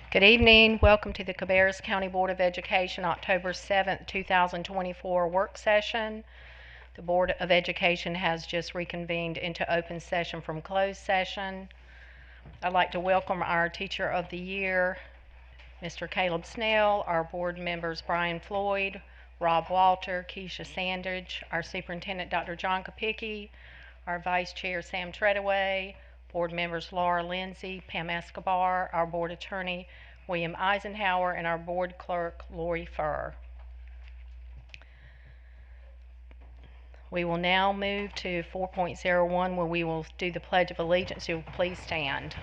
Good evening. Welcome to the Cabarrus County Board of Education October 7th, 2024 work session. The Board of Education has just reconvened into open session from closed session. I'd like to welcome our Teacher of the Year, Mr. Caleb Snell, our board members Brian Floyd, Rob Walter, Keisha Sandridge, our Superintendent Dr. John Kopicki, our Vice Chair Sam Treadaway, board members Laura Lindsay, Pam Escobar, our board attorney William Eisenhower, and our board clerk Lori Furr. We will now move to 4.01 where we will do the Pledge of Allegiance. You will please stand.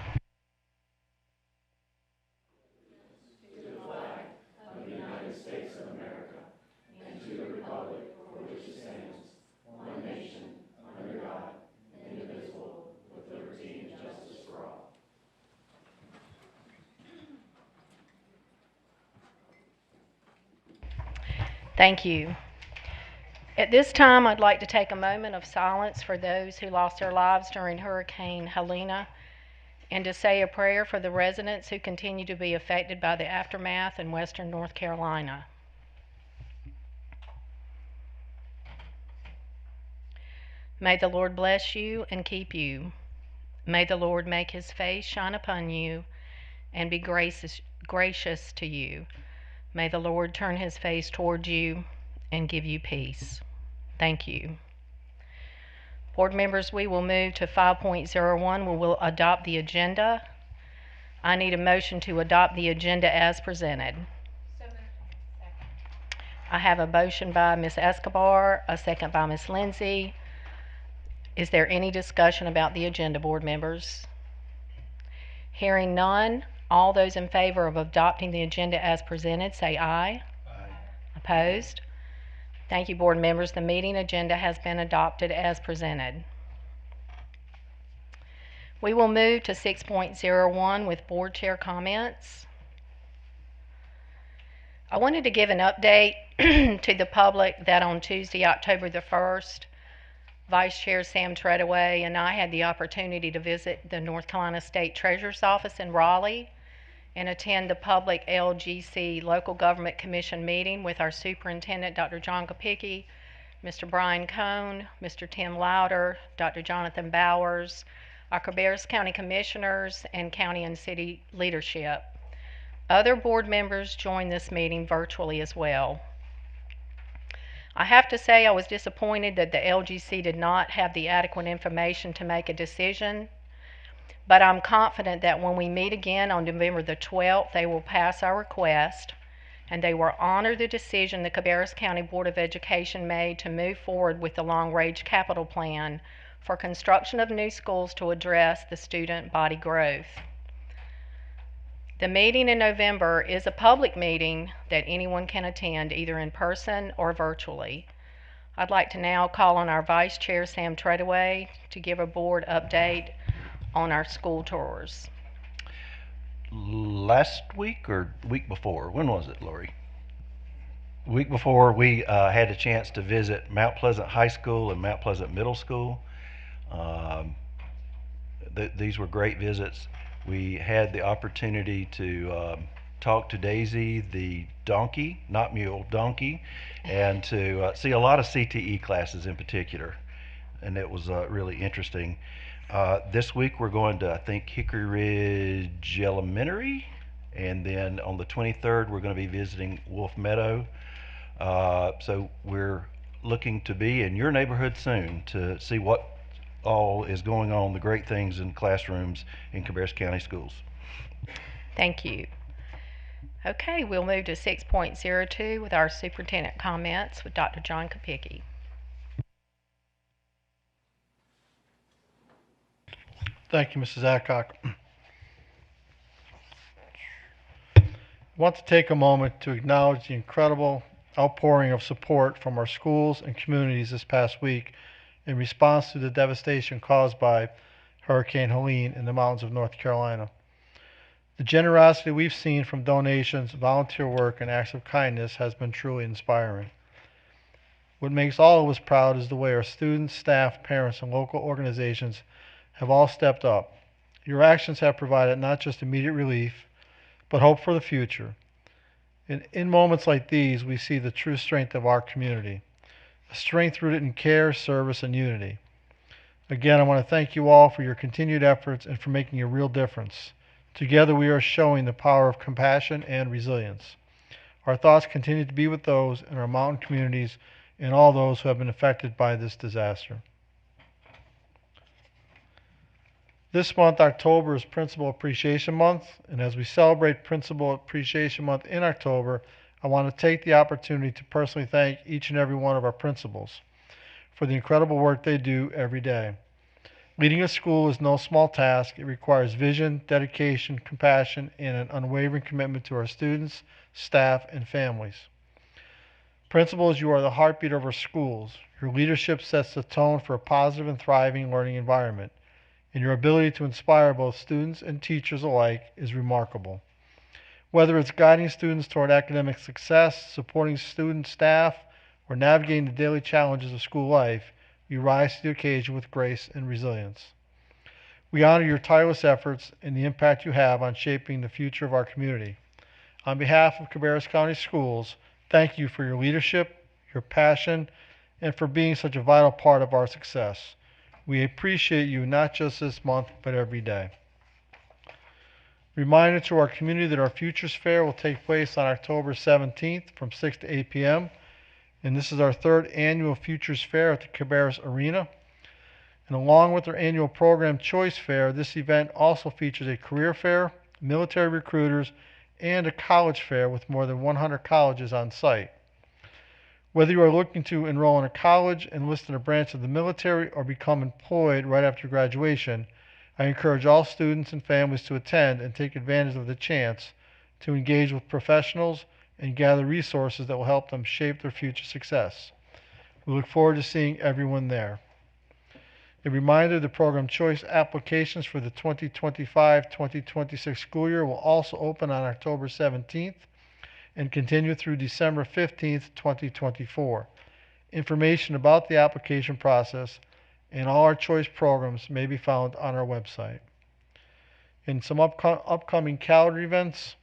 Thank you. At this time, I'd like to take a moment of silence for those who lost their lives during Hurricane Helene and to say a prayer for the residents who continue to be affected by the aftermath in western North Carolina. May the Lord bless you and keep you. May the Lord make his face shine upon you and be gracious to you. May the Lord turn his face toward you and give you peace. Thank you. Board members, we will move to 5.01 where we'll adopt the agenda. I need a motion to adopt the agenda as presented. So moved. I have a motion by Ms. Escobar, a second by Ms. Lindsay. Is there any discussion about the agenda, board members? Hearing none, all those in favor of adopting the agenda as presented, say aye. Aye. Opposed? Thank you, board members. The meeting agenda has been adopted as presented. We will move to 6.01 with board chair comments. I wanted to give an update to the public that on Tuesday, October the 1st, Vice Chair Sam Treadaway and I had the opportunity to visit the North Carolina State Treasurer's Office in Raleigh and attend the public LGC Local Government Commission meeting with our Superintendent, Dr. John Kopicki, Mr. Brian Cohn, Mr. Tim Louder, Dr. Jonathan Bowers, our Cabarrus County Commissioners, and county and city leadership. Other board members joined this meeting virtually as well. I have to say I was disappointed that the LGC did not have the adequate information to make a decision, but I'm confident that when we meet again on November the 12th, they will pass our request and they will honor the decision the Cabarrus County Board of Education made to move forward with the long-range capital plan for construction of new schools to address the student body growth. The meeting in November is a public meeting that anyone can attend either in person or virtually. I'd like to now call on our Vice Chair Sam Treadaway to give a board update on our school tours. Last week or week before? When was it, Lori? Week before, we had a chance to visit Mount Pleasant High School and Mount Pleasant Middle School. These were great visits. We had the opportunity to talk to Daisy, the donkey, not mule, donkey, and to see a lot of CTE classes in particular, and it was really interesting. This week we're going to, I think, Hickory Ridge Elementary, and then on the 23rd we're going to be visiting Wolf Meadow. So we're looking to be in your neighborhood soon to see what all is going on, the great things in classrooms in Cabarrus County schools. Thank you. Okay, we'll move to 6.02 with our superintendent comments with Dr. John Kopicki. Thank you, Mrs. Adcock. I want to take a moment to acknowledge the incredible outpouring of support from our schools and communities this past week in response to the devastation caused by Hurricane Helene in the mountains of North Carolina. The generosity we've seen from donations, volunteer work, and acts of kindness has been truly inspiring. What makes all of us proud is the way our students, staff, parents, and local organizations have all stepped up. Your actions have provided not just immediate relief, but hope for the future. And in moments like these, we see the true strength of our community, a strength rooted in care, service, and unity. Again, I want to thank you all for your continued efforts and for making a real difference. Together, we are showing the power of compassion and resilience. Our thoughts continue to be with those in our mountain communities and all those who have been affected by this disaster. This month, October, is Principal Appreciation Month, and as we celebrate Principal Appreciation Month in October, I want to take the opportunity to personally thank each and every one of our principals for the incredible work they do every day. Leading a school is no small task. It requires vision, dedication, compassion, and an unwavering commitment to our students, staff, and families. Principals, you are the heartbeat of our schools. Your leadership sets the tone for a positive and thriving learning environment, and your ability to inspire both students and teachers alike is remarkable. Whether it's guiding students toward academic success, supporting student staff, or navigating the daily challenges of school life, you rise to the occasion with grace and resilience. We honor your tireless efforts and the impact you have on shaping the future of our community. On behalf of Cabarrus County Schools, thank you for your leadership, your passion, and for being such a vital part of our success. We appreciate you not just this month, but every day. Reminder to our community that our Futures Fair will take place on October 17th from 6 to 8 p.m. And this is our third annual Futures Fair at the Cabarrus Arena. And along with our annual program Choice Fair, this event also features a career fair, military recruiters, and a college fair with more than 100 colleges on site. Whether you are looking to enroll in a college, enlist in a branch of the military, or become employed right after graduation, I encourage all students and families to attend and take advantage of the chance to engage with professionals and gather resources that will help them shape their future success. We look forward to seeing everyone there. A reminder, the program choice applications for the 2025-2026 school year will also open on October 17th and continue through December 15th, 2024. Information about the application process and all our choice programs may be found on our website. In some upcoming calendar events,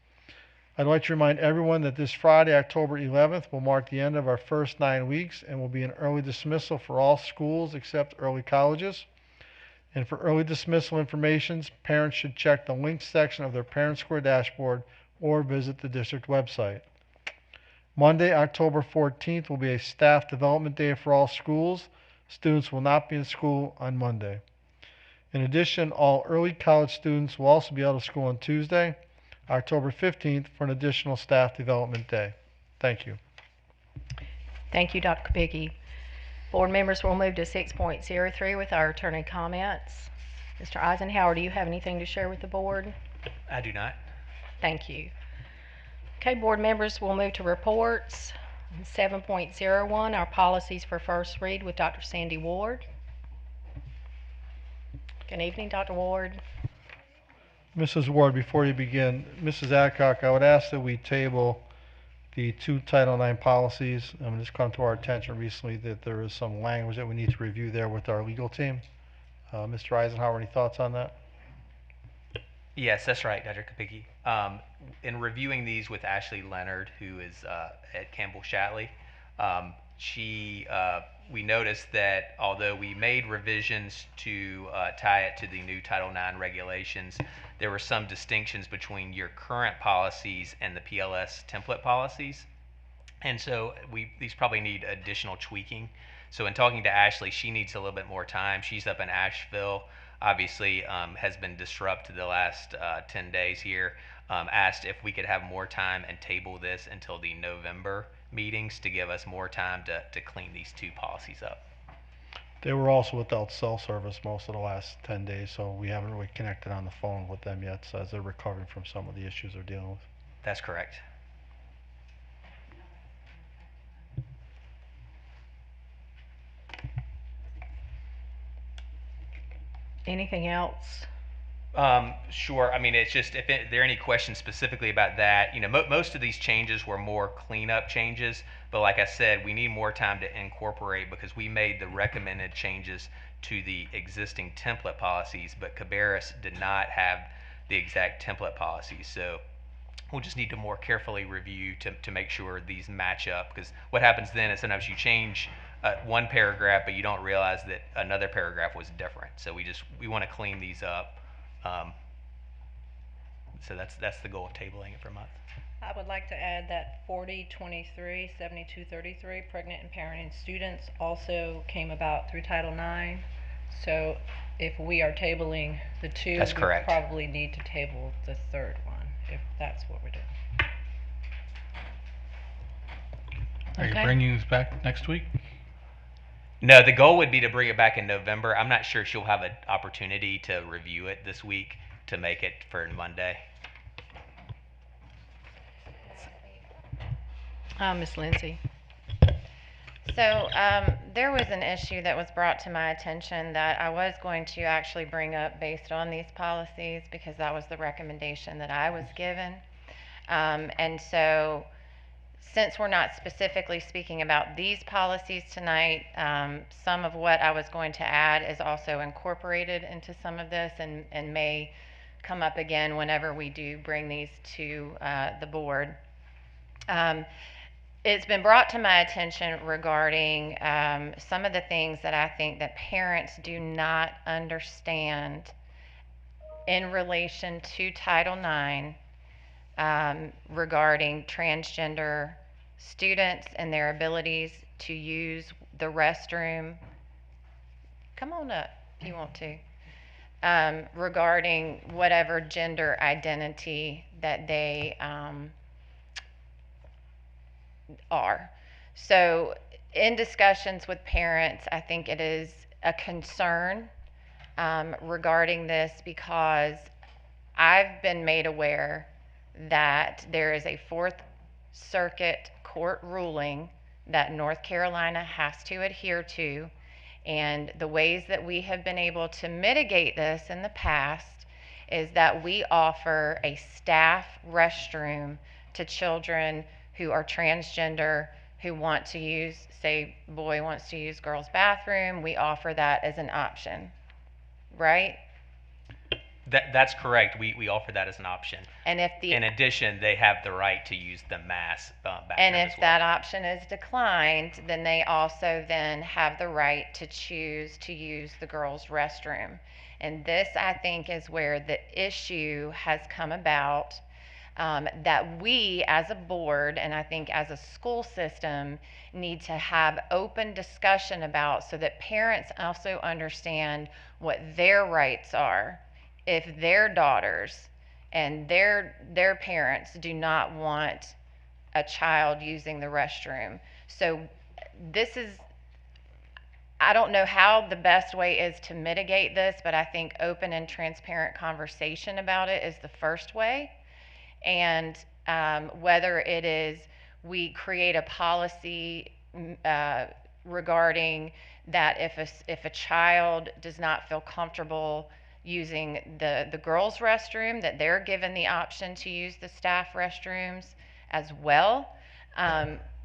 I'd like to remind everyone that this Friday, October 11th, will mark the end of our first 9 weeks and will be an early dismissal for all schools except early colleges. And for early dismissal information, parents should check the links section of their Parent Square dashboard or visit the district website. Monday, October 14th, will be a staff development day for all schools. Students will not be in school on Monday. In addition, all early college students will also be out of school on Tuesday, October 15th, for an additional staff development day. Thank you. Thank you, Dr. Kapicki. Board members will move to 6.03 with our attorney comments. Mr. Eisenhower, do you have anything to share with the board? I do not. Thank you. Okay, board members, we'll move to reports. 7.01, our policies for first read with Dr. Sandy Ward. Good evening, Dr. Ward. Mrs. Ward, before you begin, Mrs. Adcock, I would ask that we table the 2 Title IX policies. It's come to our attention recently that there is some language that we need to review there with our legal team. Mr. Eisenhower, any thoughts on that? Yes, that's right, Dr. Kapicki. In reviewing these with Ashley Leonard, who is at Campbell Shatley, we noticed that although we made revisions to tie it to the new Title IX regulations, there were some distinctions between your current policies and the PLS template policies. And so these probably need additional tweaking. So in talking to Ashley, she needs a little bit more time. She's up in Asheville. Obviously has been disrupted the last 10 days here. Asked if we could have more time and table this until the November meetings to give us more time to clean these 2 policies up. They were also without cell service most of the last 10 days, so we haven't really connected on the phone with them yet, so as they're recovering from some of the issues they're dealing with. That's correct. Anything else? Sure. I mean, it's just if there are any questions specifically about that, most of these changes were more cleanup changes. But like I said, we need more time to incorporate because we made the recommended changes to the existing template policies, but Cabarrus did not have the exact template policies. So we'll just need to more carefully review to make sure these match up, because what happens then is sometimes you change one paragraph, but you don't realize that another paragraph was different. So we want to clean these up. So that's the goal of tabling it for a month. I would like to add that 4023, 7233, pregnant and parenting students also came about through Title IX. So if we are tabling the two, That's we correct. probably need to table the third one, if that's what we're doing. Are you Okay. bringing this back next week? No, the goal would be to bring it back in November. I'm not sure she'll have an opportunity to review it this week to make it for Monday. Ms. Lindsay. So there was an issue that was brought to my attention that I was going to actually bring up based on these policies, because that was the recommendation that I was given. And so since we're not specifically speaking about these policies tonight, some of what I was going to add is also incorporated into some of this and may come up again whenever we do bring these to the board. It's been brought to my attention regarding some of the things that I think that parents do not understand in relation to Title IX regarding transgender students and their abilities to use the restroom. Come on up if you want to. Regarding whatever gender identity that they are. So in discussions with parents, I think it is a concern regarding this, because I've been made aware that there is a Fourth Circuit court ruling that North Carolina has to adhere to, and the ways that we have been able to mitigate this in the past is that we offer a staff restroom to children who are transgender, who want to use, say, boy wants to use girl's bathroom, we offer that as an option, right? That's correct. We offer that as an option. And if the In addition, they have the right to use the mass bathroom and as if well. that option is declined, then they also then have the right to choose to use the girls' restroom. And this, I think, is where the issue has come about, that we as a board, and I think as a school system, need to have open discussion about, so that parents also understand what their rights are if their daughters and their parents do not want a child using the restroom. So this is, I don't know how the best way is to mitigate this, but I think open and transparent conversation about it is the first way. And whether it is we create a policy regarding that if a child does not feel comfortable using the girls' restroom, that they're given the option to use the staff restrooms as well.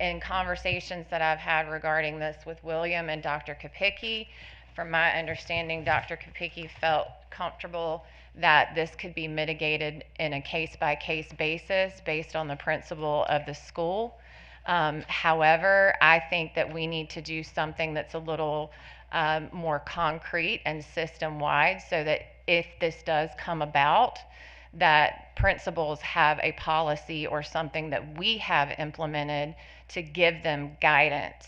In conversations that I've had regarding this with William and Dr. Kapicki, from my understanding, Dr. Kapicki felt comfortable that this could be mitigated in a case-by-case basis based on the principal of the school. However, I think that we need to do something that's a little more concrete and system-wide, so that if this does come about, that principals have a policy or something that we have implemented to give them guidance.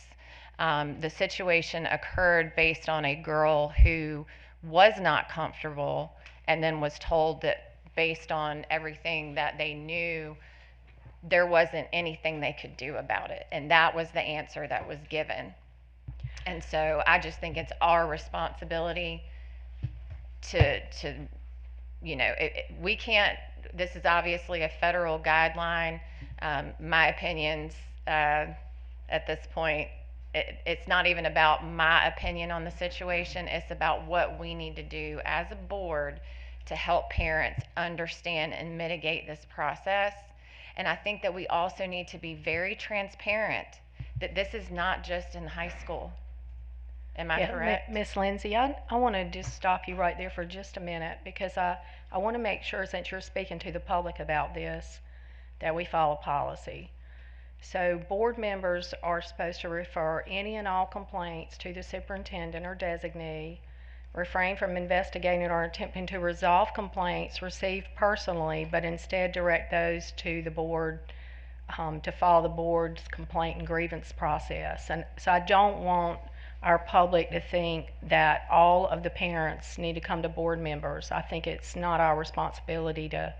The situation occurred based on a girl who was not comfortable and then was told that based on everything that they knew, there wasn't anything they could do about it. And that was the answer that was given. And so I just think it's our responsibility to you know, we can't, this is obviously a federal guideline. My opinions at this point, it's not even about my opinion on the situation, it's about what we need to do as a board to help parents understand and mitigate this process. And I think that we also need to be very transparent that this is not just in high school. Am I correct? Miss Lindsay, I want to just stop you right there for just a minute, because I want to make sure, since you're speaking to the public about this, that we follow policy. So board members are supposed to refer any and all complaints to the superintendent or designee, refrain from investigating or attempting to resolve complaints received personally, but instead direct those to the board to follow the board's complaint and grievance process. And so I don't want our public to think that all of the parents need to come to board members. I think it's not our responsibility to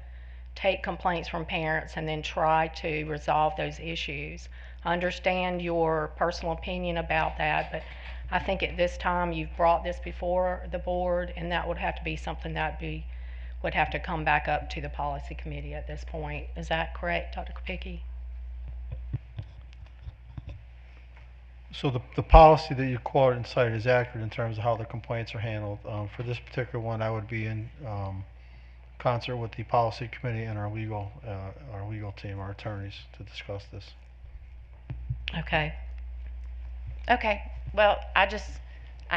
take complaints from parents and then try to resolve those issues. I understand your personal opinion about that, but I think at this time you've brought this before the board, and that would have to be something that would have to come back up to the policy committee at this point. Is that correct, Dr. Kopicki? So the policy that you quoted and cited is accurate in terms of how the complaints are handled. For this particular one, I would be in concert with the policy committee and our legal team, our attorneys, to discuss this. Okay. Okay, well, I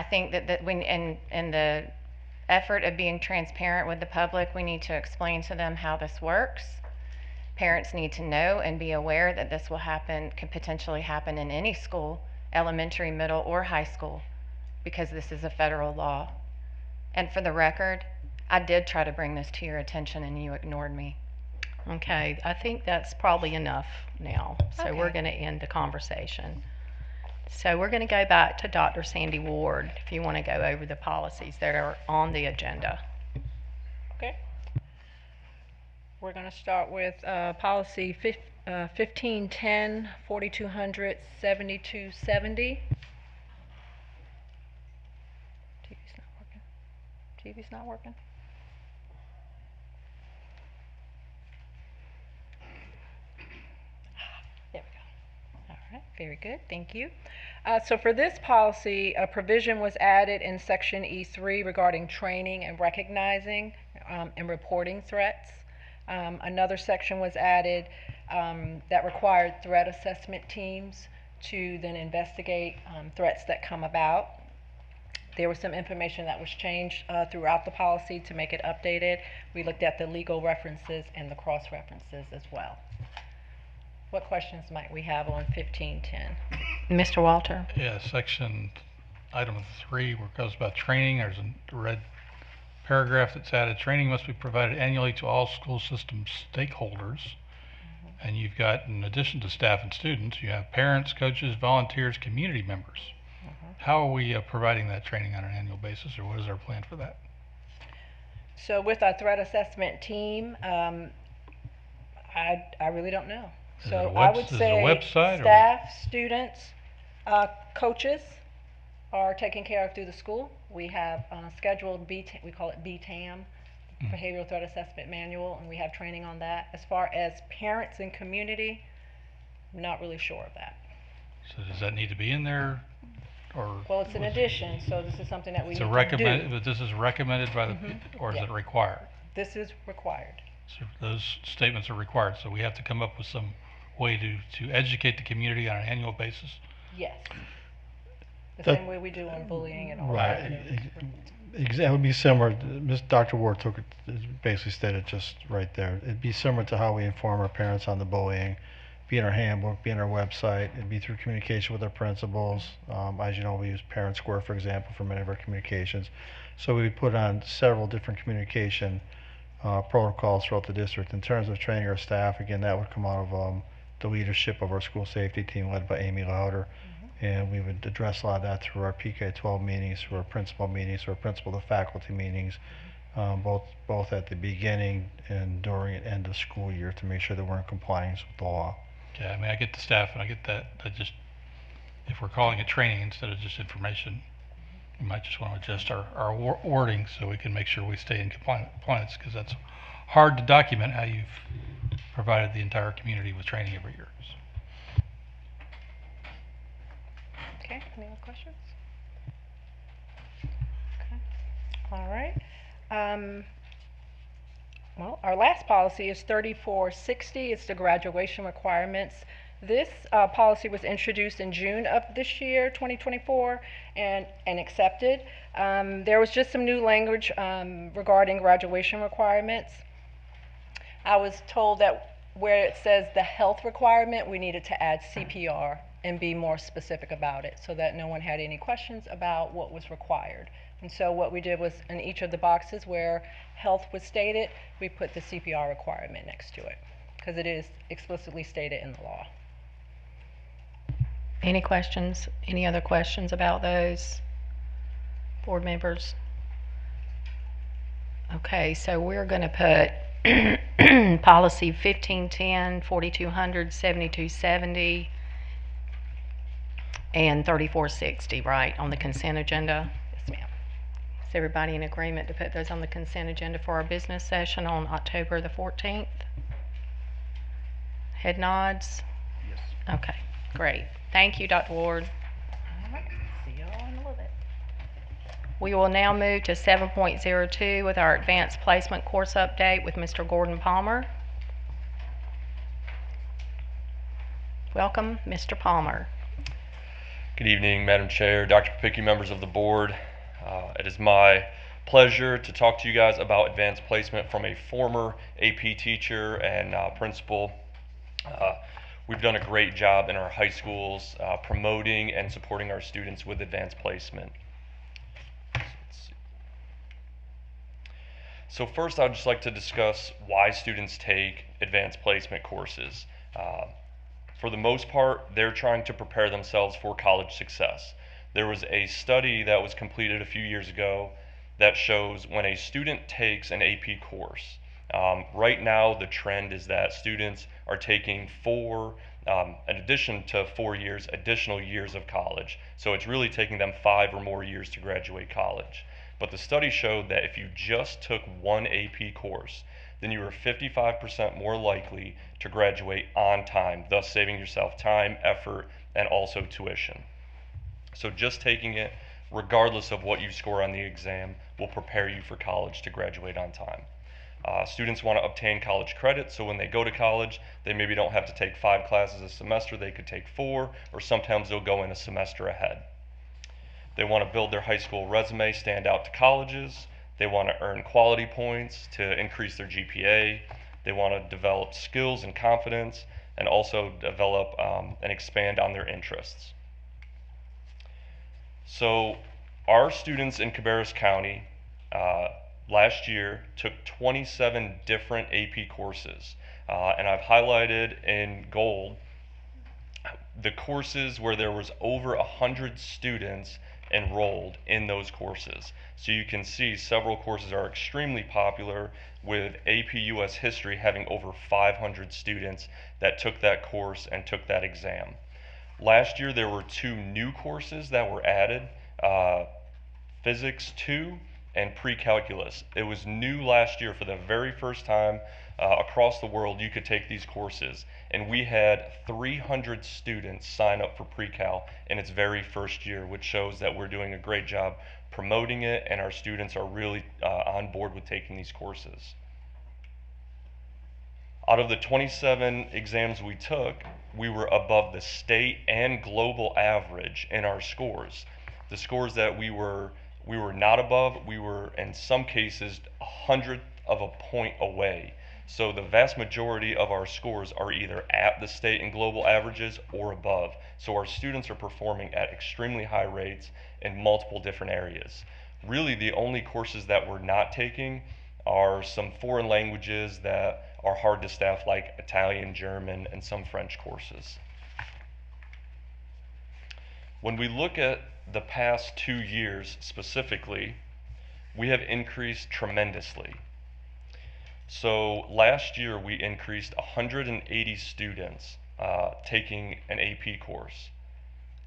think that we, in the effort of being transparent with the public, we need to explain to them how this works. Parents need to know and be aware that this will happen, could potentially happen in any school, elementary, middle, or high school, because this is a federal law. And for the record, I did try to bring this to your attention and you ignored me. Okay, I think that's probably enough now. So we're Okay. going to end the conversation. So we're going to go back to Dr. Sandy Ward if you want to go over the policies that are on the agenda. Okay. We're going to start with policy 1510, 4200, 7270. TV's not working. TV's not working. There we go. All right, very good, thank you. So for this policy, a provision was added in section E3 regarding training and recognizing and reporting threats. Another section was added that required threat assessment teams to then investigate threats that come about. There was some information that was changed throughout the policy to make it updated. We looked at the legal references and the cross references as well. What questions might we have on 1510? Mr. Walter? Yeah, section item 3 where it goes about training, there's a red paragraph that's added. Training must be provided annually to all school system stakeholders. And you've got, in addition to staff and students, you have parents, coaches, volunteers, community members. How are we providing that training on an annual basis, or what is our plan for that? So with our threat assessment team, I really don't know. Is So it a I would is it a say website or- staff, students, coaches are taken care of through the school. We have scheduled we call it BTAM, Behavioral Threat Assessment Manual, and we have training on that. As far as parents and community, I'm not really sure of that. So does that need to be in there, or? Well, it's an addition, so this is something that we It's need a to recommend, do. but this is recommended by the, or is Yeah. it required? This is required. So those statements are required, so we have to come up with some way to educate the community on an annual basis. Yes. The That- same way we do on bullying and all Right. that. It would be similar. Dr. Ward took it, basically stated just right there. It'd be similar to how we inform our parents on the bullying, be in our handbook, be in our website. It'd be through communication with our principals. As you know, we use Parent Square, for example, for many of our communications. So we would put on several different communication protocols throughout the district. In terms of training our staff, again, that would come out of the leadership of our school safety team led by Amy Lauder. And we would address a lot of that through our PK-12 meetings, through our principal meetings, through our principal to faculty meetings, both at the beginning and during and end of school year to make sure that we're in compliance with the law. Okay, I mean, I get the staff and I get that, I just, if we're calling it training instead of just information, we might just want to adjust our wording so we can make sure we stay in compliance, because that's hard to document how you've provided the entire community with training every year. Okay, any other questions? Okay, all right. Well, our last policy is 3460. It's the graduation requirements. This policy was introduced in June of this year, 2024, and accepted. There was just some new language regarding graduation requirements. I was told that where it says the health requirement, we needed to add CPR and be more specific about it so that no one had any questions about what was required. And so what we did was in each of the boxes where health was stated, we put the CPR requirement next to it because it is explicitly stated in the law. Any questions? Any other questions about those, board members? Okay, so we're going to put policy 1510, 4200, 7270, and 3460, right, on the consent agenda? Yes, ma'am. Is everybody in agreement to put those on the consent agenda for our business session on October the 14th? Head nods? Yes. Okay, great. Thank you, Dr. Ward. All right. See y'all in a little bit. We will now move to 7.02 with our advanced placement course update with Mr. Gordon Palmer. Welcome, Mr. Palmer. Good evening, Madam Chair, Dr. Papicki, members of the board. It is my pleasure to talk to you guys about advanced placement from a former AP teacher and principal. We've done a great job in our high schools promoting and supporting our students with advanced placement. So first, I'd just like to discuss why students take advanced placement courses. For the most part, they're trying to prepare themselves for college success. There was a study that was completed a few years ago that shows when a student takes an AP course, right now the trend is that students are taking in addition to 4 years, additional years of college. So it's really taking them 5 or more years to graduate college. But the study showed that if you just took one AP course, then you were 55% more likely to graduate on time, thus saving yourself time, effort, and also tuition. So just taking it, regardless of what you score on the exam, will prepare you for college to graduate on time. Students want to obtain college credit, so when they go to college, they maybe don't have to take 5 classes a semester, they could take 4, or sometimes they'll go in a semester ahead. They want to build their high school resume, stand out to colleges. They want to earn quality points to increase their GPA. They want to develop skills and confidence, and also develop and expand on their interests. So our students in Cabarrus County last year took 27 different AP courses, and I've highlighted in gold the courses where there was over 100 students enrolled in those courses. So you can see several courses are extremely popular, with AP US History having over 500 students that took that course and took that exam. Last year there were 2 new courses that were added, Physics 2 and Pre-Calculus. It was new last year for the very first time across the world you could take these courses, and we had 300 students sign up for Pre-Cal in its very first year, which shows that we're doing a great job promoting it and our students are really on board with taking these courses. Out of the 27 exams we took, we were above the state and global average in our scores. The scores that we were not above, we were in some cases 100th of a point away. So the vast majority of our scores are either at the state and global averages or above. So our students are performing at extremely high rates in multiple different areas. Really, the only courses that we're not taking are some foreign languages that are hard to staff, like Italian, German, and some French courses. When we look at the past 2 years specifically, we have increased tremendously. So last year we increased 180 students taking an AP course.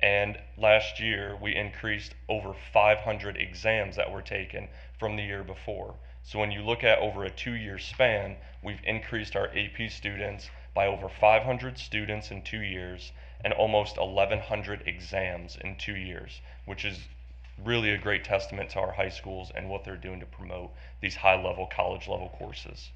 And last year we increased over 500 exams that were taken from the year before. So when you look at over a 2-year span, we've increased our AP students by over 500 students in 2 years and almost 1,100 exams in 2 years, which is really a great testament to our high schools and what they're doing to promote these high-level, college-level courses.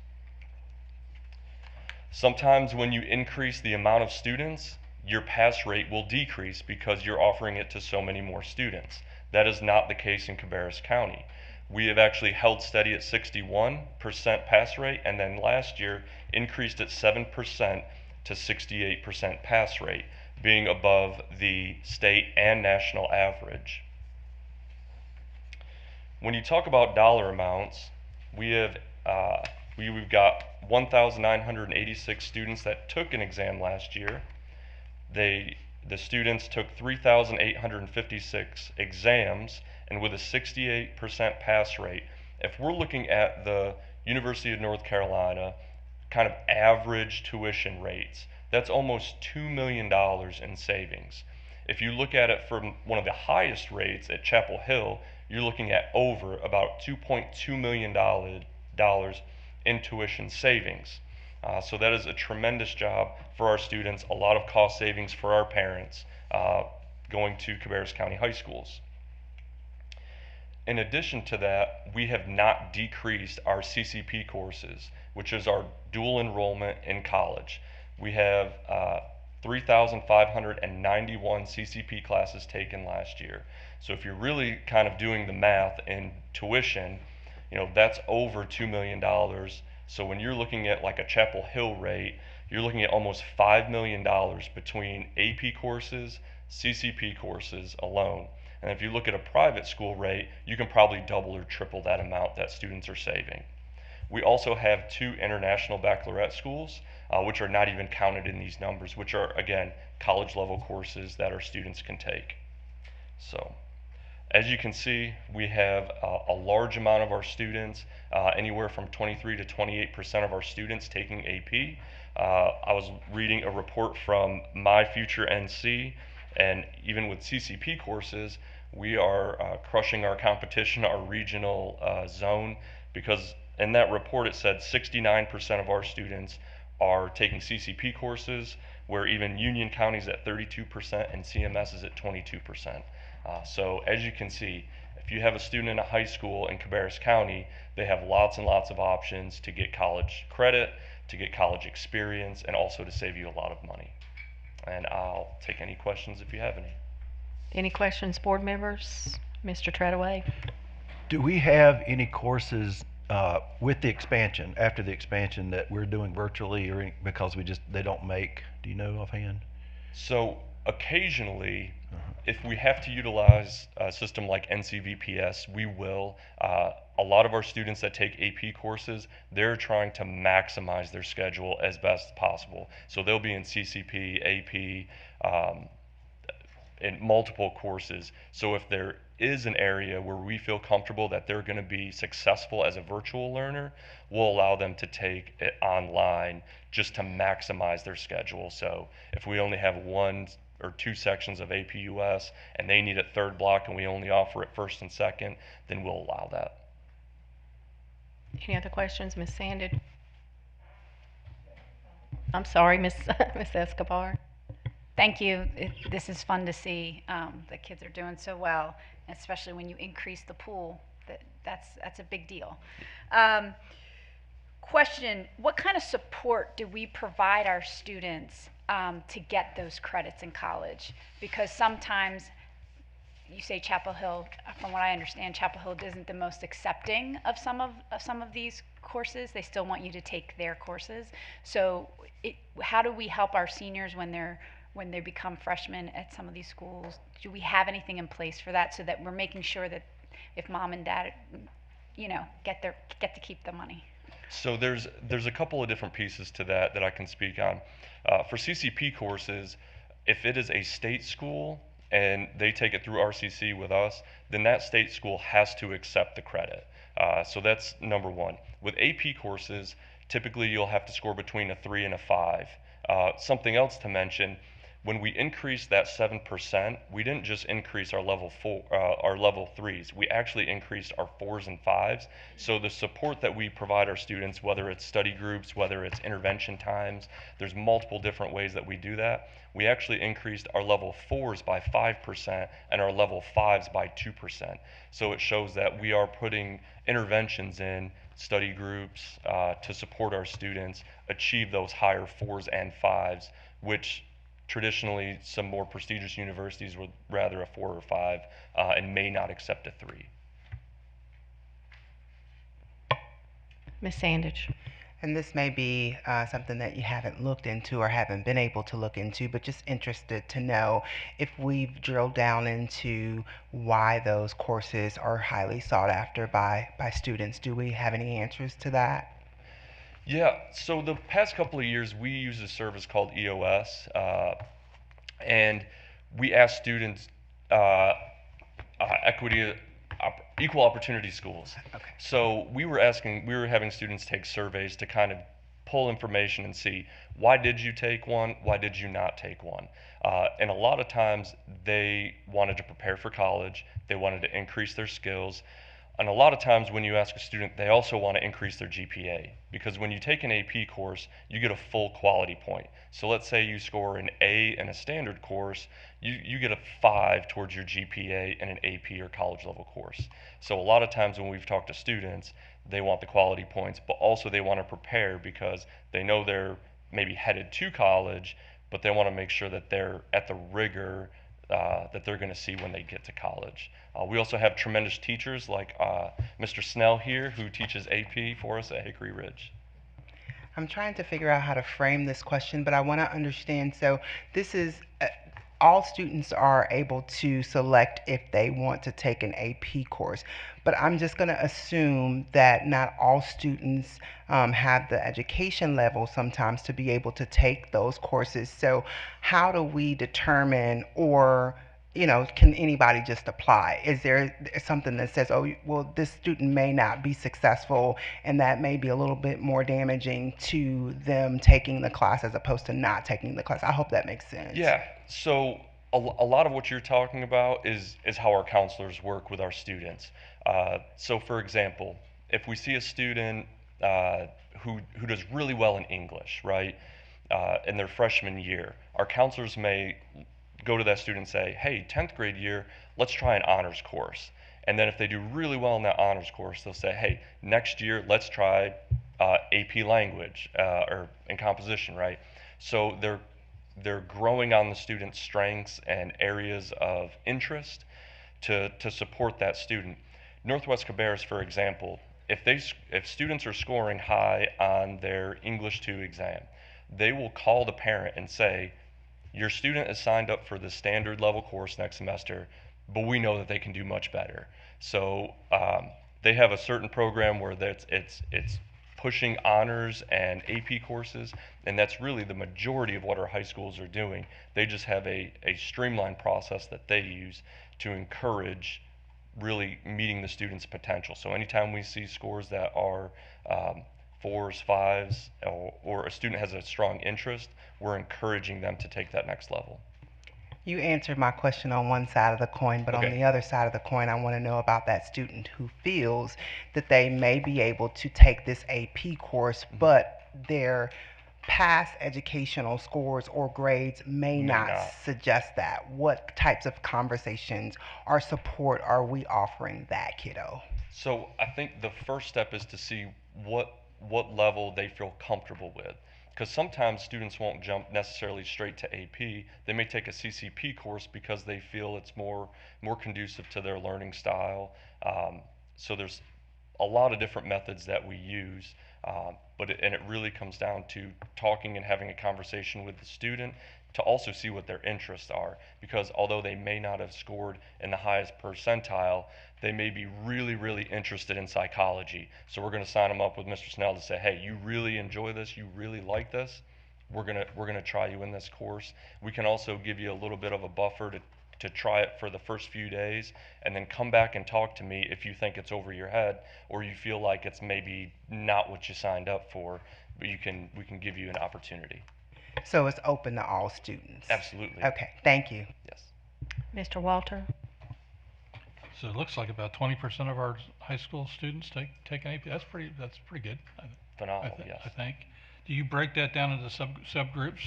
Sometimes when you increase the amount of students, your pass rate will decrease because you're offering it to so many more students. That is not the case in Cabarrus County. We have actually held steady at 61% pass rate, and then last year increased at 7% to 68% pass rate, being above the state and national average. When you talk about dollar amounts, we've got 1,986 students that took an exam last year. The students took 3,856 exams, and with a 68% pass rate, if we're looking at the University of North Carolina kind of average tuition rates, that's almost $2 million in savings. If you look at it from one of the highest rates at Chapel Hill, you're looking at over about $2.2 million in tuition savings. So that is a tremendous job for our students, a lot of cost savings for our parents going to Cabarrus County high schools. In addition to that, we have not decreased our CCP courses, which is our dual enrollment in college. We have 3,591 CCP classes taken last year. So if you're really kind of doing the math in tuition, that's over $2 million. So when you're looking at like a Chapel Hill rate, you're looking at almost $5 million between AP courses, CCP courses alone. And if you look at a private school rate, you can probably double or triple that amount that students are saving. We also have 2 international baccalaureate schools, which are not even counted in these numbers, which are, again, college level courses that our students can take. So, as you can see, we have a large amount of our students, anywhere from 23 to 28% of our students taking AP. I was reading a report from My Future NC, and even with CCP courses, we are crushing our competition, our regional zone, because in that report it said 69% of our students are taking CCP courses, where even Union County is at 32% and CMS is at 22%. So as you can see, if you have a student in a high school in Cabarrus County, they have lots and lots of options to get college credit, to get college experience, and also to save you a lot of money. And I'll take any questions if you have any. Any questions, board members? Mr. Treadaway? Do we have any courses with the expansion, after the expansion, that we're doing virtually, or because they don't make? Do you know offhand? So occasionally, if we have to utilize a system like NCVPS, we will. A lot of our students that take AP courses, they're trying to maximize their schedule as best as possible. So they'll be in CCP, AP, in multiple courses. So if there is an area where we feel comfortable that they're going to be successful as a virtual learner, we'll allow them to take it online just to maximize their schedule. So if we only have 1 or 2 sections of AP US and they need a 3rd block and we only offer it 1st and 2nd, then we'll allow that. Any other questions, Ms. Sandid? I'm sorry, Ms. Ms. Escobar. Thank you. This is fun to see. The kids are doing so well, especially when you increase the pool. That's a big deal. Question, what kind of support do we provide our students to get those credits in college? Because sometimes you say Chapel Hill, from what I understand, Chapel Hill isn't the most accepting of some of these courses. They still want you to take their courses. So how do we help our seniors when they become freshmen at some of these schools? Do we have anything in place for that, so that we're making sure that if mom and dad, get to keep the money? So there's a couple of different pieces to that I can speak on. For CCP courses, if it is a state school and they take it through RCC with us, then that state school has to accept the credit. So that's number one. With AP courses, typically you'll have to score between a 3 and a 5. Something else to mention, when we increased that 7%, we didn't just increase our level 3s. We actually increased our 4s and 5s. So the support that we provide our students, whether it's study groups, whether it's intervention times, there's multiple different ways that we do that. We actually increased our level 4s by 5% and our level 5s by 2%. So it shows that we are putting interventions in, study groups, to support our students achieve those higher 4s and 5s, which traditionally some more prestigious universities would rather a 4 or 5 and may not accept a 3. Ms. Sandage. And this may be something that you haven't looked into or haven't been able to look into, but just interested to know if we've drilled down into why those courses are highly sought after by students. Do we have any answers to that? Yeah, so the past couple of years, we use a service called EOS, and we ask students equity, equal opportunity schools. Okay. So we were having students take surveys to kind of pull information and see, why did you take one, why did you not take one? And a lot of times they wanted to prepare for college, they wanted to increase their skills, and a lot of times when you ask a student, they also want to increase their GPA, because when you take an AP course, you get a full quality point. So let's say you score an A in a standard course, you get a 5 towards your GPA in an AP or college level course. So a lot of times when we've talked to students, they want the quality points, but also they want to prepare because they know they're maybe headed to college, but they want to make sure that they're at the rigor that they're going to see when they get to college. We also have tremendous teachers like Mr. Snell here, who teaches AP for us at Hickory Ridge. I'm trying to figure out how to frame this question, but I want to understand. So this is all students are able to select if they want to take an AP course, but I'm just going to assume that not all students have the education level sometimes to be able to take those courses. So how do we determine, or can anybody just apply? Is there something that says, oh, well, this student may not be successful and that may be a little bit more damaging to them taking the class as opposed to not taking the class? I hope that makes sense. Yeah, so a lot of what you're talking about is how our counselors work with our students. So for example, if we see a student who does really well in English, right, in their freshman year, our counselors may go to that student and say, hey, 10th grade year, let's try an honors course. And then if they do really well in that honors course, they'll say, hey, next year, let's try AP language or in composition, right? So they're growing on the student's strengths and areas of interest to support that student. Northwest Cabarrus, for example, if students are scoring high on their English 2 exam, they will call the parent and say, your student is signed up for the standard level course next semester, but we know that they can do much better. So they have a certain program where it's pushing honors and AP courses, and that's really the majority of what our high schools are doing. They just have a streamlined process that they use to encourage really meeting the student's potential. So anytime we see scores that are 4s, 5s, or a student has a strong interest, we're encouraging them to take that next level. You answered my question on one side of the coin, but Okay. on the other side of the coin, I want to know about that student who feels that they may be able to take this AP course, but their past educational scores or grades may not suggest that. What types of conversations or support are we offering that kiddo? So I think the first step is to see what level they feel comfortable with. Because sometimes students won't jump necessarily straight to AP. They may take a CCP course because they feel it's more conducive to their learning style. So there's a lot of different methods that we use, but it really comes down to talking and having a conversation with the student to also see what their interests are. Because although they may not have scored in the highest percentile, they may be really, really interested in psychology. So we're going to sign them up with Mr. Snell to say, hey, you really enjoy this, you really like this, we're gonna try you in this course. We can also give you a little bit of a buffer to try it for the first few days, and then come back and talk to me if you think it's over your head or you feel like it's maybe not what you signed up for, but we can give you an opportunity. So it's open to all students? Absolutely. Okay, thank you. Yes. Mr. Walter. So it looks like about 20% of our high school students take an AP. That's pretty good. Phenomenal, yes. I think. Do you break that down into subgroups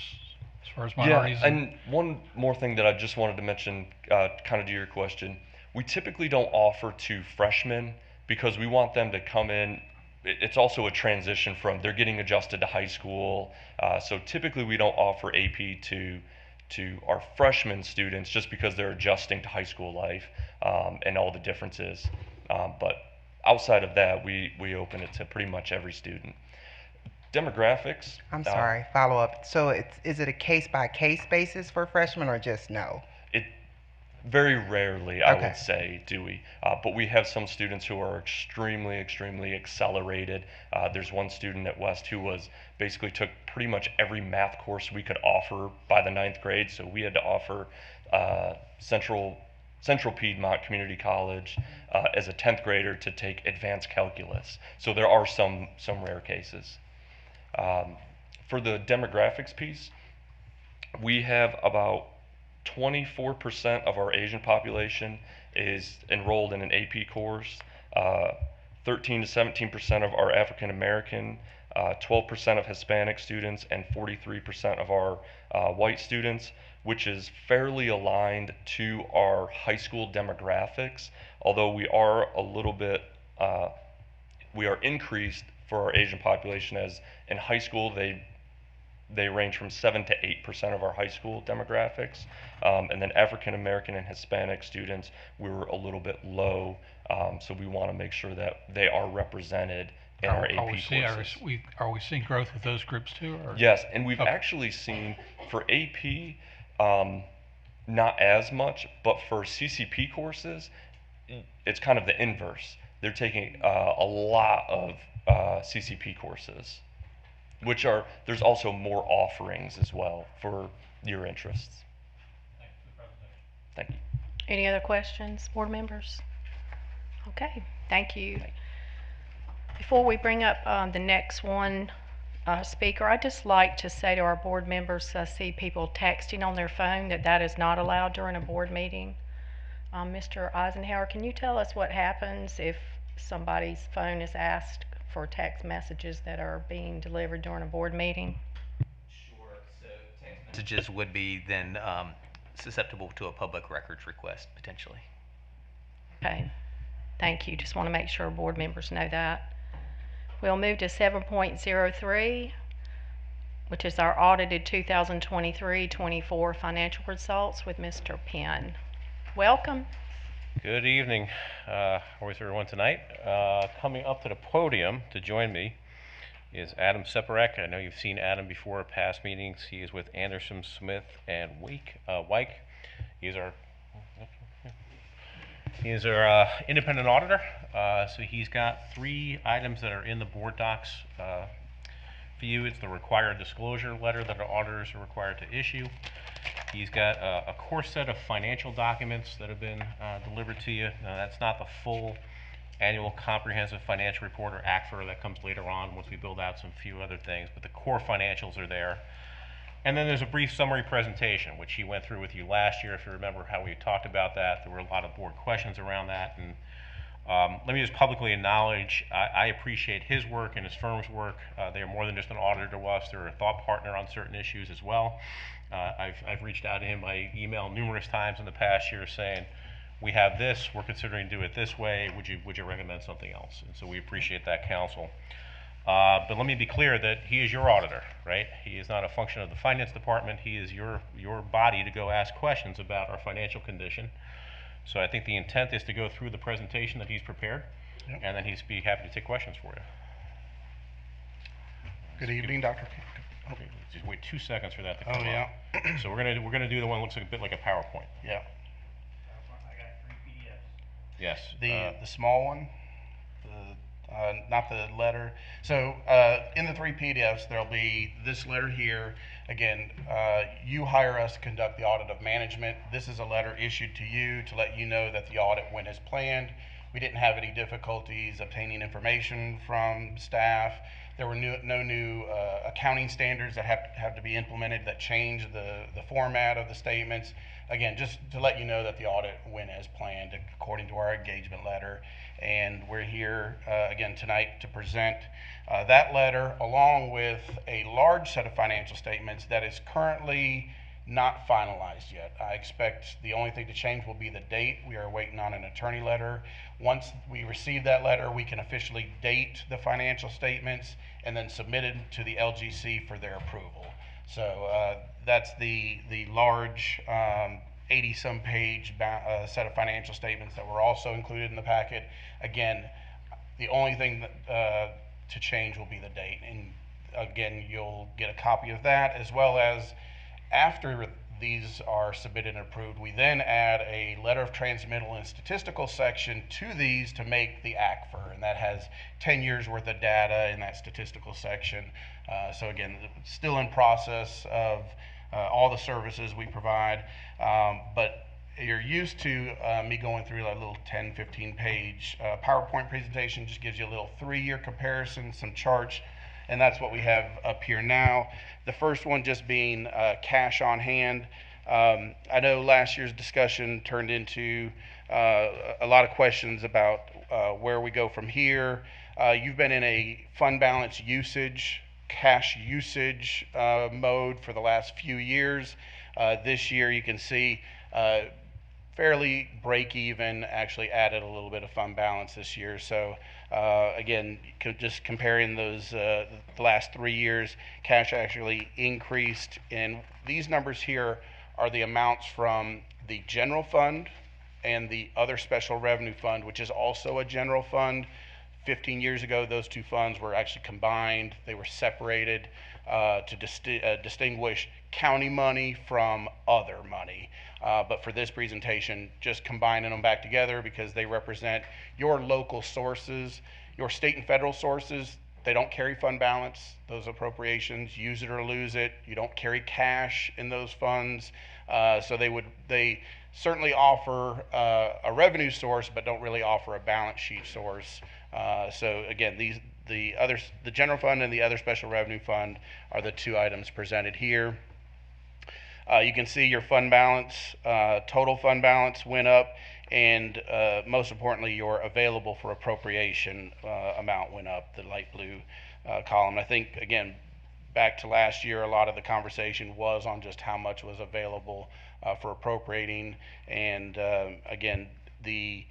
as far as Yeah, minorities? and one more thing that I just wanted to mention, kind of to your question, we typically don't offer to freshmen because we want them to come in. It's also a transition from they're getting adjusted to high school. So typically we don't offer AP to our freshman students just because they're adjusting to high school life and all the differences. But outside of that, we open it to pretty much every student. Demographics. I'm sorry, follow up. So is it a case by case basis for freshmen or just no? It very rarely, I Okay. would say, do we. But we have some students who are extremely accelerated. There's one student at West who was basically took pretty much every math course we could offer by the 9th grade. So we had to offer Central Piedmont Community College as a 10th grader to take advanced calculus. So there are some rare cases. For the demographics piece, we have about 24% of our Asian population is enrolled in an AP course, 13 to 17% of our African American, 12% of Hispanic students, and 43% of our white students, which is fairly aligned to our high school demographics, although we are a little bit, we are increased for our Asian population, as in high school they range from 7 to 8% of our high school demographics, and then African American and Hispanic students we were a little bit low, so we want to make sure that they are represented in our AP courses. Are we seeing growth with those groups too? Or? Yes, and we've Okay. actually seen for AP not as much, but for CCP courses it's kind of the inverse. They're taking a lot of CCP courses, which are, there's also more offerings as well for your interests. Thank you. Any other questions, board members? Okay, thank you. Before we bring up the next one speaker, I'd just like to say to our board members, I see people texting on their phone, that is not allowed during a board meeting. Mr. Eisenhower, can you tell us what happens if somebody's phone is asked for text messages that are being delivered during a board meeting? Sure. So text messages would be then susceptible to a public records request potentially. Okay, thank you. Just want to make sure board members know that. We'll move to 7.03, which is our audited 2023-24 financial results with Mr. Penn. Welcome. Good evening. How is everyone tonight? Coming up to the podium to join me is Adam Separek. I know you've seen Adam before at past meetings. He is with Anderson, Smith, and Wyke. He is our independent auditor. So he's got 3 items that are in the board docs for you. It's the required disclosure letter that our auditors are required to issue. He's got a core set of financial documents that have been delivered to you. Now, that's not the full annual comprehensive financial report, or ACFR, that comes later on once we build out some few other things, but the core financials are there. And then there's a brief summary presentation, which he went through with you last year, if you remember how we talked about that. There were a lot of board questions around that. And let me just publicly acknowledge, I appreciate his work and his firm's work. They are more than just an auditor to us. They're a thought partner on certain issues as well. I've reached out to him by email numerous times in the past year saying, we have this, we're considering to do it this way, would you recommend something else? And so we appreciate that counsel. But let me be clear that he is your auditor, right? He is not a function of the finance department. He is your body to go ask questions about our financial condition. So I think the intent is to go through the presentation that he's prepared, and then he's be happy to take questions for you. Good evening, Dr. Okay, just wait 2 seconds for that to come Oh, yeah. up. So we're gonna do the one that looks like a bit like a PowerPoint. Yeah. I got 3 PDFs. Yes. The small one, not the letter. So in the 3 PDFs, there'll be this letter here. Again, you hire us to conduct the audit of management. This is a letter issued to you to let you know that the audit went as planned. We didn't have any difficulties obtaining information from staff. There were no new accounting standards that have to be implemented that change the format of the statements. Again, just to let you know that the audit went as planned according to our engagement letter. And we're here again tonight to present that letter along with a large set of financial statements that is currently not finalized yet. I expect the only thing to change will be the date. We are waiting on an attorney letter. Once we receive that letter, we can officially date the financial statements and then submit it to the LGC for their approval. So that's the large 80-some page set of financial statements that were also included in the packet. Again, The only thing that, to change will be the date. And again, you'll get a copy of that, as well as after these are submitted and approved, we then add a letter of transmittal and statistical section to these to make the ACFR, and that has 10 years worth of data in that statistical section. So again, still in process of all the services we provide, but you're used to me going through a little 10, 15 page PowerPoint presentation. Just gives you a little 3-year comparison, some charts, and that's what we have up here now. The first one just being cash on hand. I know last year's discussion turned into a lot of questions about where we go from here. You've been in a fund balance usage, cash usage mode for the last few years. This year you can see fairly break even, actually added a little bit of fund balance this year. So again, just comparing those the last 3 years, cash actually increased. And these numbers here are the amounts from the general fund and the other special revenue fund, which is also a general fund. 15 years ago, those two funds were actually combined. They were separated to distinguish county money from other money. But for this presentation, just combining them back together because they represent your local sources, your state and federal sources. They don't carry fund balance, those appropriations, use it or lose it. You don't carry cash in those funds. So they certainly offer a revenue source, but don't really offer a balance sheet source. So again, the general fund and the other special revenue fund are the two items presented here. You can see your fund balance, total fund balance went up, and most importantly, your available for appropriation amount went up, the light blue column. I think, again, back to last year, a lot of the conversation was on just how much was available for appropriating, and again, the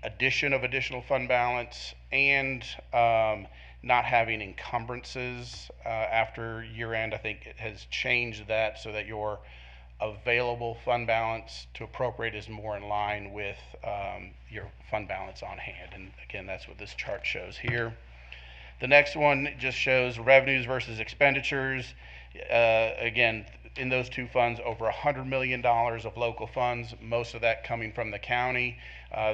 addition of additional fund balance and not having encumbrances after year end, I think it has changed that so that your available fund balance to appropriate is more in line with your fund balance on hand. And again, that's what this chart shows here. The next one just shows revenues versus expenditures. Again, in those two funds, over $100 million of local funds, most of that coming from the county.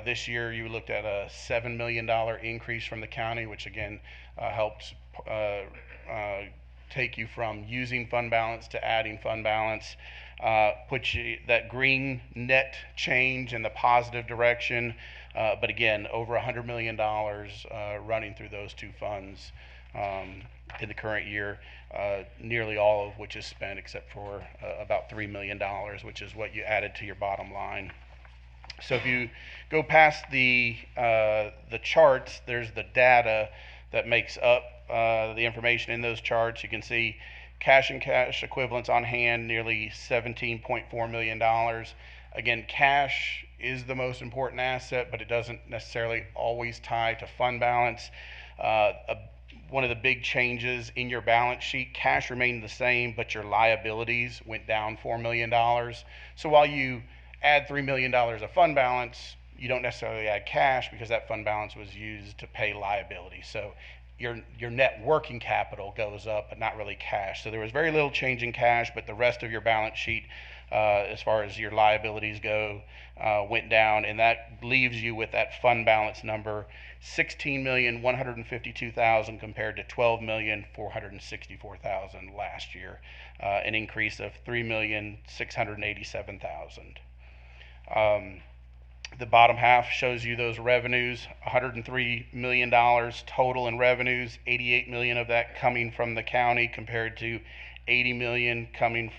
This year you looked at a $7 million increase from the county, which again helps take you from using fund balance to adding fund balance. Put you that green net change in the positive direction, but again, over $100 million running through those two funds in the current year, nearly all of which is spent except for about $3 million, which is what you added to your bottom line. So if you go past the charts, there's the data that makes up the information in those charts. You can see cash and cash equivalents on hand, nearly $17.4 million. Again, cash is the most important asset, but it doesn't necessarily always tie to fund balance. One of the big changes in your balance sheet, cash remained the same, but your liabilities went down $4 million. So while you add $3 million of fund balance, you don't necessarily add cash because that fund balance was used to pay liabilities. So your net working capital goes up, but not really cash. So there was very little change in cash, but the rest of your balance sheet, as far as your liabilities go, went down, and that leaves you with that fund balance number, $16,152,000 compared to $12,464,000 last year, an increase of $3,687,000. The bottom half shows you those revenues, $103 million total in revenues, $88 million of that coming from the county compared to $80.9 million coming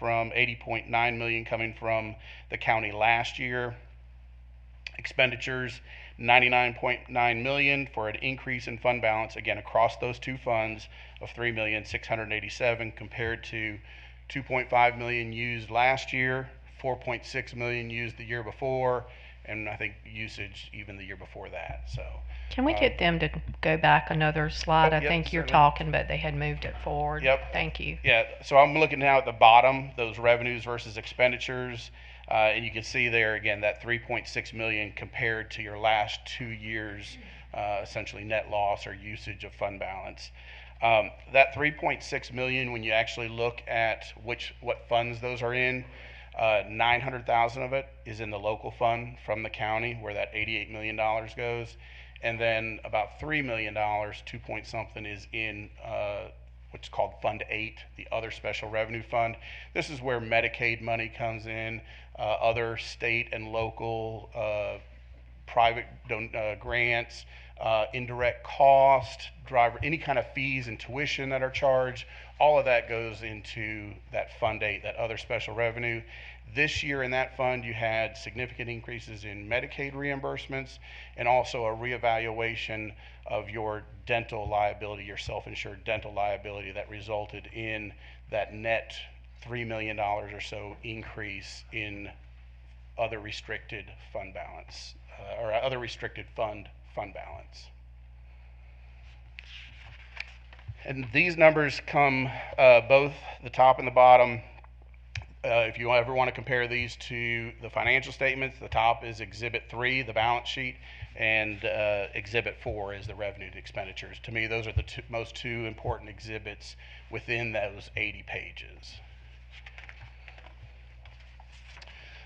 from the county last year. Expenditures, $99.9 million for an increase in fund balance, again, across those two funds of $3,687,000 compared to $2.5 million used last year, $4.6 million used the year before, and I think usage even the year before that. So Can we get them to go back another slide? Oh, I yep, think you're certainly. talking, but they had moved it forward. Yep. Thank you. Yeah, so I'm looking now at the bottom, those revenues versus expenditures. And you can see there again that 3.6 million compared to your last 2 years, essentially net loss or usage of fund balance. That 3.6 million, when you actually look at what funds those are in, 900,000 of it is in the local fund from the county, where that $88 million goes, and then about $3 million, 2 point something, is in what's called Fund 8, the other special revenue fund. This is where Medicaid money comes in, other state and local private grants, indirect cost, driver, any kind of fees and tuition that are charged. All of that goes into that Fund 8, that other special revenue. This year in that fund, you had significant increases in Medicaid reimbursements and also a reevaluation of your dental liability, your self-insured dental liability, that resulted in that net $3 million or so increase in other restricted fund balance, or other restricted fund balance. And these numbers come, both the top and the bottom. If you ever want to compare these to the financial statements, the top is Exhibit 3, the balance sheet, and Exhibit 4 is the revenue to expenditures. To me, those are the most two important exhibits within those 80 pages.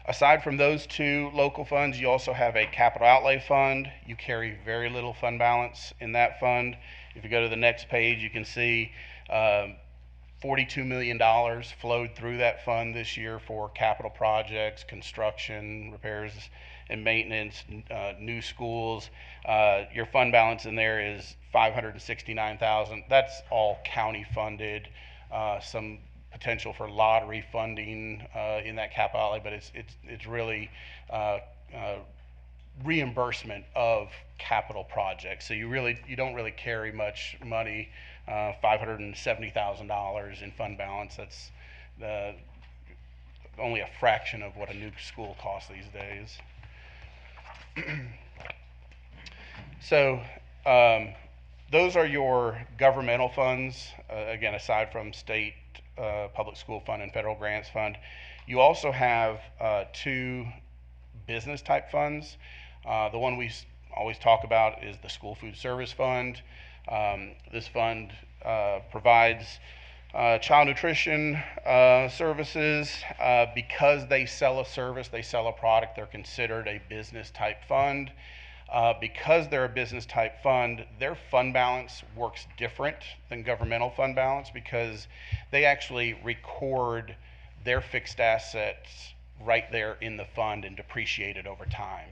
Aside from those two local funds, you also have a capital outlay fund. You carry very little fund balance in that fund. If you go to the next page, you can see $42 million flowed through that fund this year for capital projects, construction, repairs and maintenance, new schools. Your fund balance in there is $569,000. That's all county funded. Some potential for lottery funding in that capital outlay, but it's really reimbursement of capital projects. So you don't really carry much money. $570,000 in fund balance. That's only a fraction of what a new school costs these days. So those are your governmental funds. Again, aside from state public school fund and federal grants fund, you also have two business type funds. The one we always talk about is the school food service fund. This fund provides child nutrition services. Because they sell a service, they sell a product, they're considered a business type fund. Because they're a business type fund, their fund balance works different than governmental fund balance, because they actually record their fixed assets right there in the fund and depreciate it over time.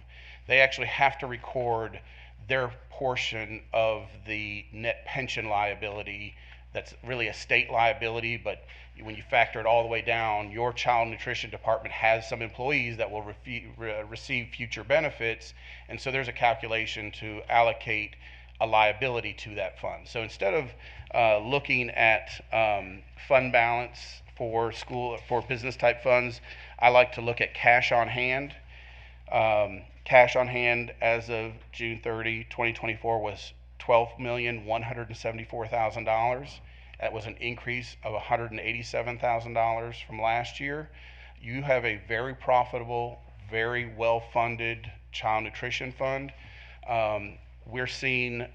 They actually have to record their portion of the net pension liability. That's really a state liability, but when you factor it all the way down, your child nutrition department has some employees that will receive future benefits, and so there's a calculation to allocate a liability to that fund. So instead of looking at fund balance for business type funds, I like to look at cash on hand. Cash on hand as of June 30, 2024 was $12,174,000. That was an increase of $187,000 from last year. You have a very profitable, very well-funded child nutrition fund. We're seeing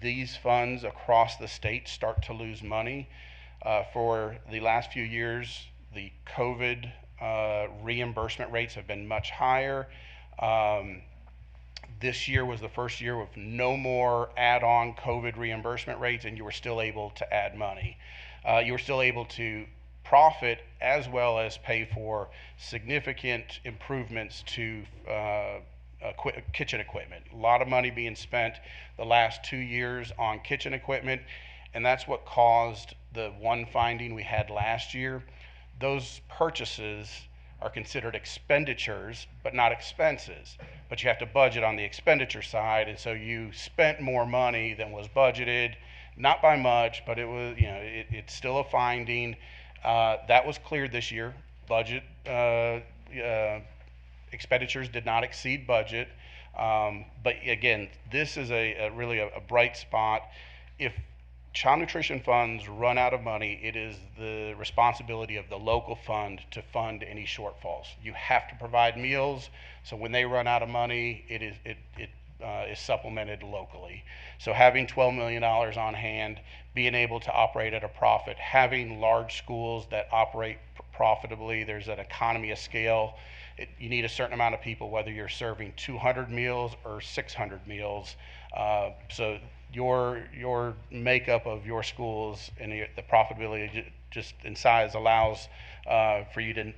these funds across the state start to lose money. For the last few years, the COVID reimbursement rates have been much higher. This year was the first year with no more add-on COVID reimbursement rates, and you were still able to add money. You were still able to profit as well as pay for significant improvements to kitchen equipment. A lot of money being spent the last 2 years on kitchen equipment, and that's what caused the one finding we had last year. Those purchases are considered expenditures but not expenses, but you have to budget on the expenditure side, and so you spent more money than was budgeted, not by much, but it was, it's still a finding. That was cleared this year. Budget expenditures did not exceed budget, but again, this is really a bright spot. If child nutrition funds run out of money, it is the responsibility of the local fund to fund any shortfalls. You have to provide meals, so when they run out of money, it is supplemented locally. So having $12 million on hand, being able to operate at a profit, having large schools that operate profitably, there's an economy of scale. You need a certain amount of people, whether you're serving 200 meals or 600 meals. So your makeup of your schools and the profitability just in size allows for you to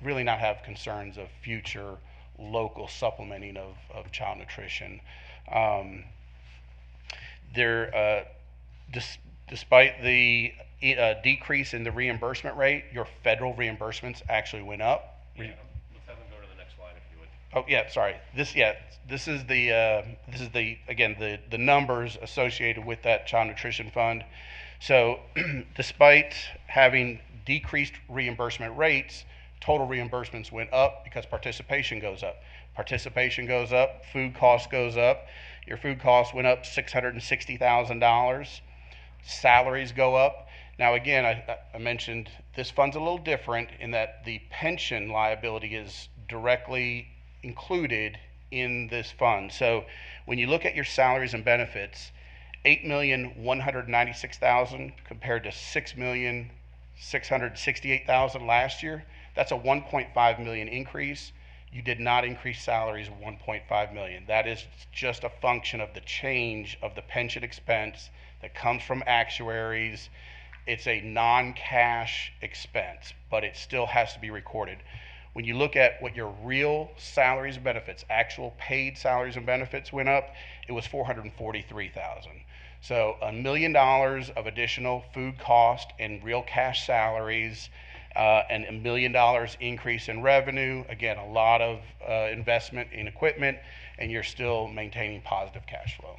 really not have concerns of future local supplementing of child nutrition. Despite the decrease in the reimbursement rate, your federal reimbursements actually went up. Yeah, let's have them go to the next slide if you would. Oh yeah, sorry. This is the again the numbers associated with that child nutrition fund. So despite having decreased reimbursement rates, total reimbursements went up because participation goes up. Participation goes up, food cost goes up. Your food costs went up $660,000. Salaries go up. Now again, I mentioned this fund's a little different in that the pension liability is directly included in this fund. So when you look at your salaries and benefits, $8,196,000 compared to $6,668,000 last year, that's a $1.5 million increase. You did not increase salaries of $1.5 million. That is just a function of the change of the pension expense that comes from actuaries. It's a non-cash expense, but it still has to be recorded. When you look at what your real salaries and benefits, actual paid salaries and benefits went up, it was $443,000. So $1 million of additional food cost and real cash salaries, and $1 million increase in revenue. Again, a lot of investment in equipment, and you're still maintaining positive cash flow.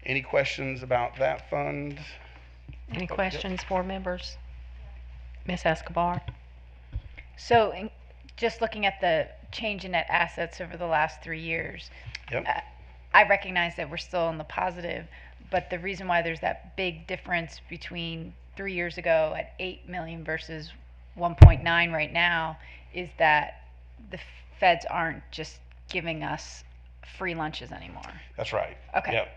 Any questions about that fund? Any questions, board members? Ms. Escobar? So just looking at the change in net assets over the last 3 years, Yep. I recognize that we're still in the positive, but the reason why there's that big difference between 3 years ago at 8 million versus 1.9 right now is that the feds aren't just giving us free lunches anymore. That's right. Okay. Yep.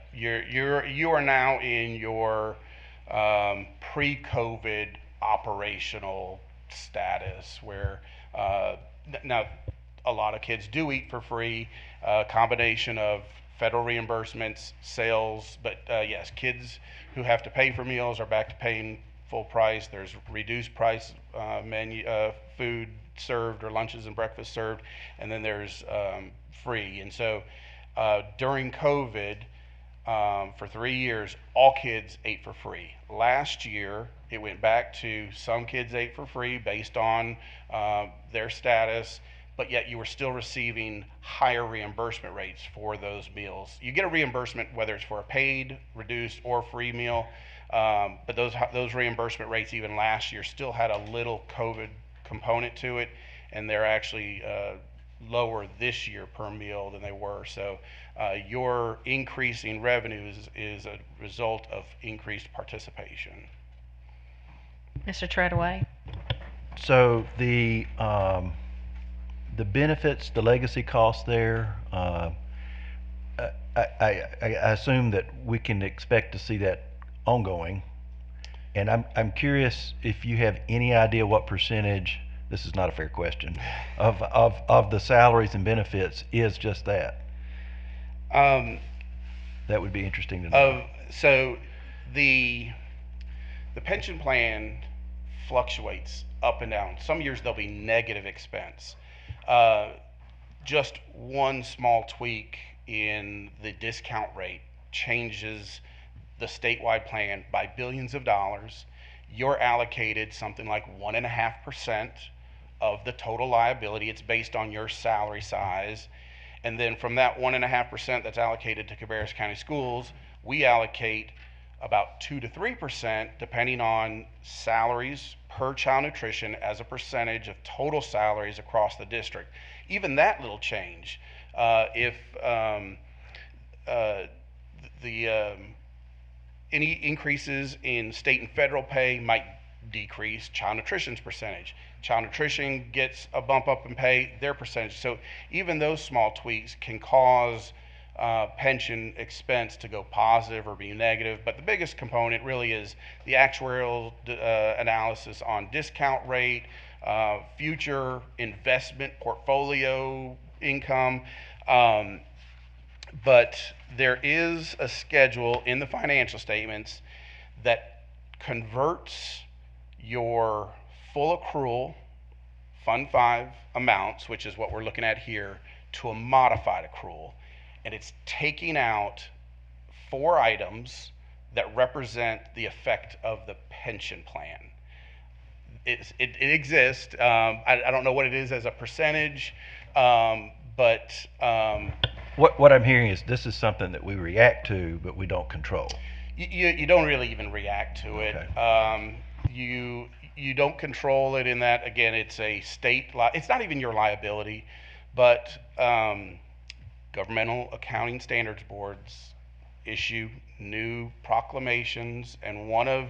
You are now in your pre-COVID operational status where now a lot of kids do eat for free, combination of federal reimbursements, sales, but yes, kids who have to pay for meals are back to paying full price. There's reduced price menu food served or lunches and breakfast served, and then there's free. And so during COVID, for 3 years, all kids ate for free. Last year, it went back to some kids ate for free based on their status, but yet you were still receiving higher reimbursement rates for those meals. You get a reimbursement whether it's for a paid, reduced, or free meal, but those reimbursement rates even last year still had a little COVID component to it, and they're actually lower this year per meal than they were. So your increasing revenue is a result of increased participation. Mr. Treadaway? So the benefits, the legacy costs there, I assume that we can expect to see that ongoing. And I'm curious if you have any idea what percentage, this is not a fair question, of the salaries and benefits is just that. That would be interesting to know. So the pension plan fluctuates up and down. Some years there'll be negative expense. Just one small tweak in the discount rate changes the statewide plan by billions of dollars. You're allocated something like 1.5% of the total liability. It's based on your salary size. And then from that 1.5% that's allocated to Cabarrus County Schools, we allocate about 2 to 3% depending on salaries per child nutrition as a percentage of total salaries across the district. Even that little change, if any increases in state and federal pay might decrease child nutrition's percentage. Child nutrition gets a bump up in pay, their percentage. So even those small tweaks can cause pension expense to go positive or be negative. But the biggest component really is the actuarial analysis on discount rate, future investment portfolio income. But there is a schedule in the financial statements that converts your full accrual Fund 5 amounts, which is what we're looking at here, to a modified accrual. And it's taking out 4 items that represent the effect of the pension plan. It exists. I don't know what it is as a percentage, but What I'm hearing is this is something that we react to, but we don't control. you don't really even react to it. Okay. You don't control it in that, again, it's a state, it's not even your liability, but governmental accounting standards boards issue new proclamations, and one of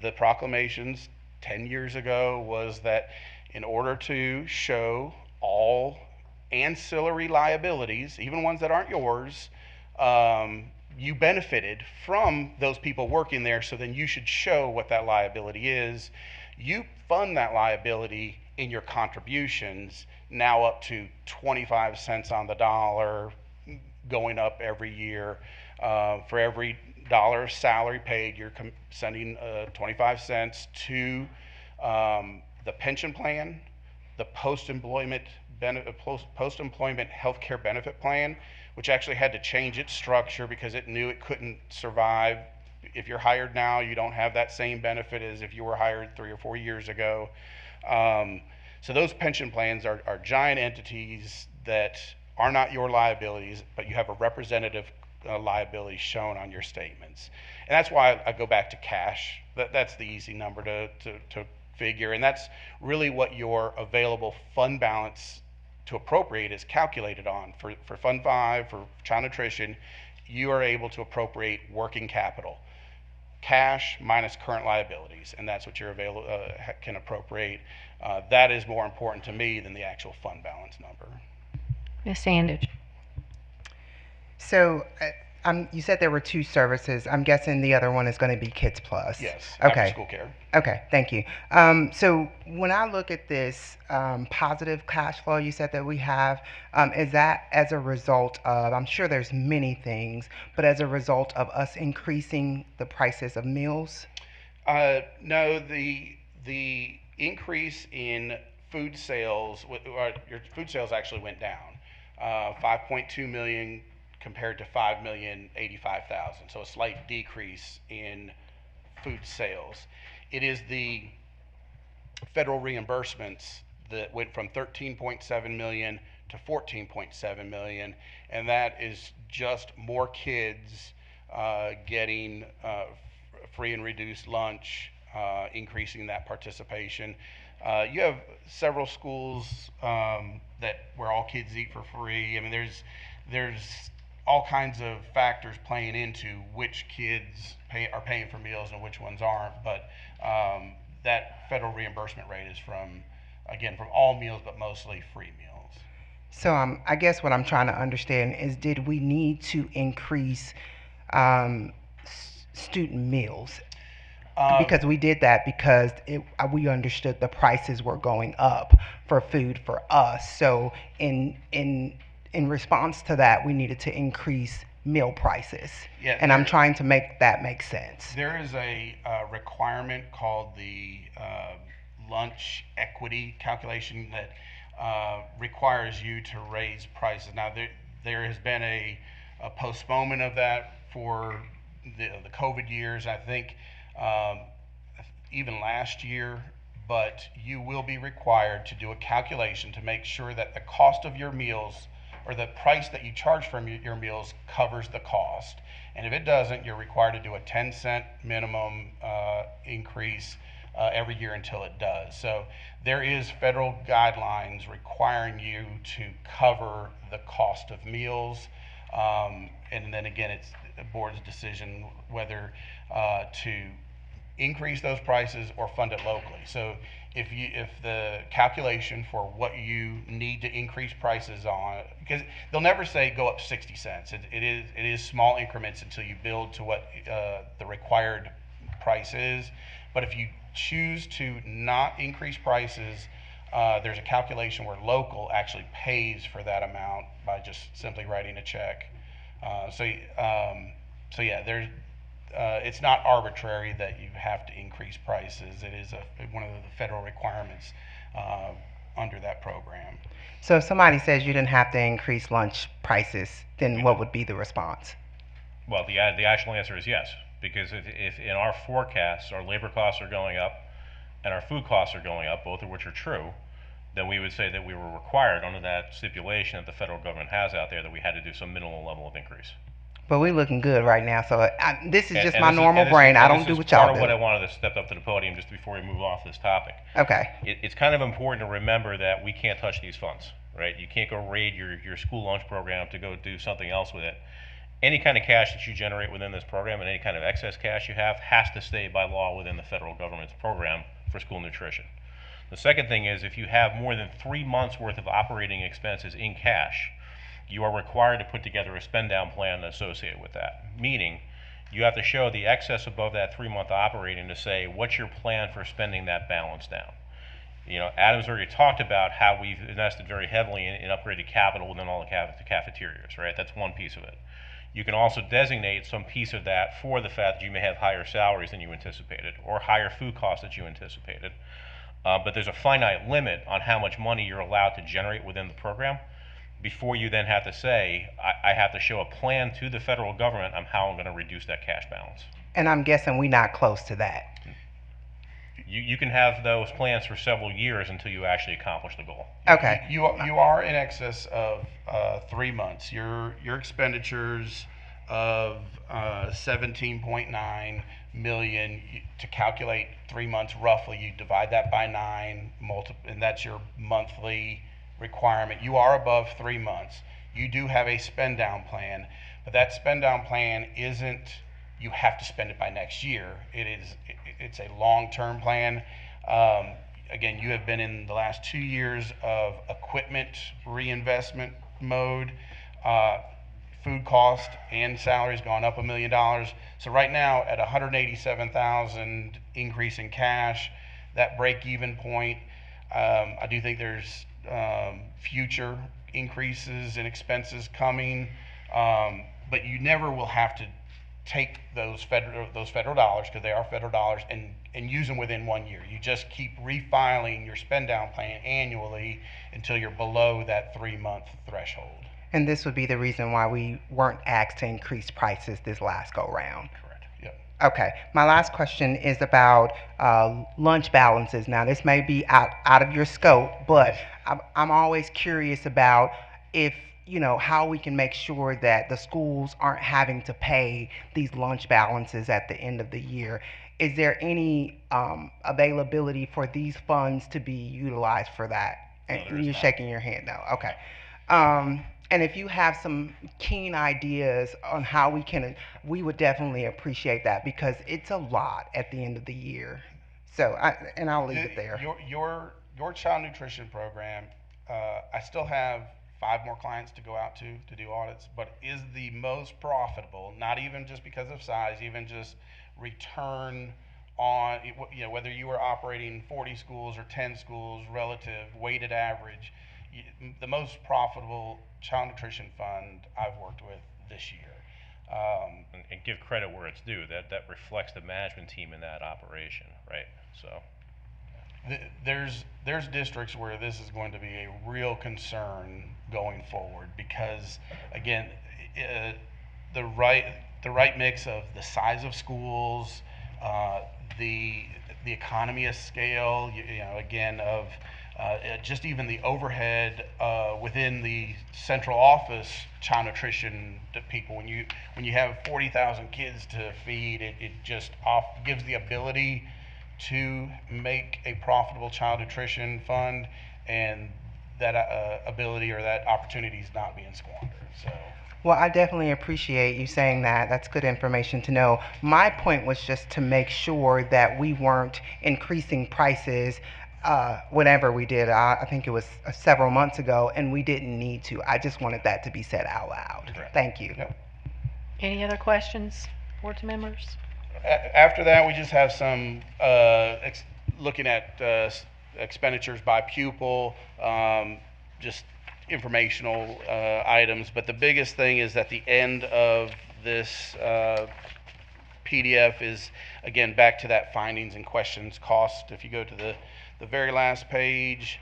the proclamations 10 years ago was that in order to show all ancillary liabilities, even ones that aren't yours, you benefited from those people working there, so then you should show what that liability is. You fund that liability in your contributions, now up to 25 cents on the dollar, going up every year. For every dollar of salary paid, you're sending 25 cents to the pension plan, the post-employment healthcare benefit plan, which actually had to change its structure because it knew it couldn't survive. If you're hired now, you don't have that same benefit as if you were hired 3 or 4 years ago. So those pension plans are giant entities that are not your liabilities, but you have a representative liability shown on your statements. And that's why I go back to cash. That's the easy number to figure, and that's really what your available fund balance to appropriate is calculated on. For Fund 5, for child nutrition, you are able to appropriate working capital, cash minus current liabilities, and that's what you're can appropriate. That is more important to me than the actual fund balance number. Ms. Sandage. So, you said there were 2 services. I'm guessing the other one is going to be Kids Plus. Yes, Okay. after school care. Okay, thank you. So when I look at this positive cash flow you said that we have, is that as a result of, I'm sure there's many things, but as a result of us increasing the prices of meals? No, the increase in food sales, your food sales actually went down. 5.2 million compared to 5,085,000, so a slight decrease in food sales. It is the federal reimbursements that went from 13.7 million to 14.7 million, and that is just more kids getting free and reduced lunch, increasing that participation. You have several schools where all kids eat for free. I mean, there's all kinds of factors playing into which kids are paying for meals and which ones aren't, but that federal reimbursement rate is from all meals, but mostly free meals. So I guess what I'm trying to understand is, did we need to increase student meals? Because we did that because we understood the prices were going up for food for us. So in response to that, we needed to increase meal prices. Yeah, and I'm trying to make that make sense. There is a requirement called the lunch equity calculation that requires you to raise prices. Now, there has been a postponement of that for the COVID years, I think even last year, but you will be required to do a calculation to make sure that the cost of your meals, or the price that you charge for your meals, covers the cost. And if it doesn't, you're required to do a 10-cent minimum increase every year until it does. So there is federal guidelines requiring you to cover the cost of meals. And then again, it's the board's decision whether to increase those prices or fund it locally. So if the calculation for what you need to increase prices on, because they'll never say go up 60 cents. It is small increments until you build to what the required price is. But if you choose to not increase prices, there's a calculation where local actually pays for that amount by just simply writing a check. So yeah, it's not arbitrary that you have to increase prices. It is one of the federal requirements under that program. So if somebody says you didn't have to increase lunch prices, then what would be the response? Well, the actual answer is yes, because if in our forecasts our labor costs are going up and our food costs are going up, both of which are true, then we would say that we were required under that stipulation that the federal government has out there that we had to do some minimal level of increase. But we're looking good right now, so this is just And my normal brain. I don't do what y'all do. Part of what I wanted to step up to the podium just before we move off this topic. Okay. It's kind of important to remember that we can't touch these funds, right? You can't go raid your school lunch program to go do something else with it. Any kind of cash that you generate within this program and any kind of excess cash you have has to stay by law within the federal government's program for school nutrition. The second thing is if you have more than 3 months worth of operating expenses in cash, you are required to put together a spend down plan associated with that. Meaning, you have to show the excess above that 3-month operating to say, what's your plan for spending that balance down? You know, Adam's already talked about how we've invested very heavily in upgraded capital within all the cafeterias, right? That's one piece of it. You can also designate some piece of that for the fact that you may have higher salaries than you anticipated or higher food costs that you anticipated. But there's a finite limit on how much money you're allowed to generate within the program before you then have to say, I have to show a plan to the federal government on how I'm going to reduce that cash balance. And I'm guessing we're not close to that. You can have those plans for several years until you actually accomplish the goal. Okay. You are in excess of 3 months. Your expenditures of 17.9 million to calculate 3 months roughly. You divide that by 9, and that's your monthly requirement. You are above 3 months. You do have a spend down plan, but that spend down plan isn't you have to spend it by next year. It's a long-term plan. Again, you have been in the last 2 years of equipment reinvestment mode. Food cost and salaries gone up $1 million. So right now at 187,000 increase in cash, that break-even point, I do think there's future increases in expenses coming, but you never will have to take those federal dollars, because they are federal dollars, and use them within 1 year. You just keep refiling your spend down plan annually until you're below that 3-month threshold. And this would be the reason why we weren't asked to increase prices this last go round. Correct. Yep. Okay. My last question is about lunch balances. Now, this may be out of your scope, but I'm always curious about if, you know, how we can make sure that the schools aren't having to pay these lunch balances at the end of the year. Is there any availability for these funds to be utilized for that? And you're shaking your head no. Okay. And if you have some keen ideas on how we would definitely appreciate that, because it's a lot at the end of the year. So, I'll leave it there. Your child nutrition program, I still have 5 more clients to go out to do audits, but is the most profitable, not even just because of size, even just return on, you know, whether you are operating 40 schools or 10 schools, relative weighted average, the most profitable child nutrition fund I've worked with this year. And give credit where it's due. That reflects the management team in that operation, right? So there's districts where this is going to be a real concern going forward, because again, the right mix of the size of schools, the economy of scale, you know, again, of just even the overhead within the central office child nutrition people. When you have 40,000 kids to feed, it just gives the ability to make a profitable child nutrition fund, and that ability or that opportunity is not being squandered. So Well, I definitely appreciate you saying that. That's good information to know. My point was just to make sure that we weren't increasing prices whenever we did. I think it was several months ago, and we didn't need to. I just wanted that to be said out loud. Correct. Thank you. Yep. Any other questions, board members? After that, we just have some looking at expenditures by pupil, just informational items. But the biggest thing is at the end of this PDF is, again, back to that findings and questions cost. If you go to the very last page,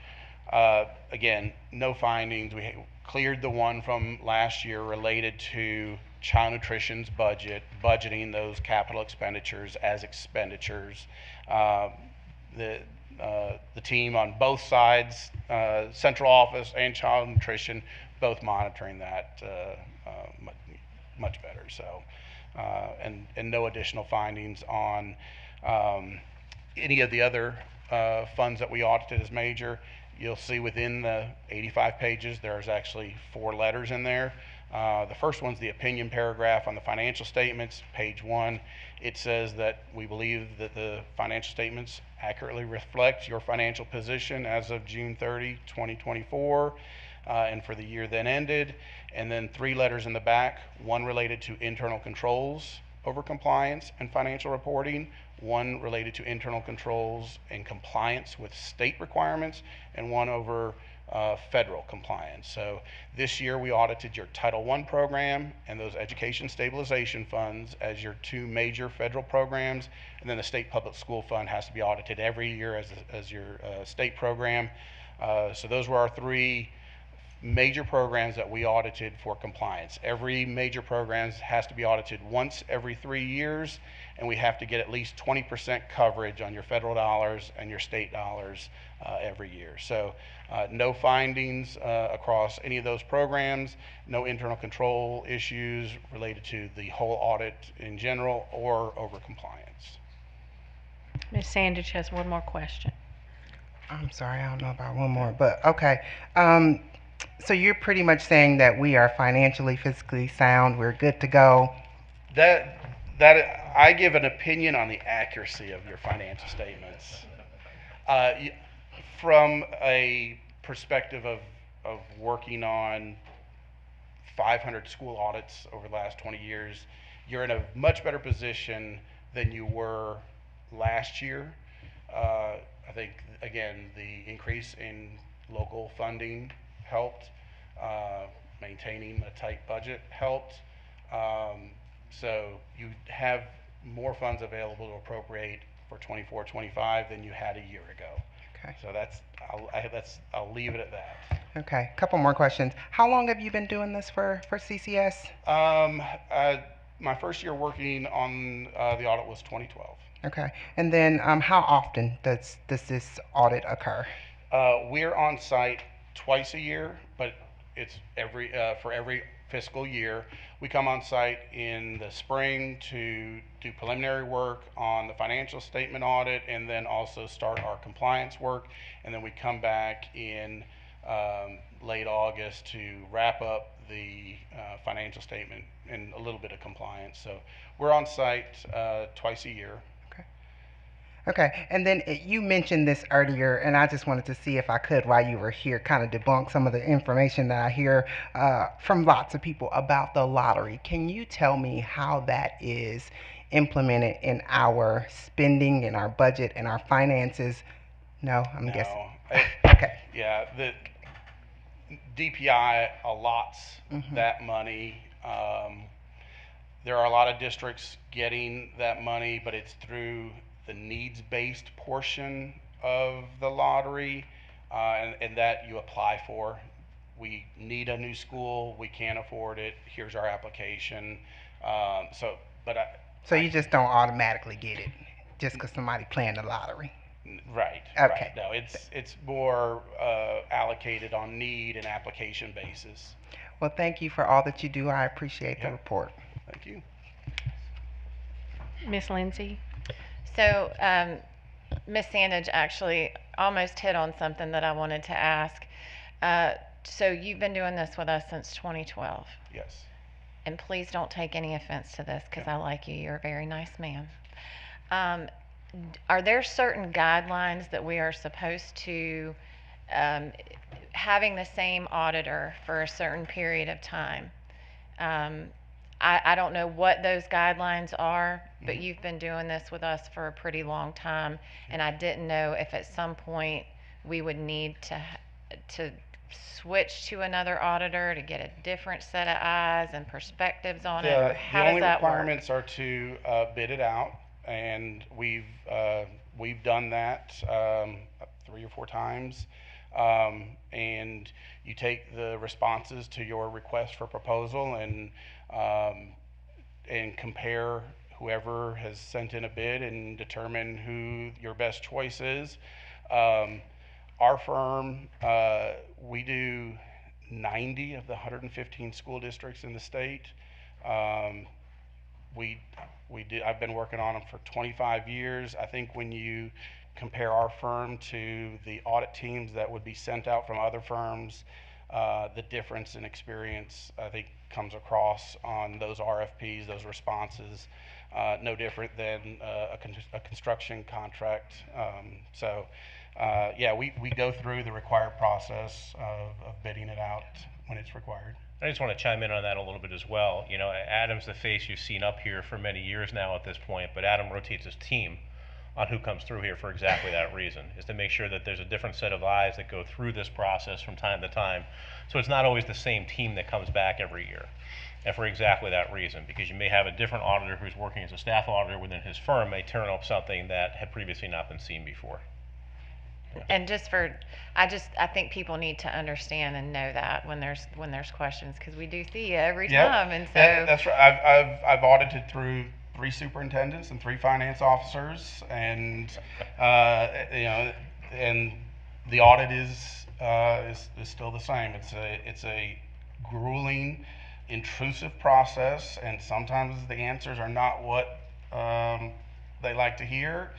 again, no findings. We cleared the one from last year related to child nutrition's budgeting those capital expenditures as expenditures. The team on both sides, central office and child nutrition, both monitoring that much better. So, and no additional findings on any of the other funds that we audited as major. You'll see within the 85 pages, there's actually 4 letters in there. The first one's the opinion paragraph on the financial statements, page 1. It says that we believe that the financial statements accurately reflect your financial position as of June 30, 2024, and for the year then ended. And then 3 letters in the back, one related to internal controls over compliance and financial reporting, one related to internal controls and compliance with state requirements, and one over federal compliance. So this year we audited your Title I program and those education stabilization funds as your 2 major federal programs, and then the state public school fund has to be audited every year as your state program. So those were our 3 major programs that we audited for compliance. Every major program has to be audited once every 3 years, and we have to get at least 20% coverage on your federal dollars and your state dollars every year. So no findings across any of those programs, no internal control issues related to the whole audit in general or over compliance. Ms. Sandage has one more question. I'm sorry, I don't know about one more, but okay. So you're pretty much saying that we are financially, fiscally sound, we're good to go? That I give an opinion on the accuracy of your financial statements. From a perspective of working on 500 school audits over the last 20 years, you're in a much better position than you were last year. I think, again, the increase in local funding helped. Maintaining a tight budget helped. So you have more funds available to appropriate for 24-25 than you had a year ago. Okay. So I'll leave it at that. Okay, couple more questions. How long have you been doing this for CCS? My first year working on the audit was 2012. Okay, and then how often does this audit occur? We're on site twice a year, but it's for every fiscal year. We come on site in the spring to do preliminary work on the financial statement audit and then also start our compliance work. And then we come back in late August to wrap up the financial statement and a little bit of compliance. So we're on site twice a year. Okay, and then you mentioned this earlier, and I just wanted to see if I could, while you were here, kind of debunk some of the information that I hear from lots of people about the lottery. Can you tell me how that is implemented in our spending, in our budget, in our finances? No, I'm guessing. Okay. Yeah, the DPI allots that money. There are a lot of districts getting that money, but it's through the needs-based portion of the lottery, and that you apply for. We need a new school, we can't afford it, here's our application. So you just don't automatically get it just because somebody playing the lottery? Right. Okay. Right. No, it's more allocated on need and application basis. Well, thank you for all that you do. I appreciate the report. Thank you. Ms. Lindsay? So Ms. Sandage actually almost hit on something that I wanted to ask. So you've been doing this with us since 2012. Yes. and please don't take any offense to this because I like you. You're a very nice man. Are there certain guidelines that we are supposed to, having the same auditor for a certain period of time? I don't know what those guidelines are, but you've been doing this with us for a pretty long time, and I didn't know if at some point we would need to switch to another auditor to get a different set of eyes and perspectives on it, or how The only does that work? requirements are to bid it out, and we've done that 3 or 4 times. And you take the responses to your request for proposal and compare whoever has sent in a bid and determine who your best choice is. Our firm, we do 90 of the 115 school districts in the state. I've been working on them for 25 years. I think when you compare our firm to the audit teams that would be sent out from other firms, the difference in experience, I think, comes across on those RFPs, those responses, no different than a construction contract. Yeah, we go through the required process of bidding it out when it's required. I just want to chime in on that a little bit as well. You know, Adam's the face you've seen up here for many years now at this point, but Adam rotates his team on who comes through here for exactly that reason, is to make sure that there's a different set of eyes that go through this process from time to time. So it's not always the same team that comes back every year. And for exactly that reason, because you may have a different auditor who's working as a staff auditor within his firm may turn up something that had previously not been seen before. And I think people need to understand and know that when there's questions, because we do see you every time, and so. That's right. I've audited through 3 superintendents and 3 finance officers, and and the audit is still the same. It's a grueling, intrusive process, and sometimes the answers are not what they like to hear.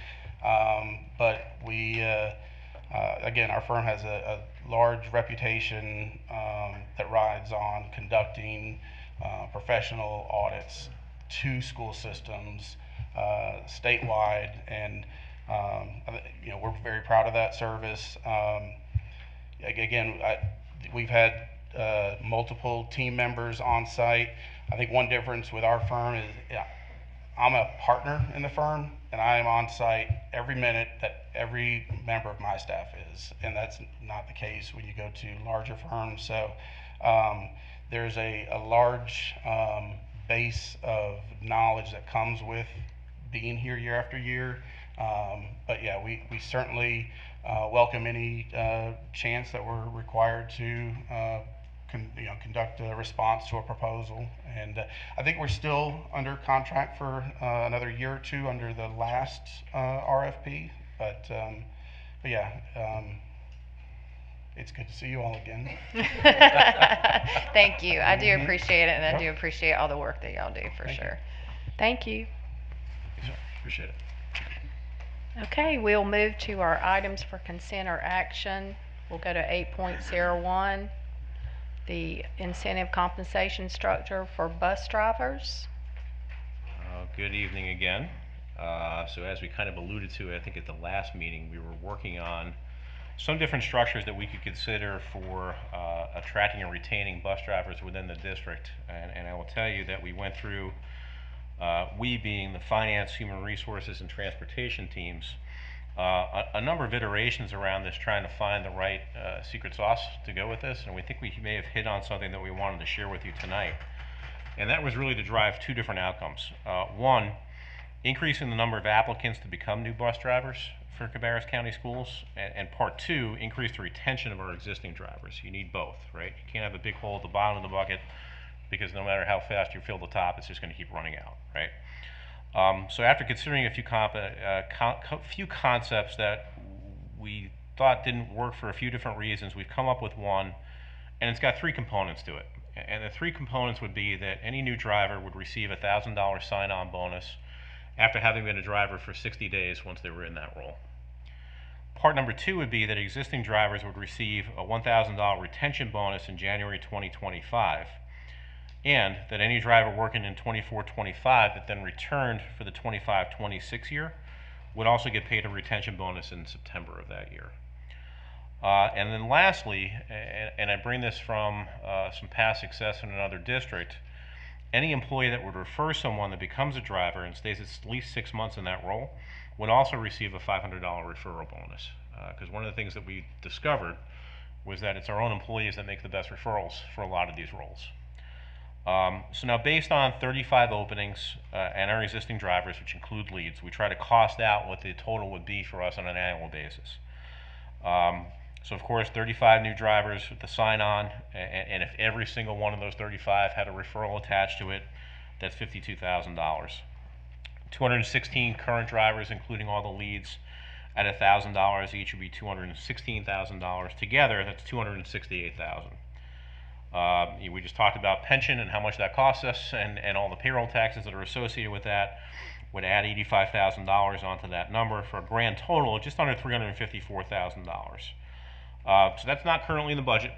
But we. Again, our firm has a large reputation that rides on conducting professional audits to school systems statewide, and we're very proud of that service. Again, we've had multiple team members on site. I think one difference with our firm is I'm a partner in the firm, and I am on site every minute that every member of my staff is, and that's not the case when you go to larger firms. So there's a large base of knowledge that comes with being here year after year. But yeah, we certainly welcome any chance that we're required to conduct a response to a proposal. And I think we're still under contract for another year or 2 under the last RFP. But yeah, it's good to see you all again. Thank you. I do appreciate it, and I do appreciate all the work that y'all do for sure. Thank you. Appreciate it. Okay, we'll move to our items for consent or action. We'll go to 8.01, the incentive compensation structure for bus drivers. Good evening again. So as we kind of alluded to, I think at the last meeting, we were working on some different structures that we could consider for attracting and retaining bus drivers within the district. And I will tell you that we went through, we being the finance, human resources, and transportation teams, a number of iterations around this, trying to find the right secret sauce to go with this. And we think we may have hit on something that we wanted to share with you tonight. And that was really to drive 2 different outcomes. One, increasing the number of applicants to become new bus drivers for Cabarrus County Schools, and part 2, increase the retention of our existing drivers. You need both, right? You can't have a big hole at the bottom of the bucket, because no matter how fast you fill the top, it's just going to keep running out, right? So after considering a few concepts that we thought didn't work for a few different reasons, we've come up with one, and it's got 3 components to it. And the 3 components would be that any new driver would receive a $1,000 sign-on bonus after having been a driver for 60 days once they were in that role. Part number 2 would be that existing drivers would receive a $1,000 retention bonus in January 2025 and that any driver working in 24-25 that then returned for the 25-26 year would also get paid a retention bonus in September of that year. And then lastly, and I bring this from some past success in another district, any employee that would refer someone that becomes a driver and stays at least 6 months in that role would also receive a $500 referral bonus. Because one of the things that we discovered was that it's our own employees that make the best referrals for a lot of these roles. So now, based on 35 openings and our existing drivers, which include leads, we try to cost out what the total would be for us on an annual basis. So of course, 35 new drivers with the sign-on, and if every single one of those 35 had a referral attached to it, that's $52,000. 216 current drivers, including all the leads, at $1,000 each would be $216,000. Together, that's $268,000. We just talked about pension and how much that costs us, and all the payroll taxes that are associated with that would add $85,000 onto that number for a grand total of just under $354,000. So that's not currently in the budget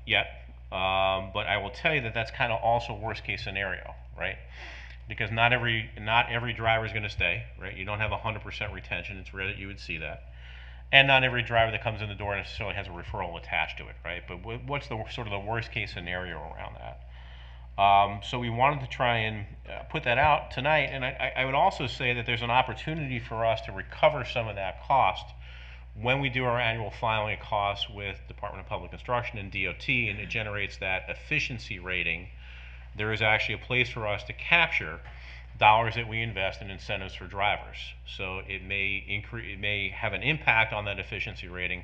yet, but I will tell you that that's kind of also worst case scenario, right? Because not every driver is going to stay, right? You don't have 100% retention. It's rare that you would see that. And not every driver that comes in the door necessarily has a referral attached to it, right? But what's the sort of the worst case scenario around that? So we wanted to try and put that out tonight. And I would also say that there's an opportunity for us to recover some of that cost when we do our annual filing of costs with Department of Public Instruction and DOT, and it generates that efficiency rating. There is actually a place for us to capture dollars that we invest in incentives for drivers. So it may have an impact on that efficiency rating,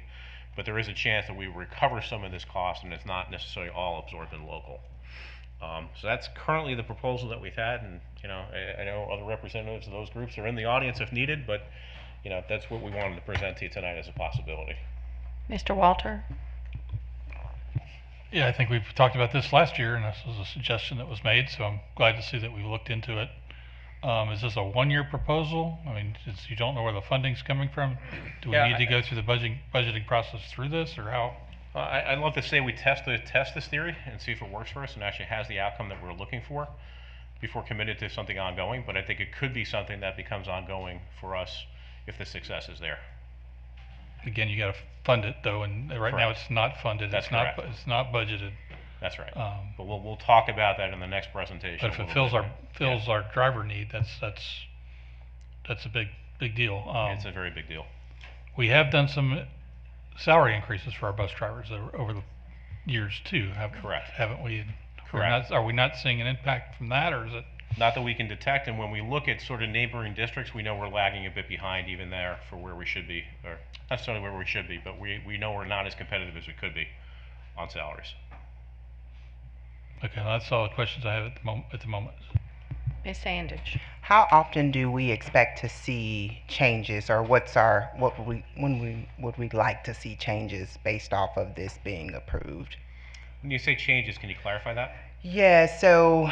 but there is a chance that we recover some of this cost, and it's not necessarily all absorbed in local. So that's currently the proposal that we've had, and I know other representatives of those groups are in the audience if needed, but that's what we wanted to present to you tonight as a possibility. Mr. Walter? Yeah, I think we've talked about this last year, and this was a suggestion that was made, so I'm glad to see that we looked into it. Is this a one-year proposal? I mean, you don't know where the funding's coming from? Do we need to go through the budgeting process through this, or how? I'd love to say we test this theory and see if it works for us and actually has the outcome that we're looking for before committed to something ongoing, but I think it could be something that becomes ongoing for us if the success is there. Again, you got to fund it though, and right now it's not funded. That's correct. It's not budgeted. That's right. But we'll talk about that in the next presentation. But if it fills our driver need, that's a big deal. It's a very big deal. We have done some salary increases for our bus drivers over the years too. Correct. Haven't we? Correct. Are we not seeing an impact from that, or is it? Not that we can detect, and when we look at sort of neighboring districts, we know we're lagging a bit behind even there for where we should be, or not necessarily where we should be, but we know we're not as competitive as we could be on salaries. Okay, well, that's all the questions I have at the moment. Ms. Sandage? How often do we expect to see changes, or when would we like to see changes based off of this being approved? When you say changes, can you clarify that? Yeah, so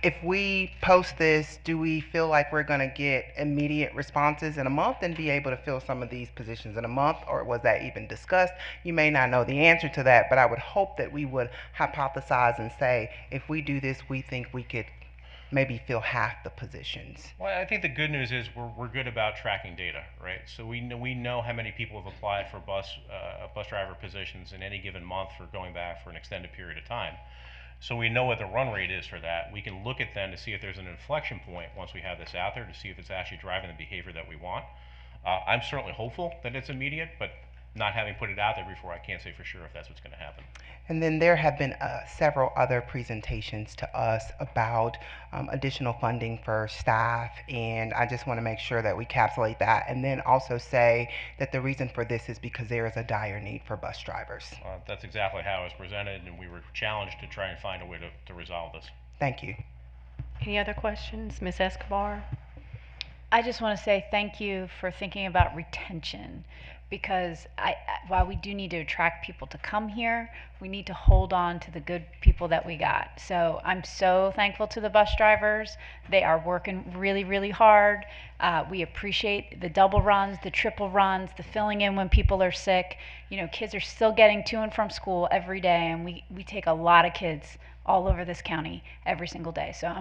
if we post this, do we feel like we're going to get immediate responses in a month and be able to fill some of these positions in a month, or was that even discussed? You may not know the answer to that, but I would hope that we would hypothesize and say, if we do this, we think we could maybe fill half the positions. Well, I think the good news is we're good about tracking data, right? So we know how many people have applied for bus driver positions in any given month for going back for an extended period of time. So we know what the run rate is for that. We can look at them to see if there's an inflection point once we have this out there to see if it's actually driving the behavior that we want. I'm certainly hopeful that it's immediate, but not having put it out there before, I can't say for sure if that's what's going to happen. And then there have been several other presentations to us about additional funding for staff, and I just want to make sure that we capsulate that, and then also say that the reason for this is because there is a dire need for bus drivers. That's exactly how it was presented, and we were challenged to try and find a way to resolve this. Thank you. Any other questions? Ms. Escobar? I just want to say thank you for thinking about retention, because while we do need to attract people to come here, we need to hold on to the good people that we got. So I'm so thankful to the bus drivers. They are working really, really hard. We appreciate the double runs, the triple runs, the filling in when people are sick. Kids are still getting to and from school every day, and we take a lot of kids all over this county every single day. So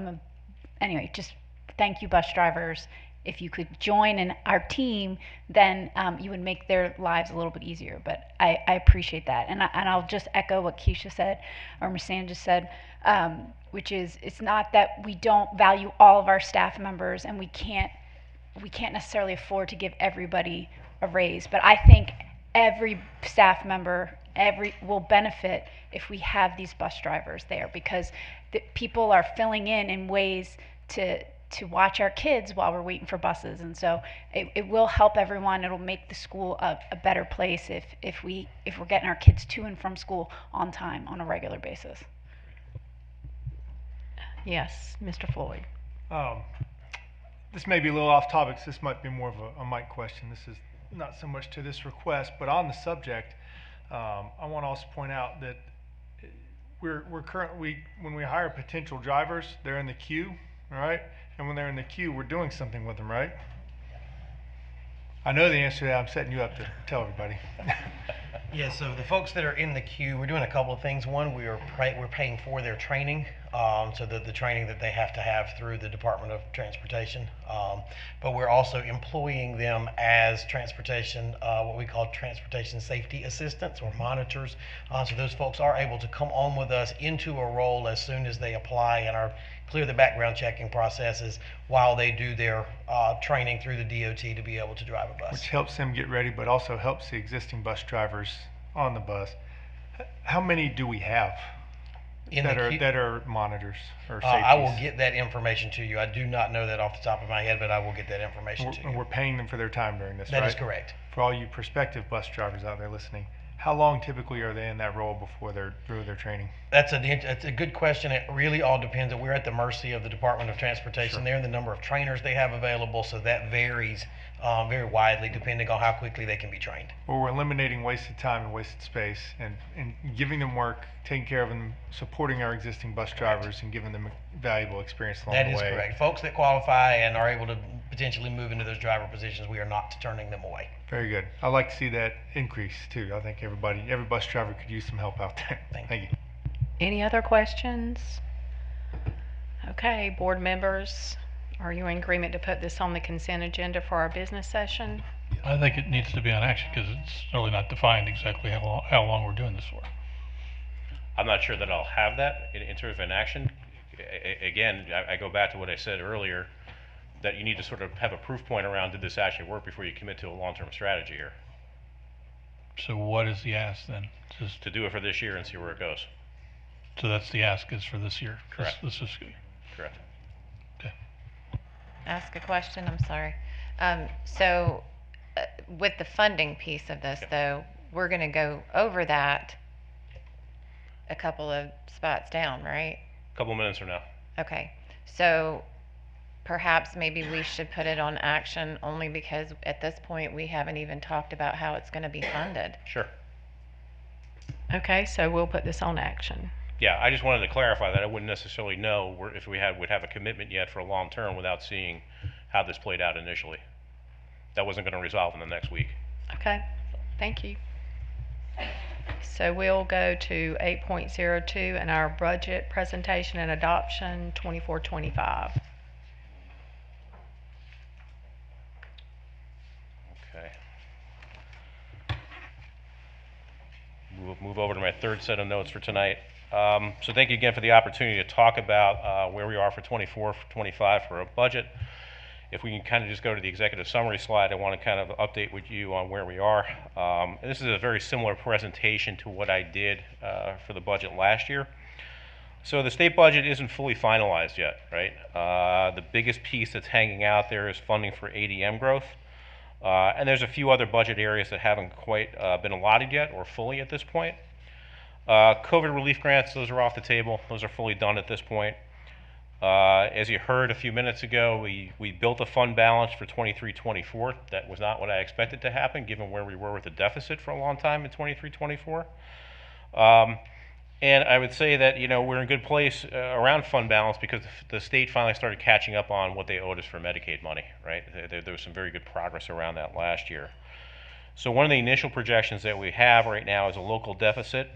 anyway, just thank you, bus drivers. If you could join in our team, then you would make their lives a little bit easier. But I appreciate that. And I'll just echo what Keisha said, or Miss Sand just said, which is, it's not that we don't value all of our staff members and we can't necessarily afford to give everybody a raise. But I think every staff member will benefit if we have these bus drivers there, because people are filling in ways to watch our kids while we're waiting for buses. And so it will help everyone. It'll make the school a better place if we're getting our kids to and from school on time on a regular basis. Yes, Mr. Floyd. This may be a little off topic, so this might be more of a Mike question. This is not so much to this request, but on the subject, I want to also point out that we're currently, when we hire potential drivers, they're in the queue, all right? And when they're in the queue, we're doing something with them, right? I know the answer to that. I'm setting you up to tell everybody. Yeah, so the folks that are in the queue, we're doing a couple of things. One, we're paying for their training, so the training that they have to have through the Department of Transportation. But we're also employing them as transportation, what we call transportation safety assistants or monitors. So those folks are able to come on with us into a role as soon as they apply and clear the background checking processes while they do their training through the DOT to be able to drive a bus. Which helps them get ready, but also helps the existing bus drivers on the bus. How many do we have that are monitors or safeties? I will get that information to you. I do not know that off the top of my head, but I will get that information to you. And we're paying them for their time during this, right? That is correct. For all you prospective bus drivers out there listening, how long typically are they in that role before they're through their training? That's a good question. It really all depends. We're at the mercy of the Department of Transportation. Sure. There and the number of trainers they have available, so that varies very widely depending on how quickly they can be trained. Well, we're eliminating wasted time and wasted space and giving them work, taking care of them, supporting our existing bus drivers, and giving them a valuable experience along the way. That is correct. Folks that qualify and are able to potentially move into those driver positions, we are not turning them away. Very good. I'd like to see that increase too. I think every bus driver could use some help out there. Thank you. Any other questions? Okay, board members, are you in agreement to put this on the consent agenda for our business session? I think it needs to be on action because it's really not defined exactly how long we're doing this for. I'm not sure that I'll have that in terms of an action. Again, I go back to what I said earlier, that you need to sort of have a proof point around, did this actually work before you commit to a long-term strategy here? So what is the ask then? Just to do it for this year and see where it goes. So that's the ask is for this year? Correct. This fiscal year? Correct. Okay. Ask a question, I'm sorry. So with the funding piece of this, though, we're going to go over that a couple of spots down, right? A couple minutes from now. Okay. So perhaps maybe we should put it on action only because at this point we haven't even talked about how it's going to be funded. Sure. Okay, so we'll put this on action. Yeah, I just wanted to clarify that I wouldn't necessarily know if we would have a commitment yet for a long term without seeing how this played out initially. That wasn't going to resolve in the next week. Okay, thank you. So we'll go to 8.02 and our budget presentation and adoption 24-25. Okay. We'll move over to my third set of notes for tonight. So thank you again for the opportunity to talk about where we are for 24-25 for a budget. If we can kind of just go to the executive summary slide, I want to kind of update with you on where we are. This is a very similar presentation to what I did for the budget last year. So the state budget isn't fully finalized yet, right? The biggest piece that's hanging out there is funding for ADM growth. And there's a few other budget areas that haven't quite been allotted yet or fully at this point. COVID relief grants, those are off the table. Those are fully done at this point. As you heard a few minutes ago, we built a fund balance for 23-24. That was not what I expected to happen, given where we were with the deficit for a long time in 23-24. And I would say that, you know, we're in a good place around fund balance because the state finally started catching up on what they owed us for Medicaid money, right? There was some very good progress around that last year. So one of the initial projections that we have right now is a local deficit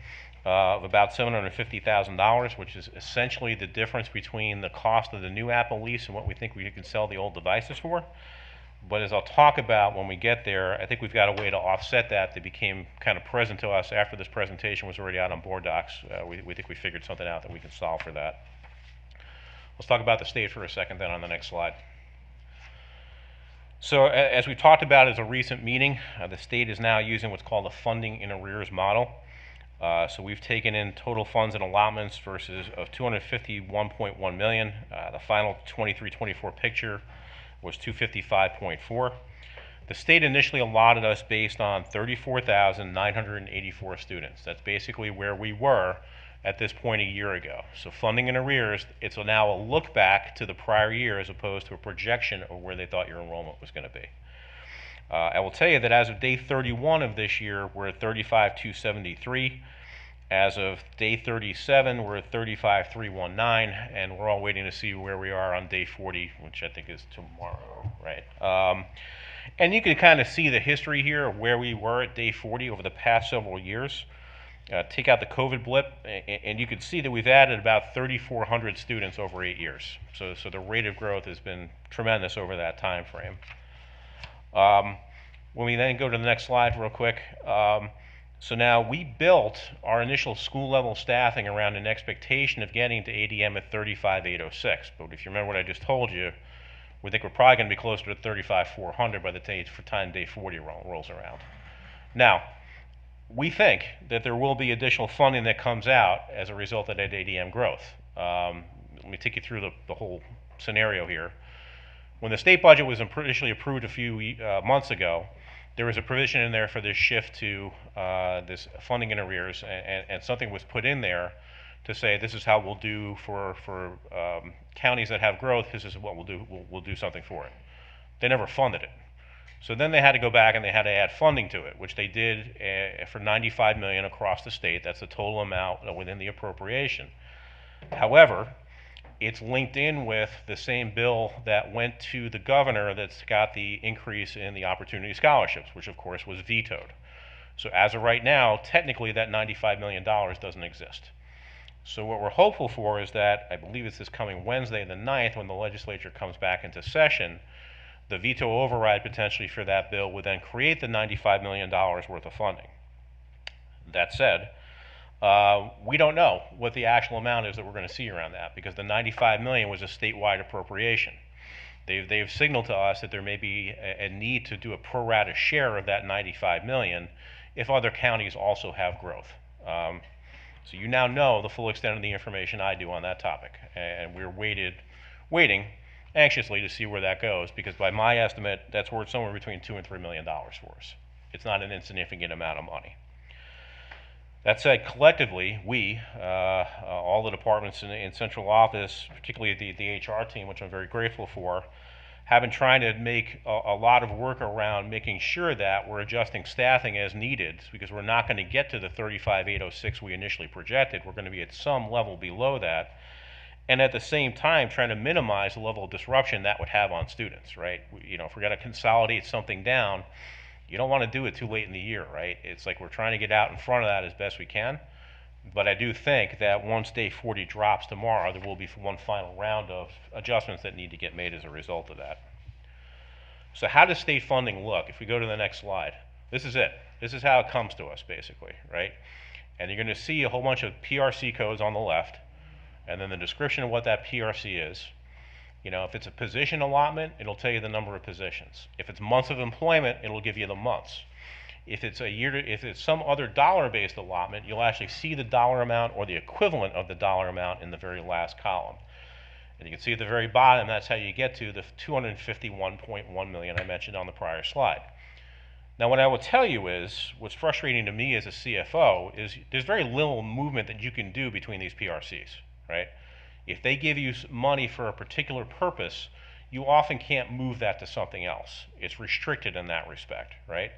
of about $750,000, which is essentially the difference between the cost of the new Apple lease and what we think we can sell the old devices for. But as I'll talk about when we get there, I think we've got a way to offset that became kind of present to us after this presentation was already out on board docs. We think we figured something out that we can solve for that. Let's talk about the state for a second then on the next slide. So as we talked about as a recent meeting, the state is now using what's called a funding in arrears model. So we've taken in total funds and allotments versus of $251.1 million. The final 23-24 picture was 255.4. The state initially allotted us based on 34,984 students. That's basically where we were at this point a year ago. So funding in arrears, it's now a look back to the prior year as opposed to a projection of where they thought your enrollment was going to be. I will tell you that as of day 31 of this year, we're at 35,273. As of day 37, we're at 35,319, and we're all waiting to see where we are on day 40, which I think is tomorrow, right? And you can kind of see the history here of where we were at day 40 over the past several years. Take out the COVID blip, and you can see that we've added about 3,400 students over 8 years. So the rate of growth has been tremendous over that time frame. When we then go to the next slide real quick, so now we built our initial school level staffing around an expectation of getting to ADM at 35,806. But if you remember what I just told you, we think we're probably going to be closer to 35,400 by the time day 40 rolls around. Now, we think that there will be additional funding that comes out as a result of that ADM growth. Let me take you through the whole scenario here. When the state budget was initially approved a few months ago, there was a provision in there for this shift to this funding in arrears, and something was put in there to say this is how we'll do for counties that have growth. This is what we'll do. We'll do something for it. They never funded it, so then they had to go back and they had to add funding to it, which they did for $95 million across the state. That's the total amount within the appropriation. However, it's linked in with the same bill that went to the governor that's got the increase in the opportunity scholarships, which of course was vetoed. So as of right now, technically that $95 million doesn't exist. So what we're hopeful for is that, I believe it's this coming Wednesday the 9th, when the legislature comes back into session, the veto override potentially for that bill would then create the $95 million worth of funding. That said, we don't know what the actual amount is that we're going to see around that, because the $95 million was a statewide appropriation. They've signaled to us that there may be a need to do a pro rata share of that $95 million if other counties also have growth. So you now know the full extent of the information I do on that topic, and we're waiting anxiously to see where that goes, because by my estimate, that's worth somewhere between $2 and $3 million for us. It's not an insignificant amount of money. That said, collectively, we, all the departments in central office, particularly the HR team, which I'm very grateful for, have been trying to make a lot of work around making sure that we're adjusting staffing as needed, because we're not going to get to the 35,806 we initially projected. We're going to be at some level below that, and at the same time trying to minimize the level of disruption that would have on students, right? If we're going to consolidate something down, you don't want to do it too late in the year, right? It's like we're trying to get out in front of that as best we can. But I do think that once day 40 drops tomorrow, there will be one final round of adjustments that need to get made as a result of that. So how does state funding look? If we go to the next slide, this is it. This is how it comes to us, basically, right? And you're going to see a whole bunch of PRC codes on the left, and then the description of what that PRC is. If it's a position allotment, it'll tell you the number of positions. If it's months of employment, it'll give you the months. If it's if it's some other dollar-based allotment, you'll actually see the dollar amount or the equivalent of the dollar amount in the very last column. And you can see at the very bottom, that's how you get to the $251.1 million I mentioned on the prior slide. Now, what I will tell you is, what's frustrating to me as a CFO is there's very little movement that you can do between these PRCs, right? If they give you money for a particular purpose, you often can't move that to something else. It's restricted in that respect, right?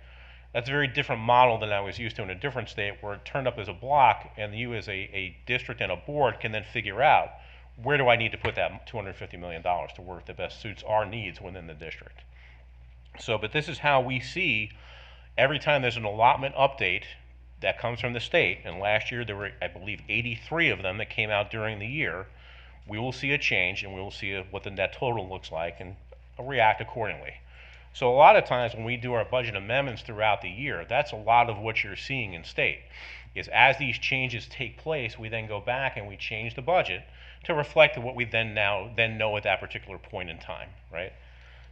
That's a very different model than I was used to in a different state, where it turned up as a block, and you as a district and a board can then figure out, where do I need to put that $250 million to work that best suits our needs within the district. So, but this is how we see every time there's an allotment update, that comes from the state, and last year there were, I believe, 83 of them that came out during the year, we will see a change and we will see what the net total looks like and react accordingly. So a lot of times when we do our budget amendments throughout the year, that's a lot of what you're seeing in state, is as these changes take place, we then go back and we change the budget to reflect what we then know at that particular point in time, right?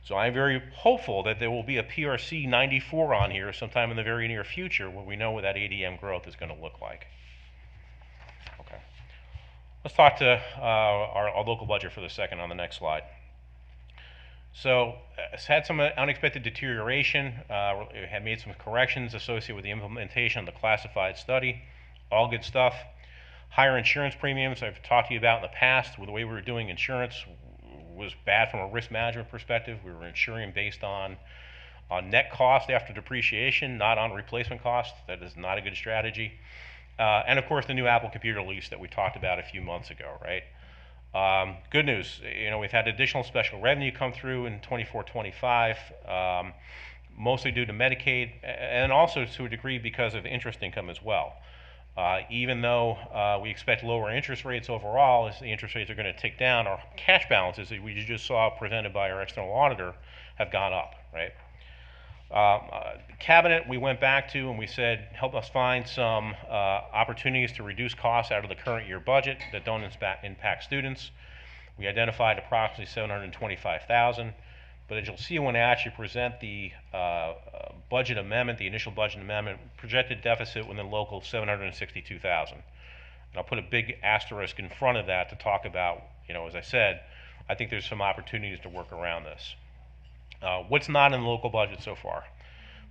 So I'm very hopeful that there will be a PRC 94 on here sometime in the very near future when we know what that ADM growth is going to look like. Okay. Let's talk to our local budget for the second on the next slide. So it's had some unexpected deterioration. It had made some corrections associated with the implementation of the classified study. All good stuff. Higher insurance premiums I've talked to you about in the past. With the way we were doing insurance was bad from a risk management perspective. We were insuring based on net cost after depreciation, not on replacement cost. That is not a good strategy. And of course the new Apple computer lease that we talked about a few months ago, right? Good news, we've had additional special revenue come through in 24-25, mostly due to Medicaid, and also to a degree because of interest income as well. Even though we expect lower interest rates overall, as the interest rates are going to tick down, our cash balances that we just saw presented by our external auditor have gone up, right? Cabinet we went back to and we said, help us find some opportunities to reduce costs out of the current year budget that don't impact students. We identified approximately $725,000, but as you'll see when I actually present the budget amendment, the initial budget amendment, projected deficit within local $762,000. And I'll put a big asterisk in front of that to talk about, as I said, I think there's some opportunities to work around this. What's not in the local budget so far?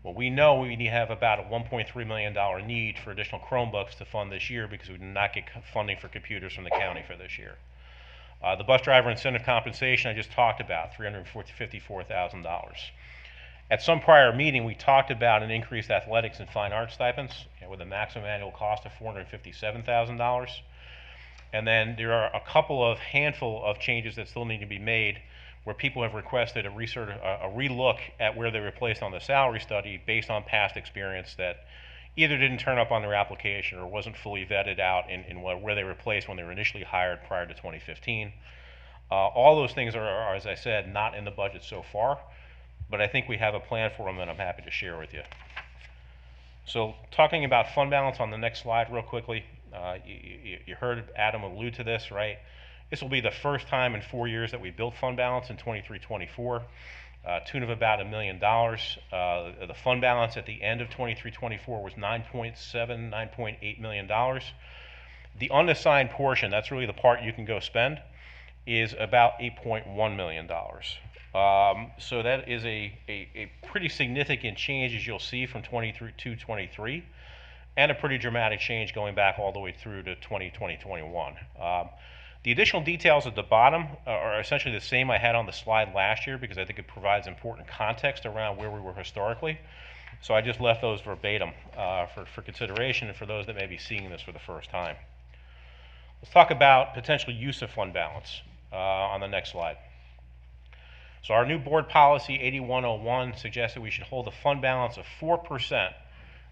Well, we know we have about a $1.3 million need for additional Chromebooks to fund this year because we did not get funding for computers from the county for this year. The bus driver incentive compensation I just talked about, $354,000. At some prior meeting, we talked about an increased athletics and fine arts stipends with a maximum annual cost of $457,000. And then there are a handful of changes that still need to be made where people have requested a relook at where they were placed on the salary study based on past experience that either didn't turn up on their application or wasn't fully vetted out in where they were placed when they were initially hired prior to 2015. All those things are, as I said, not in the budget so far, but I think we have a plan for them that I'm happy to share with you. So talking about fund balance on the next slide real quickly, you heard Adam allude to this, right? This will be the first time in 4 years that we built fund balance in 23-24, tune of about $1 million. The fund balance at the end of 23-24 was $9.8 million. The unassigned portion, that's really the part you can go spend, is about $8.1 million. So that is a pretty significant change, as you'll see, from 23-23, and a pretty dramatic change going back all the way through to 2020-21. The additional details at the bottom are essentially the same I had on the slide last year because I think it provides important context around where we were historically. So I just left those verbatim for consideration and for those that may be seeing this for the first time. Let's talk about potential use of fund balance on the next slide. So our new board policy 8101 suggests that we should hold a fund balance of 4%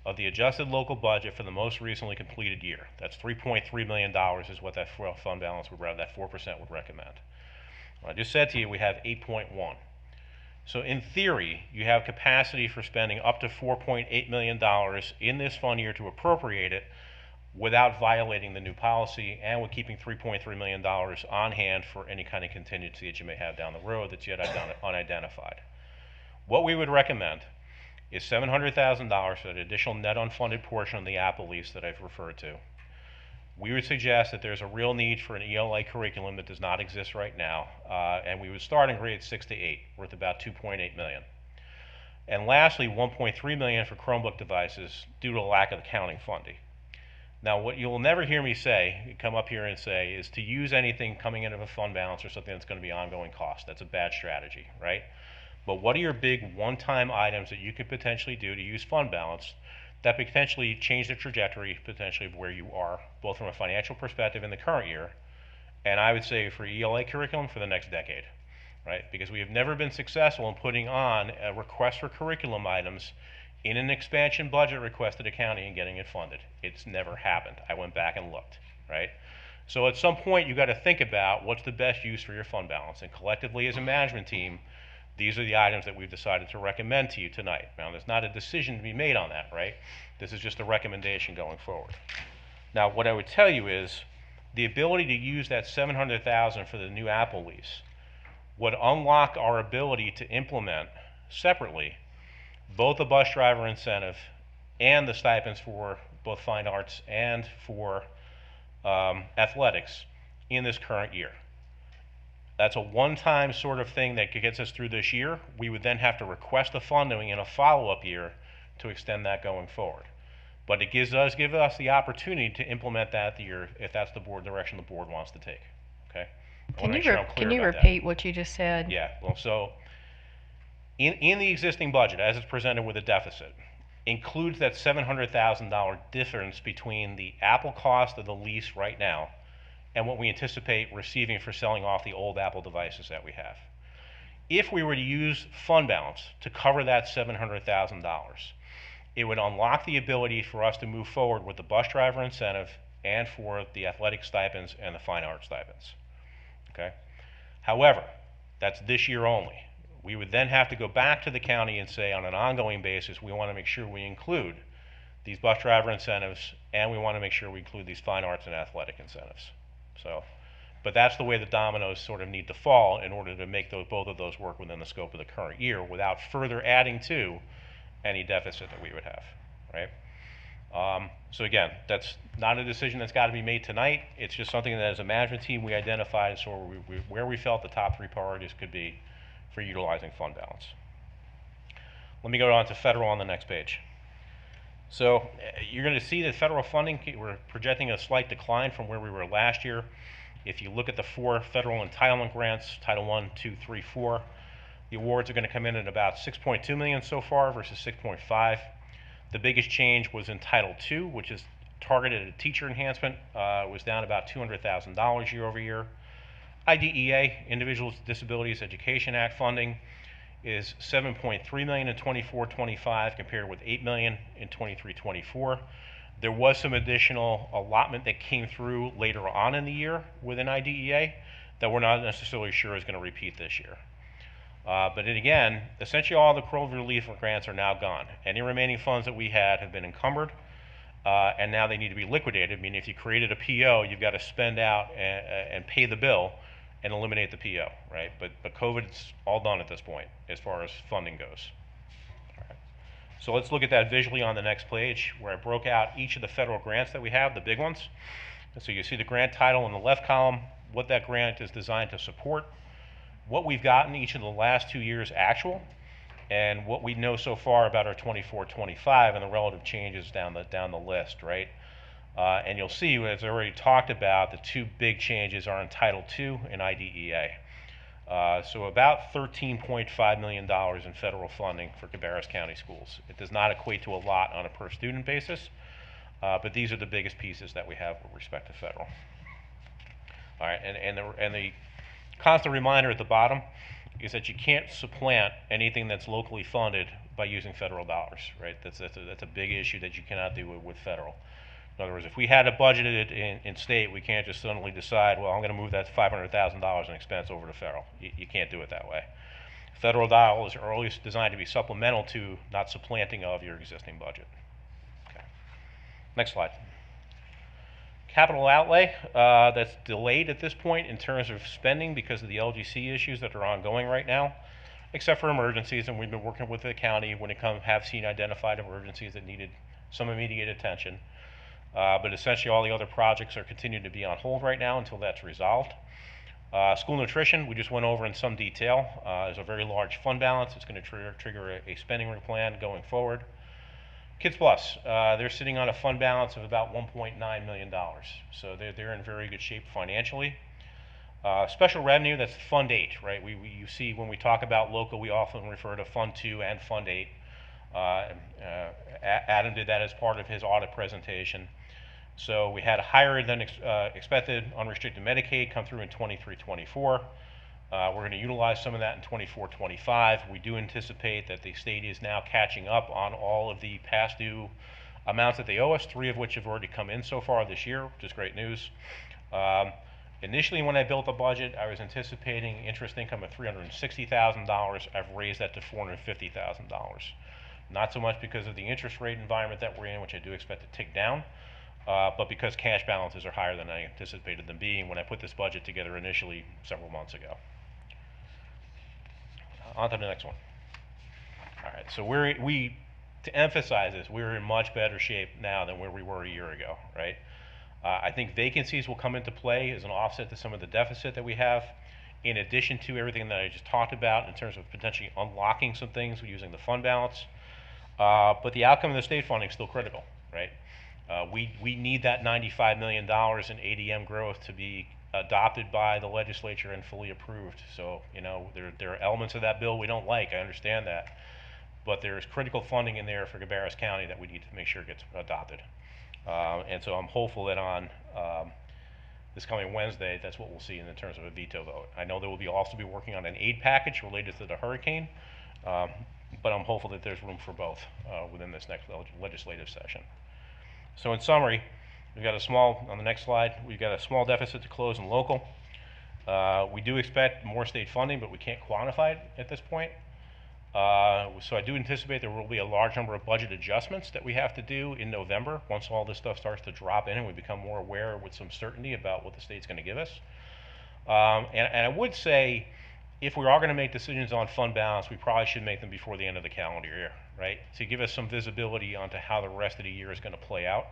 of the adjusted local budget for the most recently completed year. That's $3.3 million is what that fund balance would, that 4% would recommend. I just said to you we have 8.1. So in theory, you have capacity for spending up to $4.8 million in this fund year to appropriate it without violating the new policy and with keeping $3.3 million on hand for any kind of contingency that you may have down the road that's yet unidentified. What we would recommend is $700,000 for the additional net unfunded portion of the Apple lease that I've referred to. We would suggest that there's a real need for an ELA curriculum that does not exist right now, and we would start in grades 6 to 8, worth about $2.8 million. And lastly, $1.3 million for Chromebook devices due to a lack of accounting funding. Now, what you'll never hear me say, come up here and say, is to use anything coming into a fund balance or something that's going to be ongoing cost. That's a bad strategy, right? But what are your big one-time items that you could potentially do to use fund balance that potentially change the trajectory potentially of where you are, both from a financial perspective in the current year, and I would say for ELA curriculum for the next decade, right? Because we have never been successful in putting on a request for curriculum items in an expansion budget request to the county and getting it funded. It's never happened. I went back and looked, right? So at some point you got to think about what's the best use for your fund balance, and collectively as a management team, these are the items that we've decided to recommend to you tonight. Now there's not a decision to be made on that, right? This is just a recommendation going forward. Now what I would tell you is the ability to use that $700,000 for the new Apple lease would unlock our ability to implement separately both the bus driver incentive and the stipends for both fine arts and for athletics in this current year. That's a one-time sort of thing that gets us through this year. We would then have to request the funding in a follow-up year to extend that going forward. But it does give us the opportunity to implement that the year if that's the board direction the board wants to take. Okay. Can you repeat what you just said? Yeah. Well, so in the existing budget, as it's presented with a deficit, includes that $700,000 difference between the Apple cost of the lease right now and what we anticipate receiving for selling off the old Apple devices that we have. If we were to use fund balance to cover that $700,000, it would unlock the ability for us to move forward with the bus driver incentive and for the athletic stipends and the fine art stipends. Okay? However, that's this year only. We would then have to go back to the county and say on an ongoing basis, we want to make sure we include these bus driver incentives and we want to make sure we include these fine arts and athletic incentives. So, but that's the way the dominoes sort of need to fall in order to make both of those work within the scope of the current year without further adding to any deficit that we would have, right? So again, that's not a decision that's got to be made tonight. It's just something that as a management team we identified as sort of where we felt the top three priorities could be for utilizing fund balance. Let me go on to federal on the next page. So you're going to see that federal funding, we're projecting a slight decline from where we were last year. If you look at the 4 federal entitlement grants, Title I, II, III, IV, the awards are going to come in at about $6.2 million so far versus $6.5. The biggest change was in Title II, which is targeted at teacher enhancement, was down about $200,000 year over year. IDEA, Individuals with Disabilities Education Act funding, is $7.3 million in 24-25 compared with $8 million in 23-24. There was some additional allotment that came through later on in the year within IDEA that we're not necessarily sure is going to repeat this year. But then again, essentially all the COVID relief grants are now gone. Any remaining funds that we had have been encumbered, and now they need to be liquidated, meaning if you created a PO, you've got to spend out and pay the bill and eliminate the PO, right? But COVID's all done at this point as far as funding goes. All right. So let's look at that visually on the next page where I broke out each of the federal grants that we have, the big ones. And so you see the grant title in the left column, what that grant is designed to support, what we've gotten each of the last 2 years actual, and what we know so far about our 24-25 and the relative changes down the list, right? And you'll see, as I already talked about, the 2 big changes are in Title II and IDEA. So about $13.5 million in federal funding for Cabarrus County schools. It does not equate to a lot on a per student basis, but these are the biggest pieces that we have with respect to federal. All right, and the constant reminder at the bottom is that you can't supplant anything that's locally funded by using federal dollars, right? That's a big issue that you cannot do with federal. In other words, if we had to budget it in state, we can't just suddenly decide, well, I'm going to move that $500,000 in expense over to federal. You can't do it that way. Federal dollars are always designed to be supplemental to, not supplanting of your existing budget. Okay. Next slide. Capital outlay, that's delayed at this point in terms of spending because of the LGC issues that are ongoing right now, except for emergencies, and we've been working with the county when it have seen identified emergencies that needed some immediate attention. But essentially all the other projects are continuing to be on hold right now until that's resolved. School nutrition, we just went over in some detail. There's a very large fund balance. It's going to trigger a spending plan going forward. Kids Plus, they're sitting on a fund balance of about $1.9 million. So they're in very good shape financially. Special revenue, that's Fund 8, right? You see when we talk about local, we often refer to Fund 2 and Fund 8. Adam did that as part of his audit presentation. So we had a higher than expected unrestricted Medicaid come through in 23-24. We're going to utilize some of that in 24-25. We do anticipate that the state is now catching up on all of the past due amounts that they owe us, 3 of which have already come in so far this year, which is great news. Initially, when I built the budget, I was anticipating interest income of $360,000. I've raised that to $450,000. Not so much because of the interest rate environment that we're in, which I do expect to tick down, but because cash balances are higher than I anticipated them being when I put this budget together initially several months ago. On to the next one. All right, so to emphasize this, we're in much better shape now than where we were a year ago, right? I think vacancies will come into play as an offset to some of the deficit that we have, in addition to everything that I just talked about in terms of potentially unlocking some things using the fund balance. But the outcome of the state funding is still critical, right? We need that $95 million in ADM growth to be adopted by the legislature and fully approved. So, you know, there are elements of that bill we don't like, I understand that. But there's critical funding in there for Cabarrus County that we need to make sure gets adopted. And so I'm hopeful that on this coming Wednesday, that's what we'll see in terms of a veto vote. I know there will also be working on an aid package related to the hurricane, but I'm hopeful that there's room for both within this next legislative session. So in summary, we've got on the next slide, we've got a small deficit to close in local. We do expect more state funding, but we can't quantify it at this point. So I do anticipate there will be a large number of budget adjustments that we have to do in November once all this stuff starts to drop in and we become more aware with some certainty about what the state's going to give us. And I would say if we are going to make decisions on fund balance, we probably should make them before the end of the calendar year, right? To give us some visibility onto how the rest of the year is going to play out.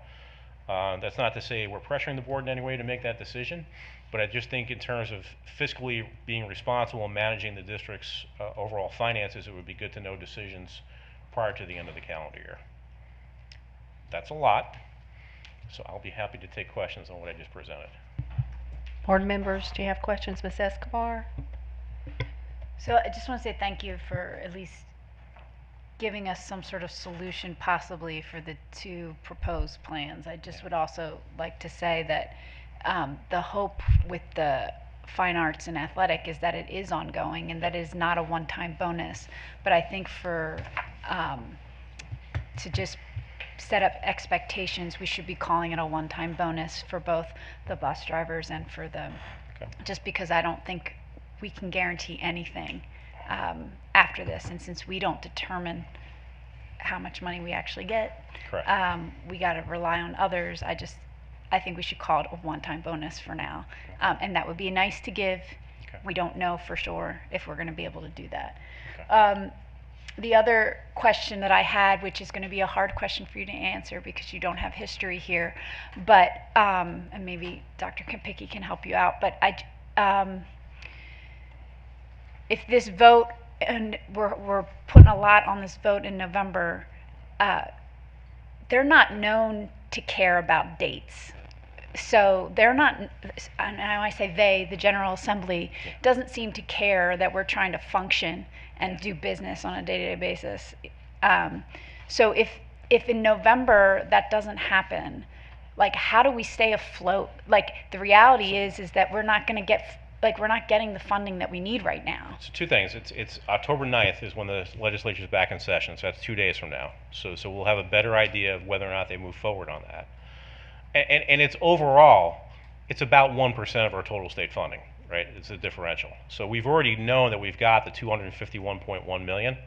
That's not to say we're pressuring the board in any way to make that decision, but I just think in terms of fiscally being responsible and managing the district's overall finances, it would be good to know decisions prior to the end of the calendar year. That's a lot, so I'll be happy to take questions on what I just presented. Board members, do you have questions? Ms. Escobar? So I just want to say thank you for at least giving us some sort of solution possibly for the 2 proposed plans. I just would also like to say that the hope with the fine arts and athletic is that it is ongoing and that it is not a one-time bonus. But I think for to just set up expectations, we should be calling it a one-time bonus for both the bus drivers and for the, just because I don't think we can guarantee anything after this. And since we don't determine how much money we actually get, we got to rely on others. I think we should call it a one-time bonus for now. And that would be nice to give. We don't know for sure if we're going to be able to do that. The other question that I had, which is going to be a hard question for you to answer because you don't have history here, but and maybe Dr. Kempicki can help you out, but if this vote, and we're putting a lot on this vote in November, they're not known to care about dates. So they're not, and I say they, the General Assembly, doesn't seem to care that we're trying to function and do business on a day-to-day basis. So if in November that doesn't happen, like how do we stay afloat? Like the reality is that we're not going to get, like we're not getting the funding that we need right now. So 2 things. It's October 9th is when the legislature is back in session, so that's 2 days from now. So we'll have a better idea of whether or not they move forward on that. And it's overall, it's about 1% of our total state funding, right? It's a differential. So we've already known that we've got the $251.1 million.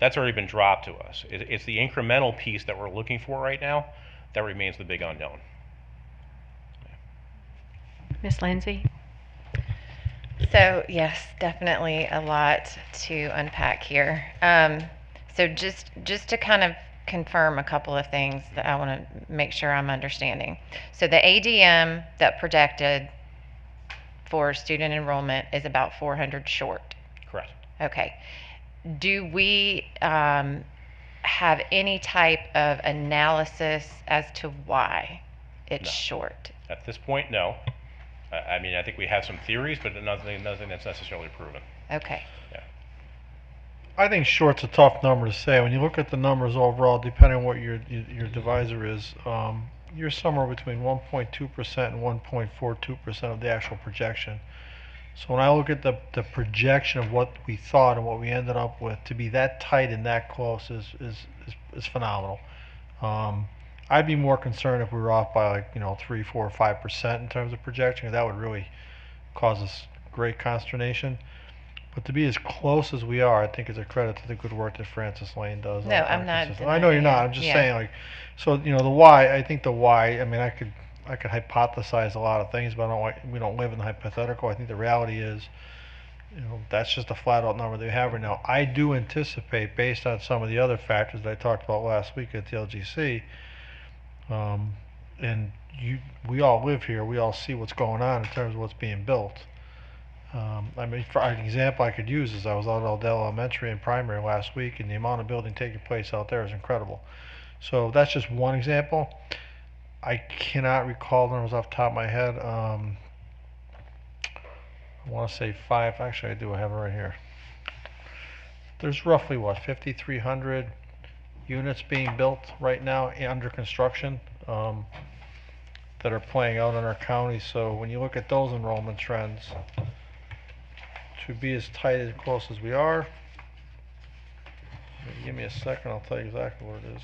That's already been dropped to us. It's the incremental piece that we're looking for right now that remains the big unknown. Ms. Lindsay? So yes, definitely a lot to unpack here. So just to kind of confirm a couple of things that I want to make sure I'm understanding. So the ADM that projected for student enrollment is about 400 short. Correct. Okay. Do we have any type of analysis as to why it's short? At this point, no. I mean, I think we have some theories, but nothing that's necessarily proven. Okay. Yeah. I think short's a tough number to say. When you look at the numbers overall, depending on what your divisor is, you're somewhere between 1.2% and 1.42% of the actual projection. So when I look at the projection of what we thought and what we ended up with, to be that tight and that close is phenomenal. I'd be more concerned if we were off by like 3, 4, or 5% in terms of projection. That would really cause us great consternation. But to be as close as we are, I think is a credit to the good work that Francis Lane does. No, I'm not I know you're denying not. it. I'm just Yeah. saying, like, so the why. I think the why. I mean, I could hypothesize a lot of things, but I don't like, we don't live in the hypothetical. I think the reality is, that's just a flat out number they have right now. I do anticipate, based on some of the other factors that I talked about last week at the LGC, and we all live here. We all see what's going on in terms of what's being built. I mean, for an example I could use is I was out at Aldell Elementary and Primary last week, and the amount of building taking place out there is incredible. So that's just one example. I cannot recall the numbers off the top of my head. I want to say 5. Actually, I do. I have it right here. There's roughly, what, 5,300 units being built right now under construction that are playing out in our county. So when you look at those enrollment trends, to be as tight and close as we are, give me a second, I'll tell you exactly what it is.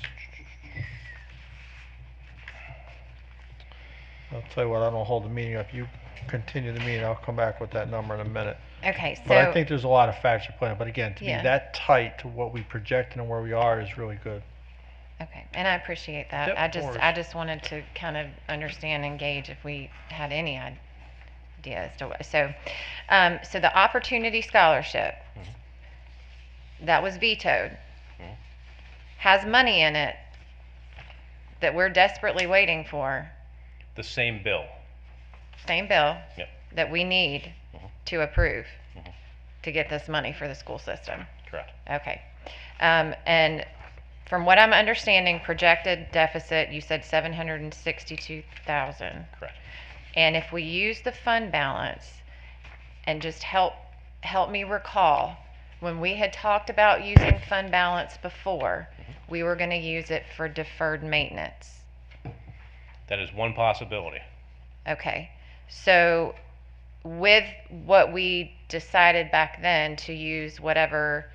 I'll tell you what, I don't hold the meeting up. You continue the meeting, I'll come back with that number in a minute. Okay, so. But I think there's a lot of factors playing. But again, to Yeah. be that tight to what we projected and where we are is really good. Okay, and I appreciate that. Yep, of course. I just wanted to kind of understand and gauge if we had any idea as to what. So the Opportunity Scholarship that was vetoed has money in it that we're desperately waiting for. The same bill. Same bill Yep. that we need to approve to get this money for the school system. Correct. Okay. And from what I'm understanding, projected deficit, you said 762,000. Correct. And if we use the fund balance, and just help me recall, when we had talked about using fund balance before, we were going to use it for deferred maintenance. That is one possibility. Okay. So with what we decided back then to use whatever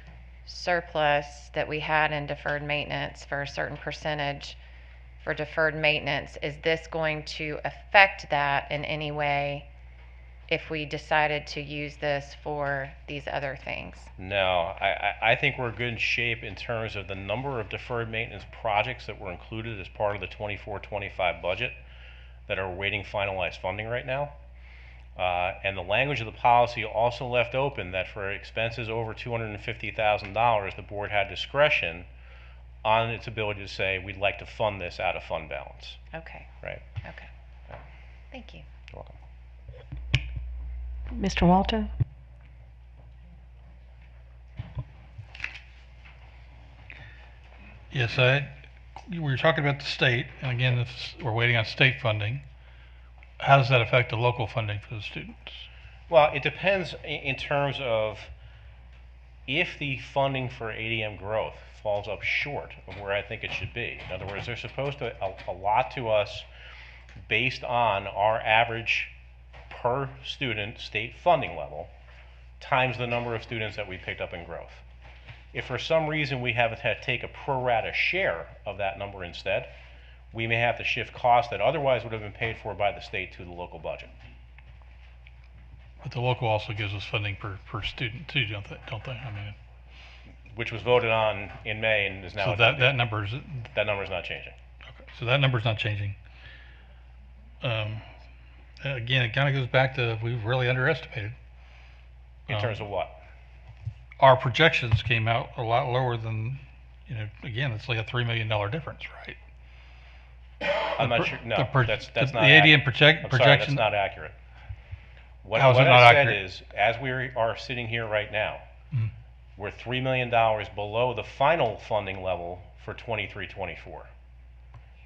surplus that we had in deferred maintenance for a certain percentage for deferred maintenance, is this going to affect that in any way if we decided to use this for these other things? No, I think we're in good shape in terms of the number of deferred maintenance projects that were included as part of the 24-25 budget that are awaiting finalized funding right now. And the language of the policy also left open that for expenses over $250,000, the board had discretion on its ability to say, we'd like to fund this out of fund balance. Okay. Right. Okay. Thank you. You're welcome. Mr. Walter? Yes, we were talking about the state, and again, we're waiting on state funding. How does that affect the local funding for the students? Well, it depends in terms of if the funding for ADM growth falls up short of where I think it should be. In other words, they're supposed to allot to us based on our average per student state funding level times the number of students that we picked up in growth. If for some reason we have to take a pro rata share of that number instead, we may have to shift costs that otherwise would have been paid for by the state to the local budget. But the local also gives us funding per student too, don't they? I mean, which was voted on in May and is now. So that number is not changing. Okay, so that number's not changing. Again, it kind of goes back to we've really underestimated. In terms of what? Our projections came out a lot lower than, again, it's like a $3 million difference, right? I'm not sure. No, that's not. The ADM projection. That's not accurate. What I said is, as we are sitting here right now, we're $3 million below the final funding level for 23-24,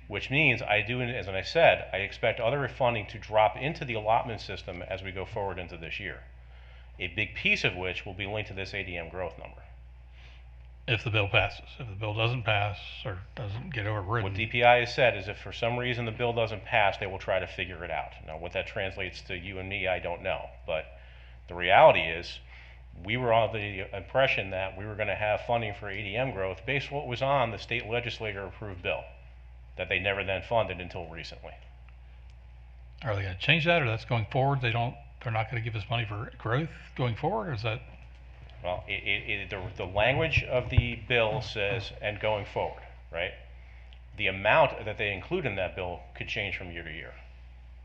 which means as I said, I expect other funding to drop into the allotment system as we go forward into this year. A big piece of which will be linked to this ADM growth number. If the bill passes. If the bill doesn't pass or doesn't get overridden. What DPI has said is if for some reason the bill doesn't pass, they will try to figure it out. Now, what that translates to you and me, I don't know. But The reality is, we were under the impression that we were going to have funding for ADM growth based on what was on the state legislature approved bill that they never then funded until recently. Are they going to change that, or that's going forward? They're not going to give us money for growth going forward, or is that? Well, the language of the bill says, and going forward, right? The amount that they include in that bill could change from year to year.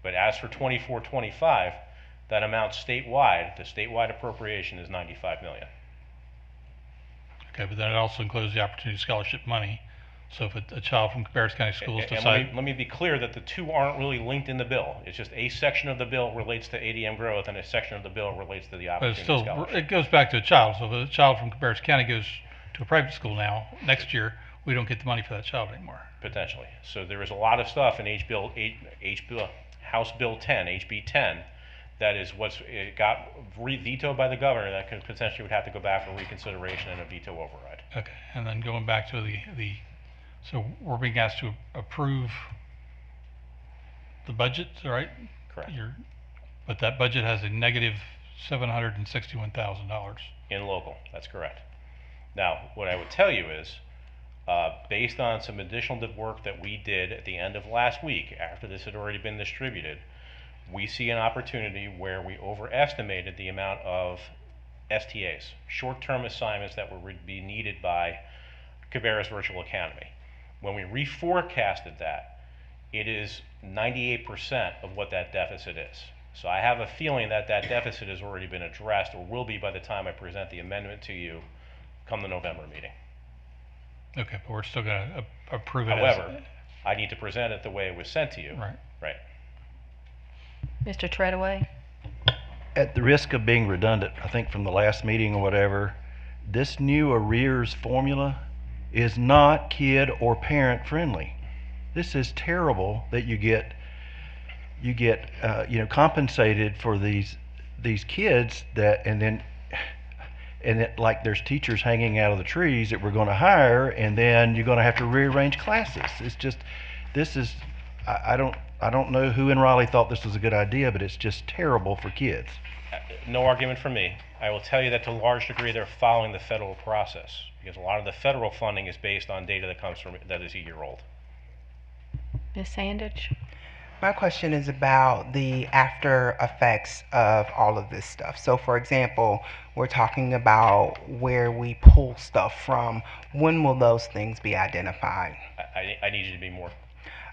But as for 24-25, that amount statewide, the statewide appropriation is $95 million. Okay, but then it also includes the opportunity scholarship money. So if a child from Cabarrus County Schools And decides... let me be clear that the two aren't really linked in the bill. It's just a section of the bill relates to ADM growth and a section of the bill relates to the But it's opportunity still, scholarship. it goes back to a child. So if a child from Cabarrus County goes to a private school now, next year, we don't get the money for that child anymore. Potentially. So there is a lot of stuff in House Bill 10, HB 10, that is it got vetoed by the governor that could potentially would have to go back for reconsideration and a veto override. Okay, and then going back to so we're being asked to approve the budget, right? Correct. But that budget has a negative $761,000. In local, that's correct. Now, what I would tell you is, based on some additional work that we did at the end of last week, after this had already been distributed, we see an opportunity where we overestimated the amount of STAs, short-term assignments that would be needed by Cabarrus Virtual Academy. When we reforecasted that, it is 98% of what that deficit is. So I have a feeling that that deficit has already been addressed, or will be by the time I present the amendment to you come the November meeting. Okay, but we're still going to approve it. However, I need to present it the way it was sent to you. Right. Right. Mr. Treadaway? At the risk of being redundant, I think from the last meeting or whatever, this new arrears formula is not kid or parent friendly. This is terrible that you get compensated for these kids and like there's teachers hanging out of the trees that we're going to hire, and then you're going to have to rearrange classes. It's just, I don't know who in Raleigh thought this was a good idea, but it's just terrible for kids. No argument from me. I will tell you that to a large degree they're following the federal process, because a lot of the federal funding is based on data that is a year old. Ms. Sandage? My question is about the after effects of all of this stuff. So, for example, we're talking about where we pull stuff from. When will those things be identified? I need you to be more.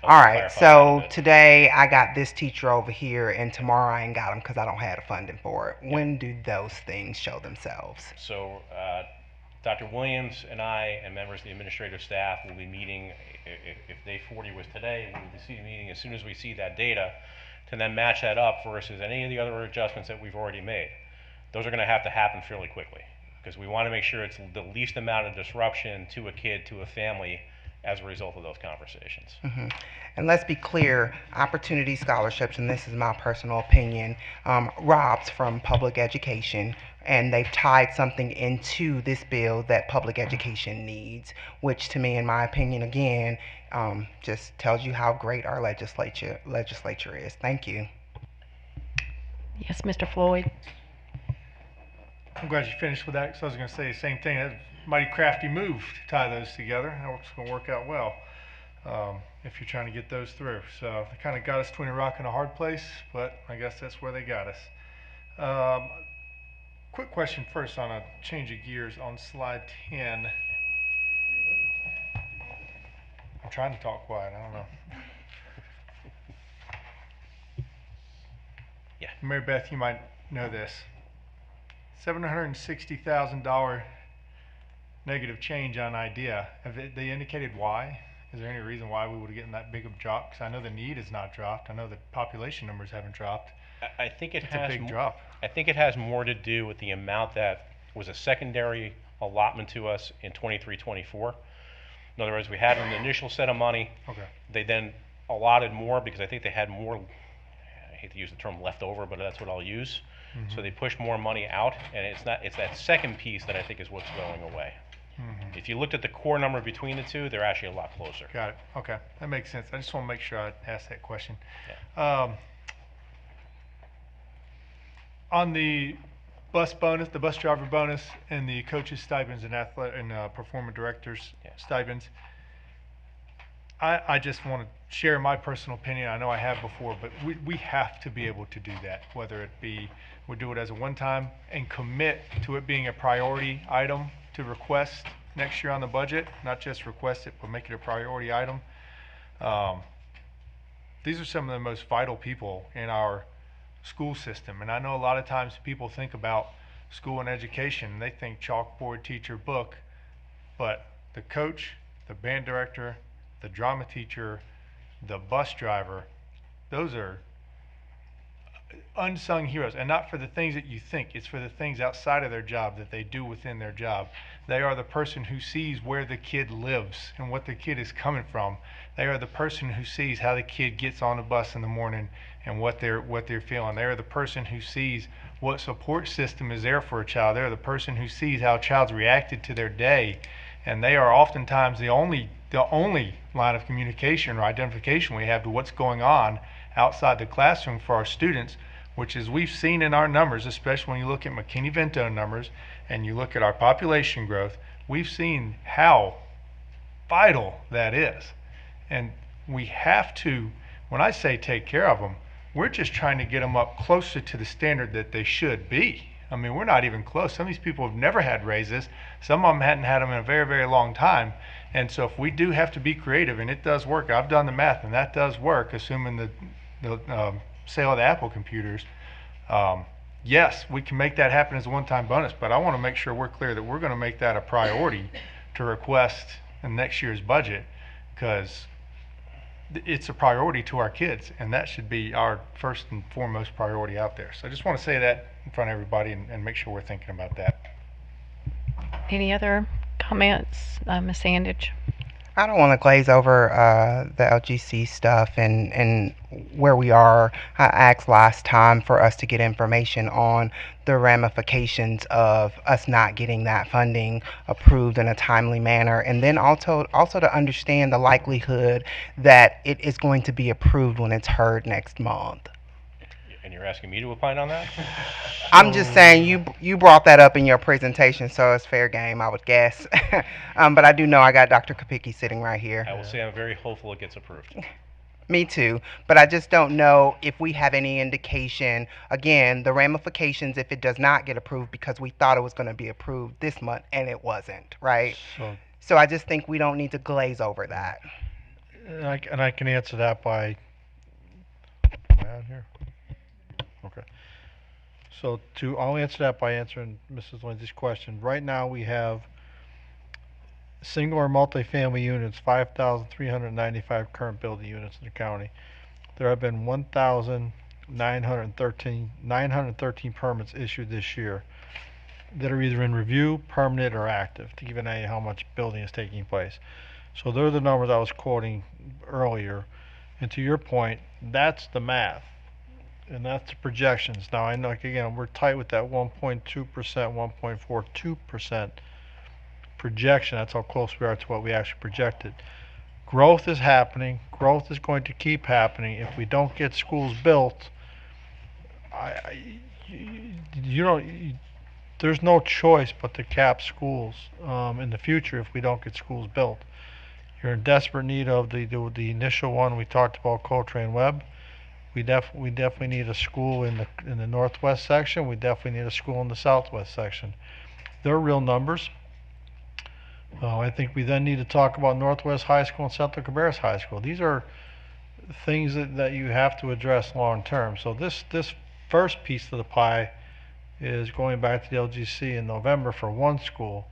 All right, so today I got this teacher over here, and tomorrow I ain't got them because I don't have the funding for it. When do those things show themselves? So Dr. Williams and I and members of the administrative staff will be meeting, if day 40 was today, we will be meeting as soon as we see that data to then match that up versus any of the other adjustments that we've already made. Those are going to have to happen fairly quickly because we want to make sure it's the least amount of disruption to a kid, to a family, as a result of those conversations. Mm-hmm. And let's be clear, opportunity scholarships, and this is my personal opinion, robs from public education, and they've tied something into this bill that public education needs, which to me, in my opinion, again, just tells you how great our legislature is. Thank you. Yes, Mr. Floyd? I'm glad you finished with that, because I was going to say the same thing. That's a mighty crafty move to tie those together. It's going to work out well if you're trying to get those through. So they kind of got us between a rock and a hard place, but I guess that's where they got us. Quick question first on a change of gears on slide 10. I'm trying to talk quiet. I don't know. Yeah. Mary Beth, you might know this. $760,000 negative change on IDEA. Have they indicated why? Is there any reason why we would have gotten that big of a drop? Because I know the need has not dropped. I know the population numbers haven't dropped. I think it's a big drop. I think it has more to do with the amount that was a secondary allotment to us in 23-24. In other words, we had an initial set of money. Okay. They then allotted more because I think they had more, I hate to use the term leftover, but that's what I'll use. Mm-hmm. So they pushed more money out, and it's that second piece that I think is what's going away. Mm-hmm. If you looked at the core number between the two, they're actually a lot closer. Got it. Okay, that makes sense. I just want to make sure I asked that question. Yeah. On the bus bonus, the bus driver bonus, and the coaches' stipends and performance directors' stipends. I just want to share my personal opinion. I know I have before, but we have to be able to do that, whether it be we do it as a one-time and commit to it being a priority item to request next year on the budget, not just request it, but make it a priority item. These are some of the most vital people in our school system, and I know a lot of times people think about school and education, and they think chalkboard, teacher, book, but the coach, the band director, the drama teacher, the bus driver, those are unsung heroes, and not for the things that you think. It's for the things outside of their job that they do within their job. They are the person who sees where the kid lives and what the kid is coming from. They are the person who sees how the kid gets on the bus in the morning and what they're feeling. They are the person who sees what support system is there for a child. They're the person who sees how a child's reacted to their day, and they are oftentimes the only line of communication or identification we have to what's going on outside the classroom for our students, which is we've seen in our numbers, especially when you look at McKinney-Vento numbers and you look at our population growth, we've seen how vital that is. And we have to, when I say take care of them, we're just trying to get them up closer to the standard that they should be. I mean, we're not even close. Some of these people have never had raises. Some of them hadn't had them in a very, very long time. And so if we do have to be creative, and it does work, I've done the math, and that does work, assuming the sale of the Apple computers, yes, we can make that happen as a one-time bonus, but I want to make sure we're clear that we're going to make that a priority to request in next year's budget, because it's a priority to our kids, and that should be our first and foremost priority out there. So I just want to say that in front of everybody and make sure we're thinking about that. Any other comments, Ms. Sandage? I don't want to glaze over the LGC stuff and where we are. I asked last time for us to get information on the ramifications of us not getting that funding approved in a timely manner, and then also to understand the likelihood that it is going to be approved when it's heard next month. And you're asking me to opine on that? I'm just saying you brought that up in your presentation, so it's fair game, I would guess. But I do know I got Dr. Kapicki sitting right here. I will say I'm very hopeful it gets approved. Me too, but I just don't know if we have any indication, again, the ramifications if it does not get approved, because we thought it was going to be approved this month and it wasn't, right? So I just think we don't need to glaze over that. And I can answer that by, am I on here? Okay. So I'll answer that by answering Mrs. Lindsay's question. Right now we have single or multifamily units, 5,395 current building units in the county. There have been 1,913 permits issued this year that are either in review, permanent, or active, to give an idea how much building is taking place. So those are the numbers I was quoting earlier. And to your point, that's the math. And that's the projections. Now, I know, again, we're tight with that 1.2%, 1.42% projection. That's how close we are to what we actually projected. Growth is happening. Growth is going to keep happening. If we don't get schools built, there's no choice but to cap schools in the future if we don't get schools built. You're in desperate need of the initial one we talked about, Coltrane Webb. We definitely need a school in the northwest section. We definitely need a school in the southwest section. They're real numbers. I think we then need to talk about Northwest High School and Central Cabarrus High School. These are things that you have to address long term. So this first piece of the pie is going back to the LGC in November for one school.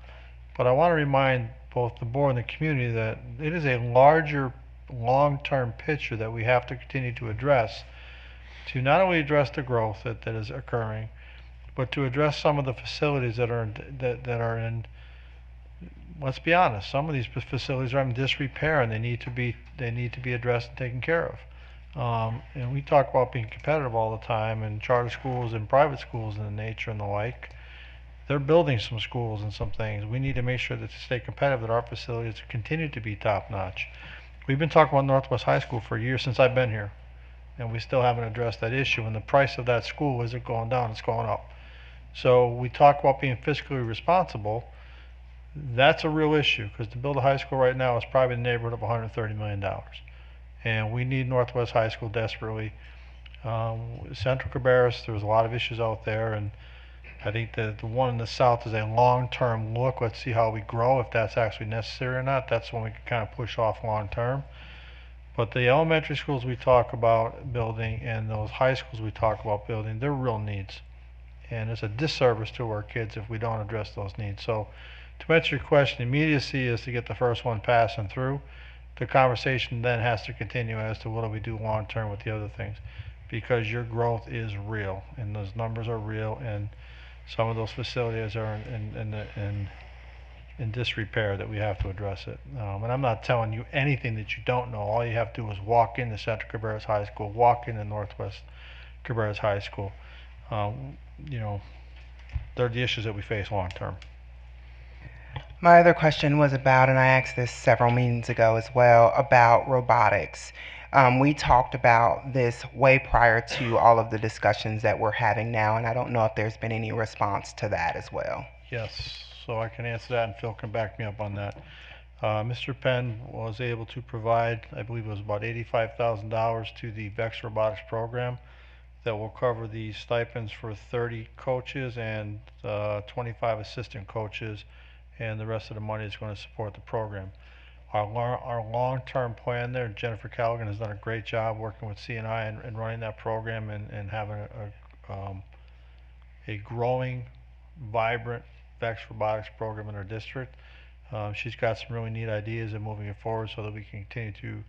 But I want to remind both the board and the community that it is a larger long-term picture that we have to continue to address, to not only address the growth that is occurring, but to address some of the facilities that are in, let's be honest, some of these facilities are in disrepair and they need to be addressed and taken care of. And we talk about being competitive all the time, and charter schools and private schools and the nature and the like. They're building some schools and some things. We need to make sure that to stay competitive, that our facilities continue to be top notch. We've been talking about Northwest High School for years since I've been here, and we still haven't addressed that issue. And the price of that school isn't going down, it's going up. So we talk about being fiscally responsible. That's a real issue, because to build a high school right now is probably in the neighborhood of $130 million. And we need Northwest High School desperately. Central Cabarrus, there's a lot of issues out there, and I think that the one in the south is a long-term look. Let's see how we grow, if that's actually necessary or not. That's when we can kind of push off long-term. But the elementary schools we talk about building and those high schools we talk about building, they're real needs. And it's a disservice to our kids if we don't address those needs. So to answer your question, immediacy is to get the first one passing through. The conversation then has to continue as to what do we do long-term with the other things. Because your growth is real, and those numbers are real, and some of those facilities are in disrepair that we have to address it. And I'm not telling you anything that you don't know. All you have to do is walk into Central Cabarrus High School, walk into Northwest Cabarrus High School. You know, they're the issues that we face long term. My other question was about, and I asked this several meetings ago as well, about robotics. We talked about this way prior to all of the discussions that we're having now, and I don't know if there's been any response to that as well. Yes, so I can answer that, and Phil can back me up on that. Mr. Penn was able to provide, I believe it was about $85,000 to the VEX Robotics program that will cover the stipends for 30 coaches and 25 assistant coaches, and the rest of the money is going to support the program. Our long-term plan there, Jennifer Callaghan has done a great job working with C&I and running that program and having a growing, vibrant VEX Robotics program in our district. She's got some really neat ideas and moving it forward so that we can continue to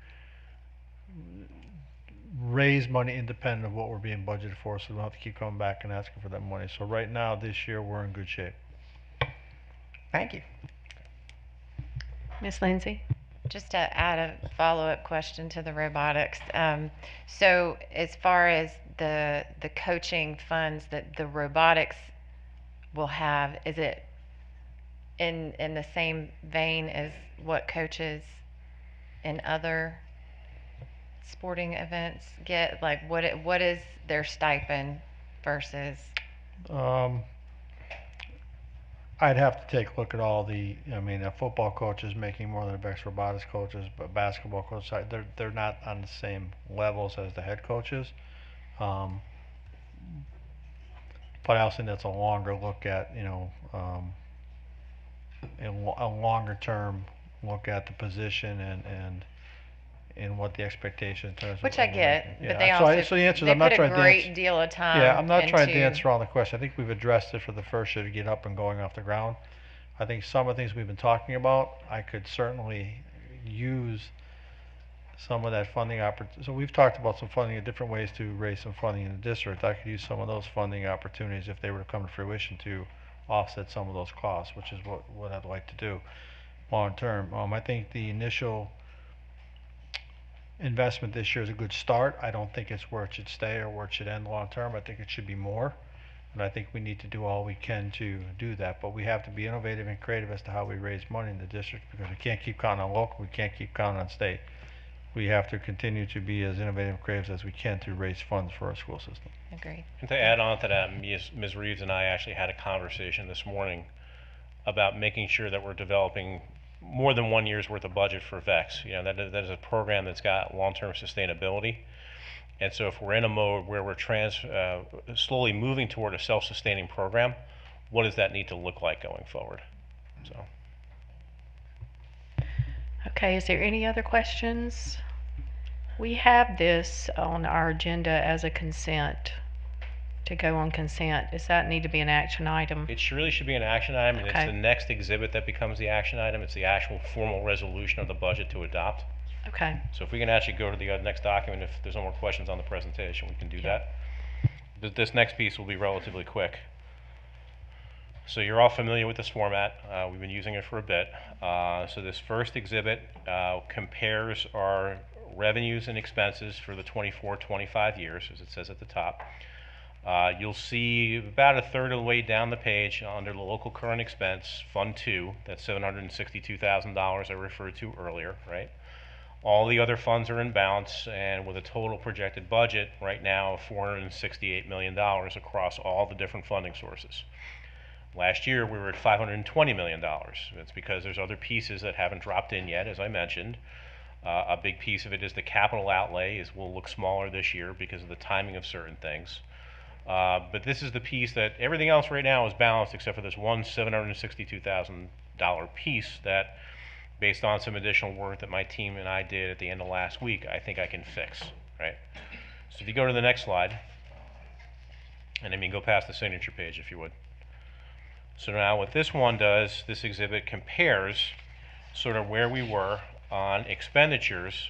raise money independent of what we're being budgeted for, so we don't have to keep coming back and asking for that money. So right now, this year, we're in good shape. Thank you. Ms. Lindsay? Just to add a follow-up question to the robotics. So as far as the coaching funds that the robotics will have, is it in the same vein as what coaches in other sporting events get? Like what is their stipend versus? I'd have to take a look at all the, I mean, a football coach is making more than a VEX Robotics coach is, but basketball coach, they're not on the same levels as the head coaches. But I also think that's a longer look at, you know, a longer term look at the position and what the expectation in terms of. Which I get, yeah. but they also So the answer is, they I'm not put trying a to great deal of time. Yeah, I'm not trying to into- answer all the questions. I think we've addressed it for the first year to get up and going off the ground. I think some of the things we've been talking about, I could certainly use some of that funding opportunity. So we've talked about some funding, different ways to raise some funding in the district. I could use some of those funding opportunities if they were to come to fruition to offset some of those costs, which is what I'd like to do long term. I think the initial investment this year is a good start. I don't think it's where it should stay or where it should end long term. I think it should be more. And I think we need to do all we can to do that. But we have to be innovative and creative as to how we raise money in the district, because we can't keep counting on local, we can't keep counting on state. We have to continue to be as innovative and creative as we can to raise funds for our school system. Agreed. And to add on to that, Ms. Reeves and I actually had a conversation this morning about making sure that we're developing more than 1 year's worth of budget for VEX. You know, that is a program that's got long-term sustainability. And so if we're in a mode where we're slowly moving toward a self-sustaining program, what does that need to look like going forward? So. Okay, is there any other questions? We have this on our agenda as a consent, to go on consent. Does that need to be an action item? It really should be an action item, and Okay. it's the next exhibit that becomes the action item. It's the actual formal resolution of the budget to adopt. Okay. So if we can actually go to the next document, if there's no more questions on the presentation, we can do that. But this next piece will be relatively quick. So you're all familiar with this format. We've been using it for a bit. So this first exhibit compares our revenues and expenses for the 24-25 years, as it says at the top. You'll see about a third of the way down the page under the local current expense, Fund 2, that's $762,000 I referred to earlier, right? All the other funds are in balance, and with a total projected budget right now of $468 million across all the different funding sources. Last year we were at $520 million. It's because there's other pieces that haven't dropped in yet, as I mentioned. A big piece of it is the capital outlay will look smaller this year because of the timing of certain things. But this is the piece that everything else right now is balanced except for this one $762,000 piece that, based on some additional work that my team and I did at the end of last week, I think I can fix, right? So if you go to the next slide, and I mean go past the signature page if you would. So now what this one does, this exhibit compares sort of where we were on expenditures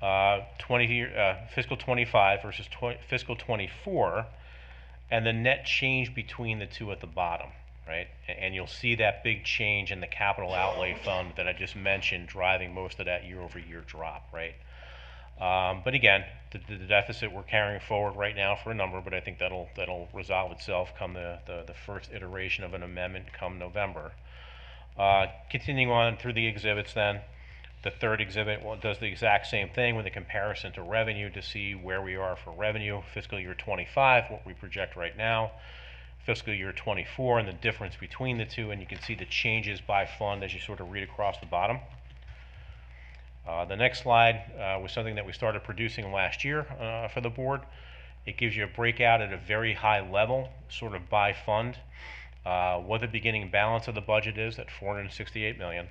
fiscal 25 versus fiscal 24, and the net change between the two at the bottom, right? And you'll see that big change in the capital outlay fund that I just mentioned driving most of that year-over-year drop, right? But again, the deficit we're carrying forward right now for a number, but I think that'll resolve itself come the first iteration of an amendment come November. Continuing on through the exhibits then, the third exhibit does the exact same thing with a comparison to revenue to see where we are for revenue, fiscal year 25, what we project right now, fiscal year 24, and the difference between the two, and you can see the changes by fund as you sort of read across the bottom. The next slide was something that we started producing last year for the board. It gives you a breakout at a very high level, sort of by fund, what the beginning balance of the budget is at $468 million.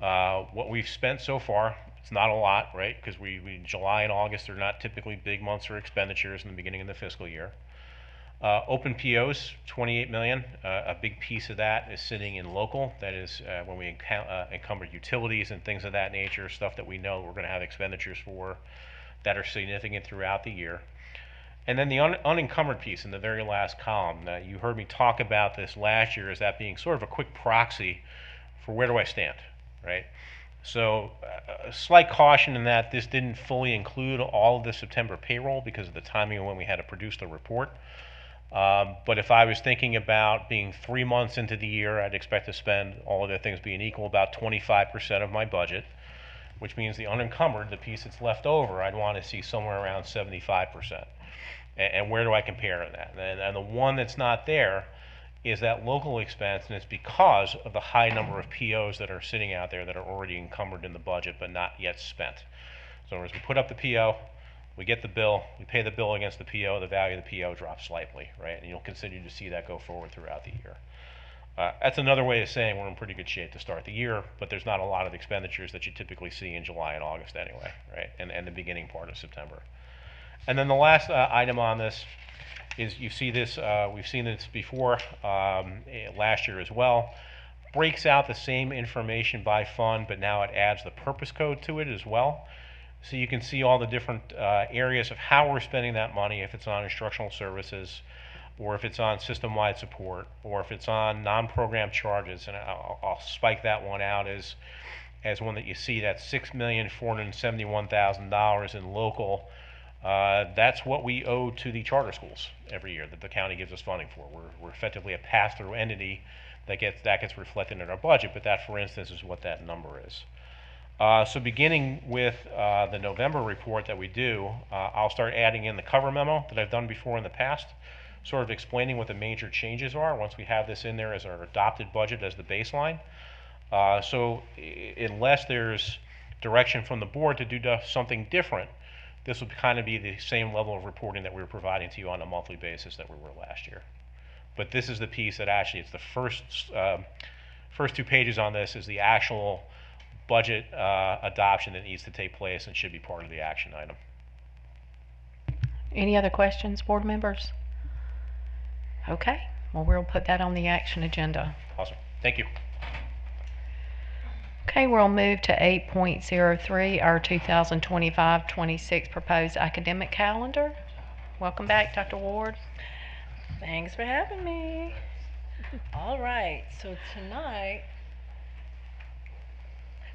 What we've spent so far, it's not a lot, right? Because July and August are not typically big months for expenditures in the beginning of the fiscal year. Open POs, $28 million. A big piece of that is sitting in local. That is when we encumber utilities and things of that nature, stuff that we know we're going to have expenditures for that are significant throughout the year. And then the unencumbered piece in the very last column. You heard me talk about this last year as that being sort of a quick proxy for where do I stand, right? So a slight caution in that this didn't fully include all of the September payroll because of the timing of when we had to produce the report. But if I was thinking about being 3 months into the year, I'd expect to spend, all other things being equal, about 25% of my budget, which means the unencumbered, the piece that's left over, I'd want to see somewhere around 75%. And where do I compare to that? And the one that's not there is that local expense, and it's because of the high number of POs that are sitting out there that are already encumbered in the budget but not yet spent. So as we put up the PO, we get the bill, we pay the bill against the PO, the value of the PO drops slightly, right? And you'll continue to see that go forward throughout the year. That's another way of saying we're in pretty good shape to start the year, but there's not a lot of expenditures that you typically see in July and August anyway, right? And the beginning part of September. And then the last item on this is you see this, we've seen this before last year as well. Breaks out the same information by fund, but now it adds the purpose code to it as well. So you can see all the different areas of how we're spending that money, if it's on instructional services, or if it's on system-wide support, or if it's on non-program charges. And I'll spike that one out as one that you see, that $6,471,000 in local. That's what we owe to the charter schools every year that the county gives us funding for. We're effectively a pass-through entity that gets reflected in our budget, but that, for instance, is what that number is. So beginning with the November report that we do, I'll start adding in the cover memo that I've done before in the past, sort of explaining what the major changes are once we have this in there as our adopted budget as the baseline. So unless there's direction from the board to do something different, this will kind of be the same level of reporting that we were providing to you on a monthly basis that we were last year. But this is the piece that actually, it's the first 2 pages on this is the actual budget adoption that needs to take place and should be part of the action item. Any other questions, board members? Okay, well, we'll put that on the action agenda. Awesome, thank you. Okay, we'll move to 8.03, our 2025-26 proposed academic calendar. Welcome back, Dr. Ward. Thanks for having me. All right, so tonight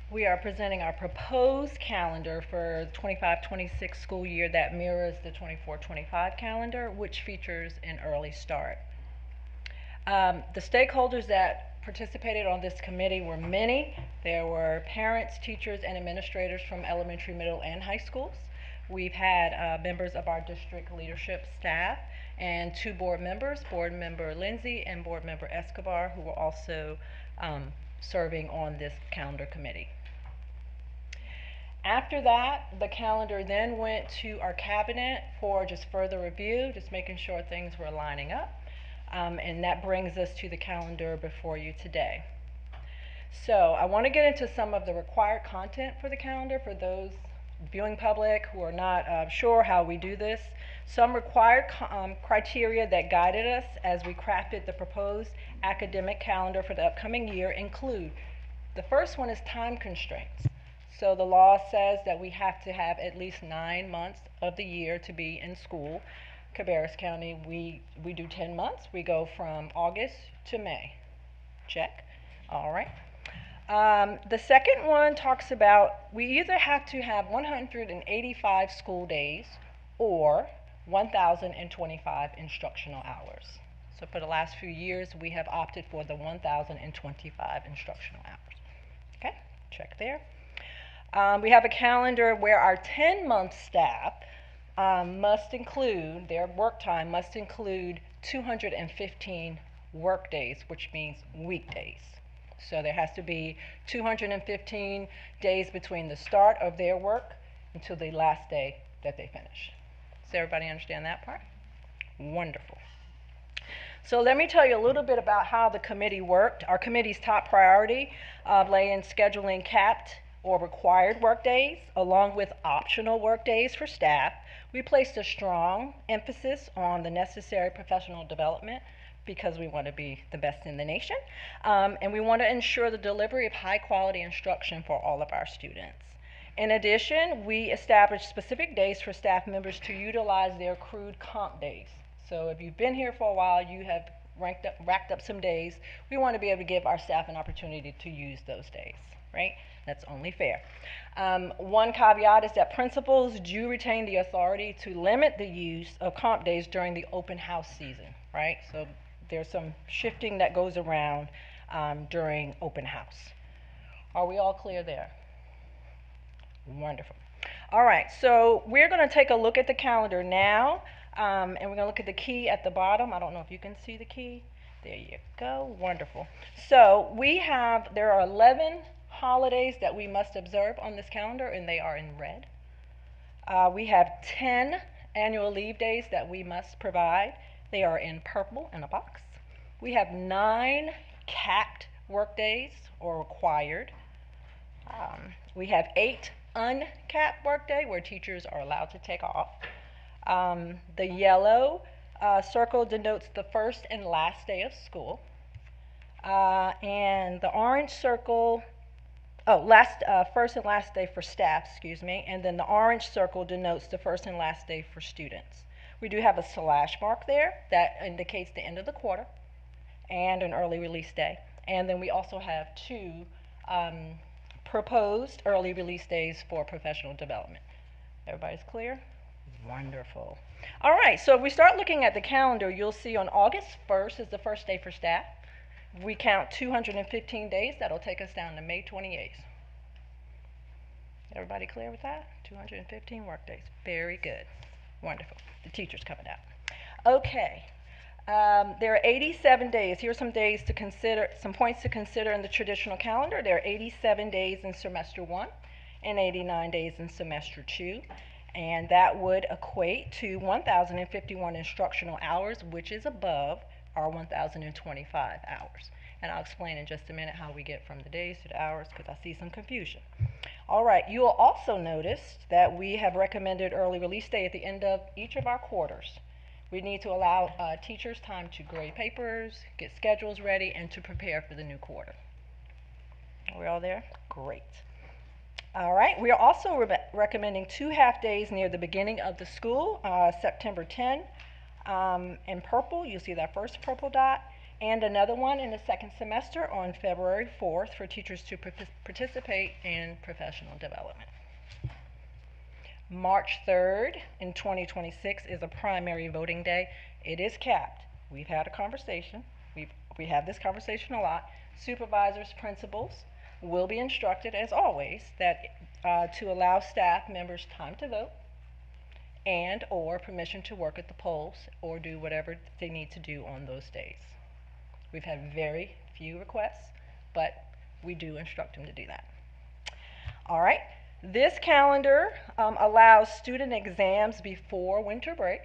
we are presenting our proposed calendar for the 25-26 school year that mirrors the 24-25 calendar, which features an early start. The stakeholders that participated on this committee were many. There were parents, teachers, and administrators from elementary, middle, and high schools. We've had members of our district leadership staff and 2 board members, Board Member Lindsay and Board Member Escobar, who were also serving on this calendar committee. After that, the calendar then went to our cabinet for just further review, just making sure things were lining up. And that brings us to the calendar before you today. So I want to get into some of the required content for the calendar for those viewing public who are not sure how we do this. Some required criteria that guided us as we crafted the proposed academic calendar for the upcoming year include, the first one is time constraints. So the law says that we have to have at least 9 months of the year to be in school. Cabarrus County, we do 10 months. We go from August to May. Check. All right. The second one talks about we either have to have 185 school days or 1,025 instructional hours. So for the last few years, we have opted for the 1,025 instructional hours. Okay, check there. We have a calendar where our 10-month staff must include, their work time must include 215 work days, which means weekdays. So there has to be 215 days between the start of their work until the last day that they finish. Does everybody understand that part? Wonderful. So let me tell you a little bit about how the committee worked. Our committee's top priority lay in scheduling capped or required work days, along with optional work days for staff. We placed a strong emphasis on the necessary professional development because we want to be the best in the nation, and we want to ensure the delivery of high quality instruction for all of our students. In addition, we established specific days for staff members to utilize their accrued comp days. So if you've been here for a while, you have racked up some days. We want to be able to give our staff an opportunity to use those days, right? That's only fair. One caveat is that principals do retain the authority to limit the use of comp days during the open house season, right? So there's some shifting that goes around during open house. Are we all clear there? Wonderful. All right, so we're going to take a look at the calendar now, and we're going to look at the key at the bottom. I don't know if you can see the key. There you go. Wonderful. So there are 11 holidays that we must observe on this calendar, and they are in red. We have 10 annual leave days that we must provide. They are in purple in a box. We have 9 capped work days or required. We have 8 uncapped work day where teachers are allowed to take off. The yellow circle denotes the first and last day of school. And the orange circle, first and last day for staff, excuse me, and then the orange circle denotes the first and last day for students. We do have a slash mark there that indicates the end of the quarter and an early release day. And then we also have 2 proposed early release days for professional development. Everybody's clear? Wonderful. All right, so if we start looking at the calendar, you'll see on August 1st is the first day for staff. We count 215 days. That'll take us down to May 28th. Everybody clear with that? 215 work days. Very good. Wonderful. The teacher's coming out. Okay. There are 87 days. Here are some days to consider, some points to consider in the traditional calendar. There are 87 days in semester 1 and 89 days in semester 2. And that would equate to 1,051 instructional hours, which is above our 1,025 hours. And I'll explain in just a minute how we get from the days to the hours because I see some confusion. All right, you will also notice that we have recommended early release day at the end of each of our quarters. We need to allow teachers time to grade papers, get schedules ready, and to prepare for the new quarter. Are we all there? Great. All right, we are also recommending 2 half days near the beginning of the school, September 10. In purple, you'll see that first purple dot, and another one in the second semester on February 4th for teachers to participate in professional development. March 3rd in 2026 is a primary voting day. It is capped. We've had a conversation. We've we have this conversation a lot, supervisors, principals will be instructed, as always, that to allow staff members time to vote and or permission to work at the polls or do whatever they need to do on those days. We've had very few requests, but we do instruct them to do that. All right, this calendar allows student exams before winter break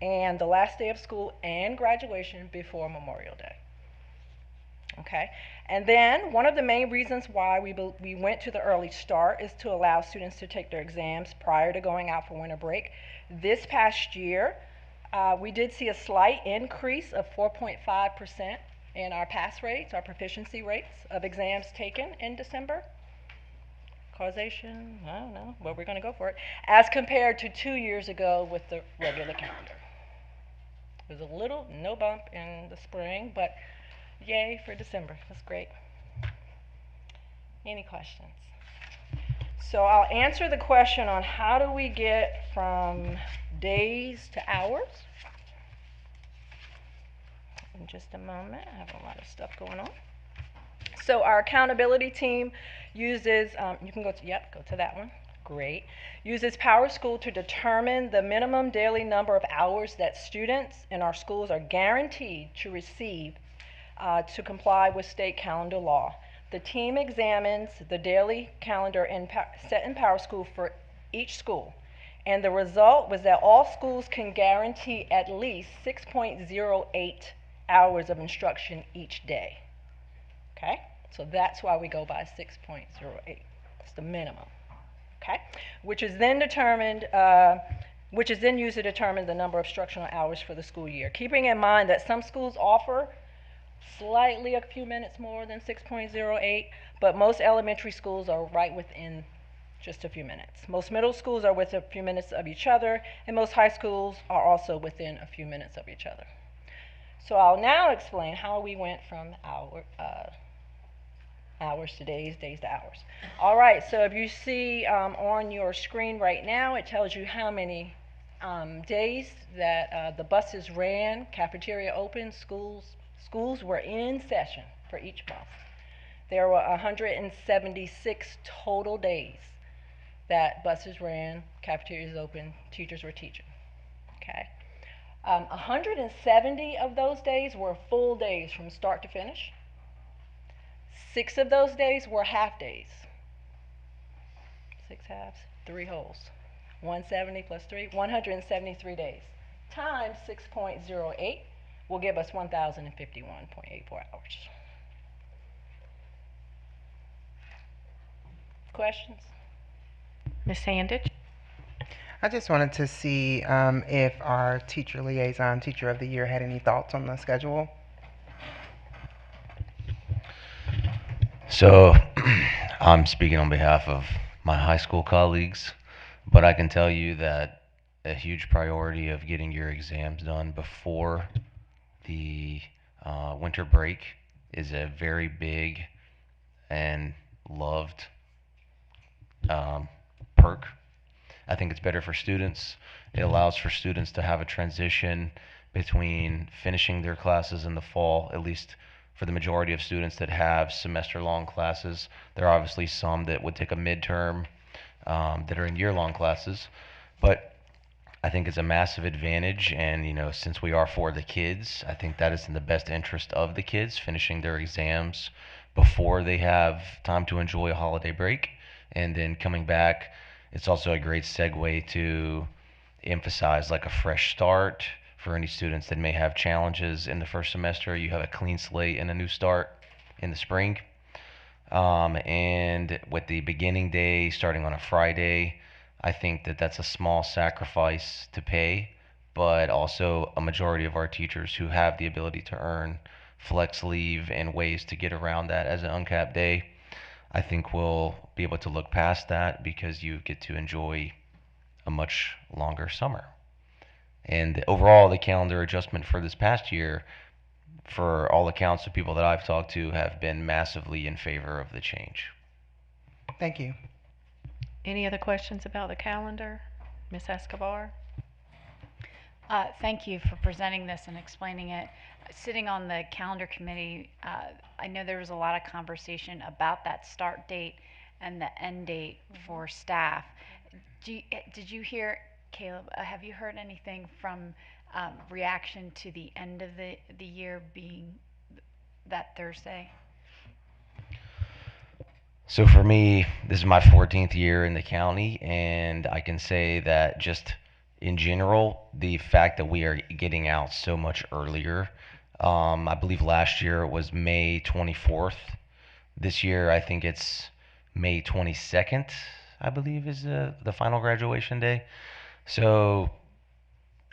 and the last day of school and graduation before Memorial Day. Okay, and then one of the main reasons why we went to the early start is to allow students to take their exams prior to going out for winter break. This past year, we did see a slight increase of 4.5% in our pass rates, our proficiency rates of exams taken in December. Causation, I don't know, but we're going to go for it, as compared to 2 years ago with the regular calendar. There's a little, no bump in the spring, but yay for December. That's great. Any questions? So I'll answer the question on how do we get from days to hours. In just a moment. I have a lot of stuff going on. So our accountability team uses, you can go to that one. Great. Uses PowerSchool to determine the minimum daily number of hours that students in our schools are guaranteed to receive to comply with state calendar law. The team examines the daily calendar set in PowerSchool for each school, and the result was that all schools can guarantee at least 6.08 hours of instruction each day. Okay, so that's why we go by 6.08. It's the minimum. Okay, which is then determined, which is then used to determine the number of instructional hours for the school year. Keeping in mind that some schools offer slightly a few minutes more than 6.08, but most elementary schools are right within just a few minutes. Most middle schools are within a few minutes of each other, and most high schools are also within a few minutes of each other. So I'll now explain how we went from hours to days, days to hours. All right, so if you see on your screen right now, it tells you how many days that the buses ran, cafeteria open, schools were in session for each month. There were 176 total days that buses ran, cafeterias open, teachers were teaching. Okay. 170 of those days were full days from start to finish. 6 of those days were half days. 6 halves, 3 wholes. 170 plus 3, 173 days. Times 6.08 will give us 1,051.84 hours. Questions? Ms. Sandage? I just wanted to see if our teacher liaison, teacher of the year, had any thoughts on the schedule. So, I'm speaking on behalf of my high school colleagues, but I can tell you that a huge priority of getting your exams done before the winter break is a very big and loved perk. I think it's better for students. It allows for students to have a transition between finishing their classes in the fall, at least for the majority of students that have semester-long classes. There are obviously some that would take a midterm that are in year-long classes, but I think it's a massive advantage, and since we are for the kids, I think that is in the best interest of the kids, finishing their exams before they have time to enjoy a holiday break, and then coming back. It's also a great segue to emphasize like a fresh start for any students that may have challenges in the first semester. You have a clean slate and a new start in the spring. And with the beginning day starting on a Friday, I think that that's a small sacrifice to pay, but also a majority of our teachers who have the ability to earn flex leave and ways to get around that as an uncapped day, I think we'll be able to look past that because you get to enjoy a much longer summer. And overall, the calendar adjustment for this past year, for all accounts of people that I've talked to, have been massively in favor of the change. Thank you. Any other questions about the calendar? Ms. Escobar? Thank you for presenting this and explaining it. Sitting on the calendar committee, I know there was a lot of conversation about that start date and the end date for staff. Did you hear, Caleb, have you heard anything from reaction to the end of the year being that Thursday? So for me, this is my 14th year in the county, and I can say that just in general, the fact that we are getting out so much earlier, I believe last year it was May 24th. This year, I think it's May 22nd, I believe is the final graduation day. So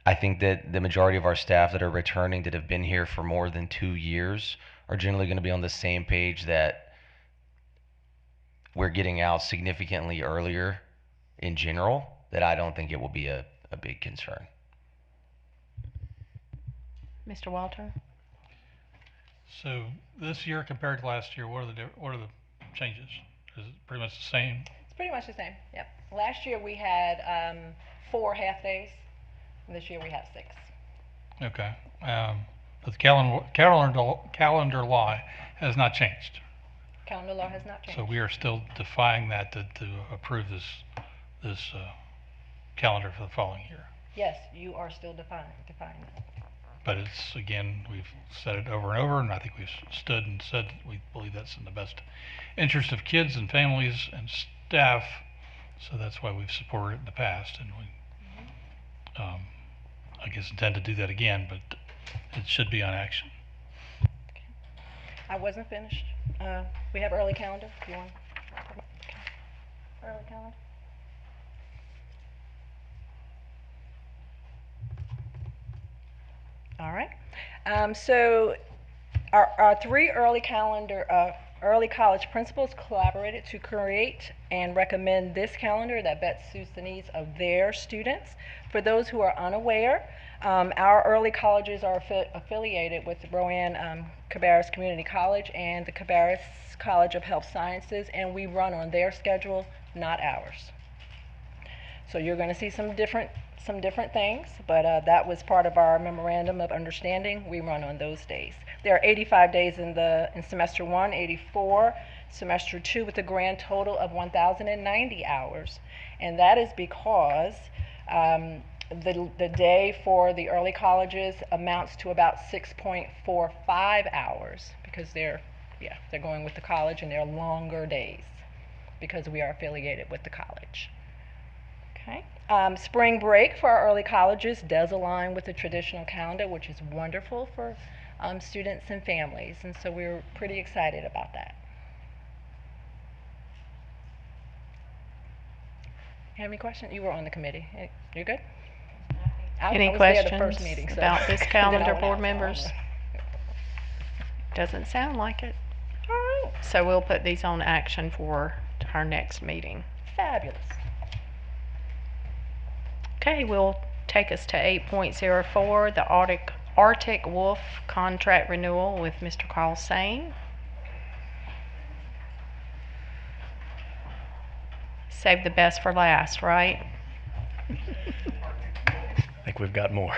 I think that the majority of our staff that are returning that have been here for more than 2 years are generally going to be on the same page that we're getting out significantly earlier in general, that I don't think it will be a big concern. Mr. Walter? So this year compared to last year, what are the changes? Is it pretty much the same? It's pretty much the same, yep. Last year we had 4 half-days, and this year we have 6. Okay. But the calendar law has not changed. Calendar law has not changed. So we are still defying that to approve this calendar for the following year. Yes, you are still defying that. But it's, again, we've said it over and over, and I think we've stood and said that we believe that's in the best interest of kids and families and staff. So that's why we've supported it in the past, and we, I guess, intend to do that again, but it should be on action. I wasn't finished. We have early calendar. Do you want early calendar? All right. So our 3 early college principals collaborated to create and recommend this calendar that best suits the needs of their students. For those who are unaware, our early colleges are affiliated with Rowan Cabarrus Community College and the Cabarrus College of Health Sciences, and we run on their schedule, not ours. So you're going to see some different things, but that was part of our memorandum of understanding. We run on those days. There are 85 days in semester 1, 84, semester 2, with a grand total of 1,090 hours, and that is because the day for the early colleges amounts to about 6.45 hours because they're going with the college, and they're longer days because we are affiliated with the college. Okay. Spring break for our early colleges does align with the traditional calendar, which is wonderful for students and families, and so we're pretty excited about that. You have any questions? You were on the committee. You're good? Any questions about this calendar, board members? Doesn't sound like it. All right. So we'll put these on action for our next meeting. Fabulous. Okay, we'll take us to 8.04, the Arctic Wolf contract renewal with Mr. Carl Sane. Save the best for last, right? I think we've got more.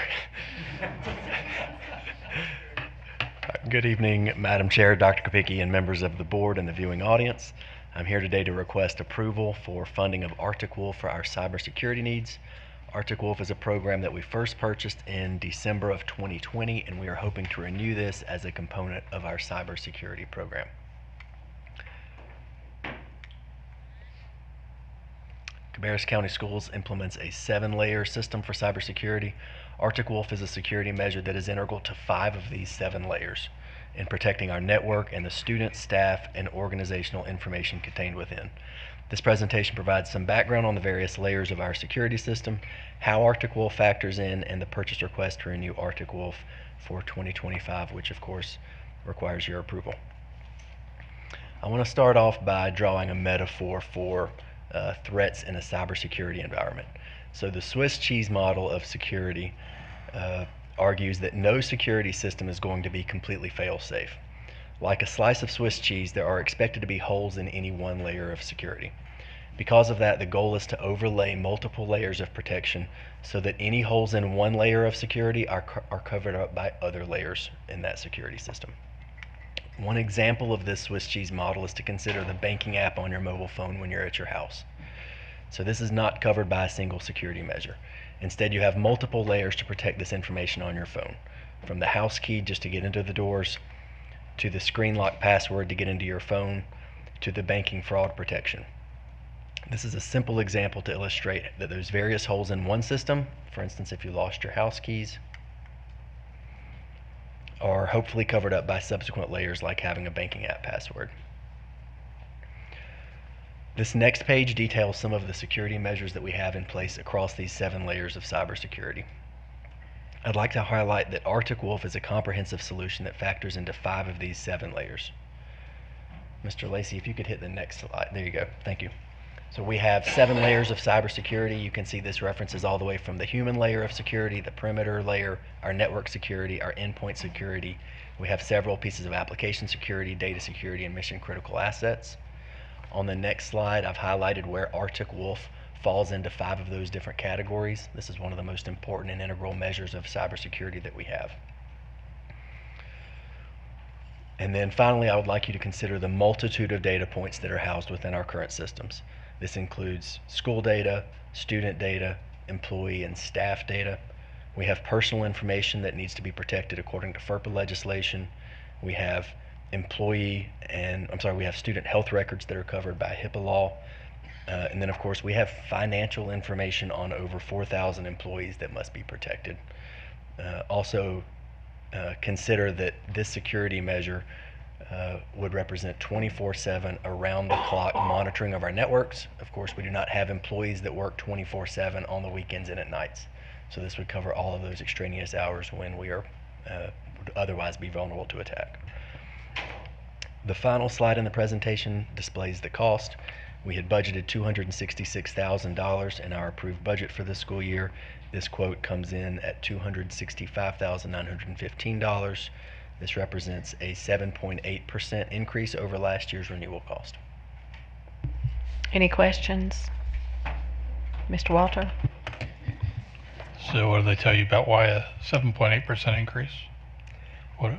Good evening, Madam Chair, Dr. Kopicki, and members of the board and the viewing audience. I'm here today to request approval for funding of Arctic Wolf for our cybersecurity needs. Arctic Wolf is a program that we first purchased in December of 2020, and we are hoping to renew this as a component of our cybersecurity program. Cabarrus County Schools implements a 7-layer system for cybersecurity. Arctic Wolf is a security measure that is integral to 5 of these 7 layers in protecting our network and the student, staff, and organizational information contained within. This presentation provides some background on the various layers of our security system, how Arctic Wolf factors in, and the purchase request to renew Arctic Wolf for 2025, which of course requires your approval. I want to start off by drawing a metaphor for threats in a cybersecurity environment. So the Swiss cheese model of security argues that no security system is going to be completely fail-safe. Like a slice of Swiss cheese, there are expected to be holes in any one layer of security. Because of that, the goal is to overlay multiple layers of protection so that any holes in one layer of security are covered up by other layers in that security system. One example of this Swiss cheese model is to consider the banking app on your mobile phone when you're at your house. So this is not covered by a single security measure. Instead, you have multiple layers to protect this information on your phone, from the house key just to get into the doors, to the screen lock password to get into your phone, to the banking fraud protection. This is a simple example to illustrate that there's various holes in one system, for instance, if you lost your house keys, are hopefully covered up by subsequent layers like having a banking app password. This next page details some of the security measures that we have in place across these 7 layers of cybersecurity. I'd like to highlight that Arctic Wolf is a comprehensive solution that factors into 5 of these 7 layers. Mr. Lacey, if you could hit the next slide. There you go. Thank you. So we have 7 layers of cybersecurity. You can see this references all the way from the human layer of security, the perimeter layer, our network security, our endpoint security. We have several pieces of application security, data security, and mission critical assets. On the next slide, I've highlighted where Arctic Wolf falls into 5 of those different categories. This is one of the most important and integral measures of cybersecurity that we have. And then finally, I would like you to consider the multitude of data points that are housed within our current systems. This includes school data, student data, employee and staff data. We have personal information that needs to be protected according to FERPA legislation. We have we have student health records that are covered by HIPAA law. And then of course we have financial information on over 4,000 employees that must be protected. Consider that this security measure would represent 24/7 around-the-clock monitoring of our networks. Of course, we do not have employees that work 24/7 on the weekends and at nights. So this would cover all of those extraneous hours when we are would otherwise be vulnerable to attack. The final slide in the presentation displays the cost. We had budgeted $266,000 in our approved budget for this school year. This quote comes in at $265,915. This represents a 7.8% increase over last year's renewal cost. Any questions? Mr. Walter? So what do they tell you about why a 7.8% increase? What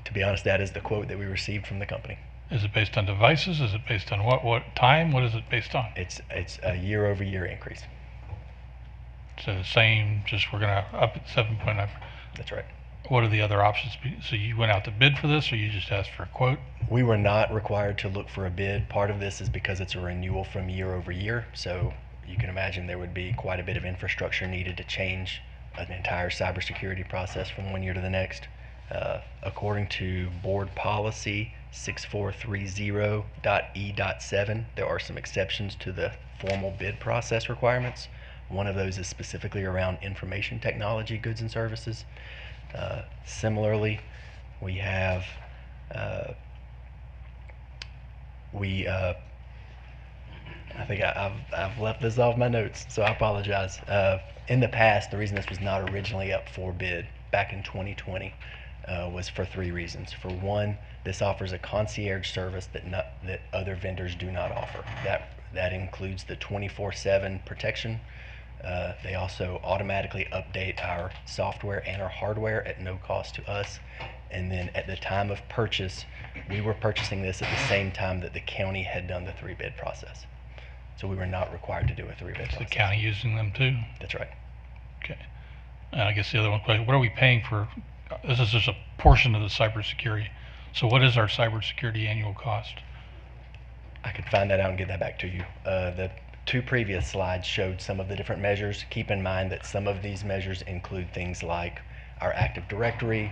To be honest, that is the quote that we received from the company. is it based on devices? Is it based on what time? What is it based on? It's a year-over-year increase. So the same, just we're gonna up at 7.9. That's right. What are the other options? So you went out to bid for this, or you just asked for a quote? We were not required to look for a bid. Part of this is because it's a renewal from year over year. So you can imagine there would be quite a bit of infrastructure needed to change an entire cybersecurity process from one year to the next. According to board policy 6430.E.7, there are some exceptions to the formal bid process requirements. One of those is specifically around information technology goods and services. Similarly, we have I think I've left this off my notes, so I apologize. In the past, the reason this was not originally up for bid back in 2020 was for 3 reasons. For one, this offers a concierge service that other vendors do not offer. That includes the 24/7 protection. They also automatically update our software and our hardware at no cost to us. And then at the time of purchase, we were purchasing this at the same time that the county had done the 3-bid process. So we were not required to do a 3-bid process. The county using them too? That's right. Okay. And I guess the other one question, what are we paying for? This is just a portion of the cybersecurity. So what is our cybersecurity annual cost? I could find that out and get that back to you. The 2 previous slides showed some of the different measures. Keep in mind that some of these measures include things like our Active Directory,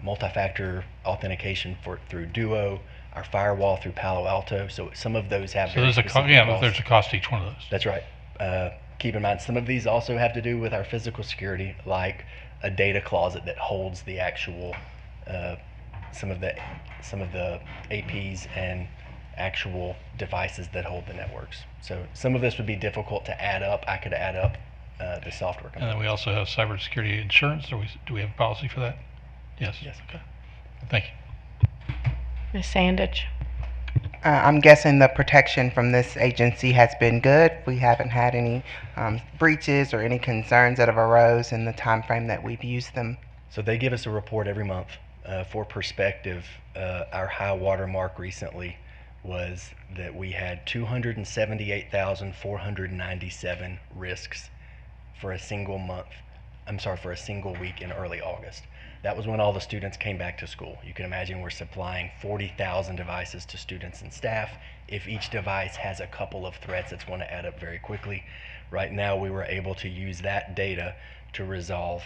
multi-factor authentication through Duo, our firewall through Palo Alto. So some of those have there's a cost. Yeah, there's a cost to each one of those. That's right. Keep in mind some of these also have to do with our physical security, like a data closet that holds the actual some of the APs and actual devices that hold the networks. So some of this would be difficult to add up. I could add up the software components. And then we also have cybersecurity insurance. Do we have a policy for that? Yes. Yes. Okay. Thank you. Ms. Sandage? I'm guessing the protection from this agency has been good. We haven't had any breaches or any concerns that have arose in the time frame that we've used them. So they give us a report every month. For perspective, our high water mark recently was that we had 278,497 risks for a single month. I'm sorry, for a single week in early August. That was when all the students came back to school. You can imagine we're supplying 40,000 devices to students and staff. If each device has a couple of threats, it's going to add up very quickly. Right now, we were able to use that data to resolve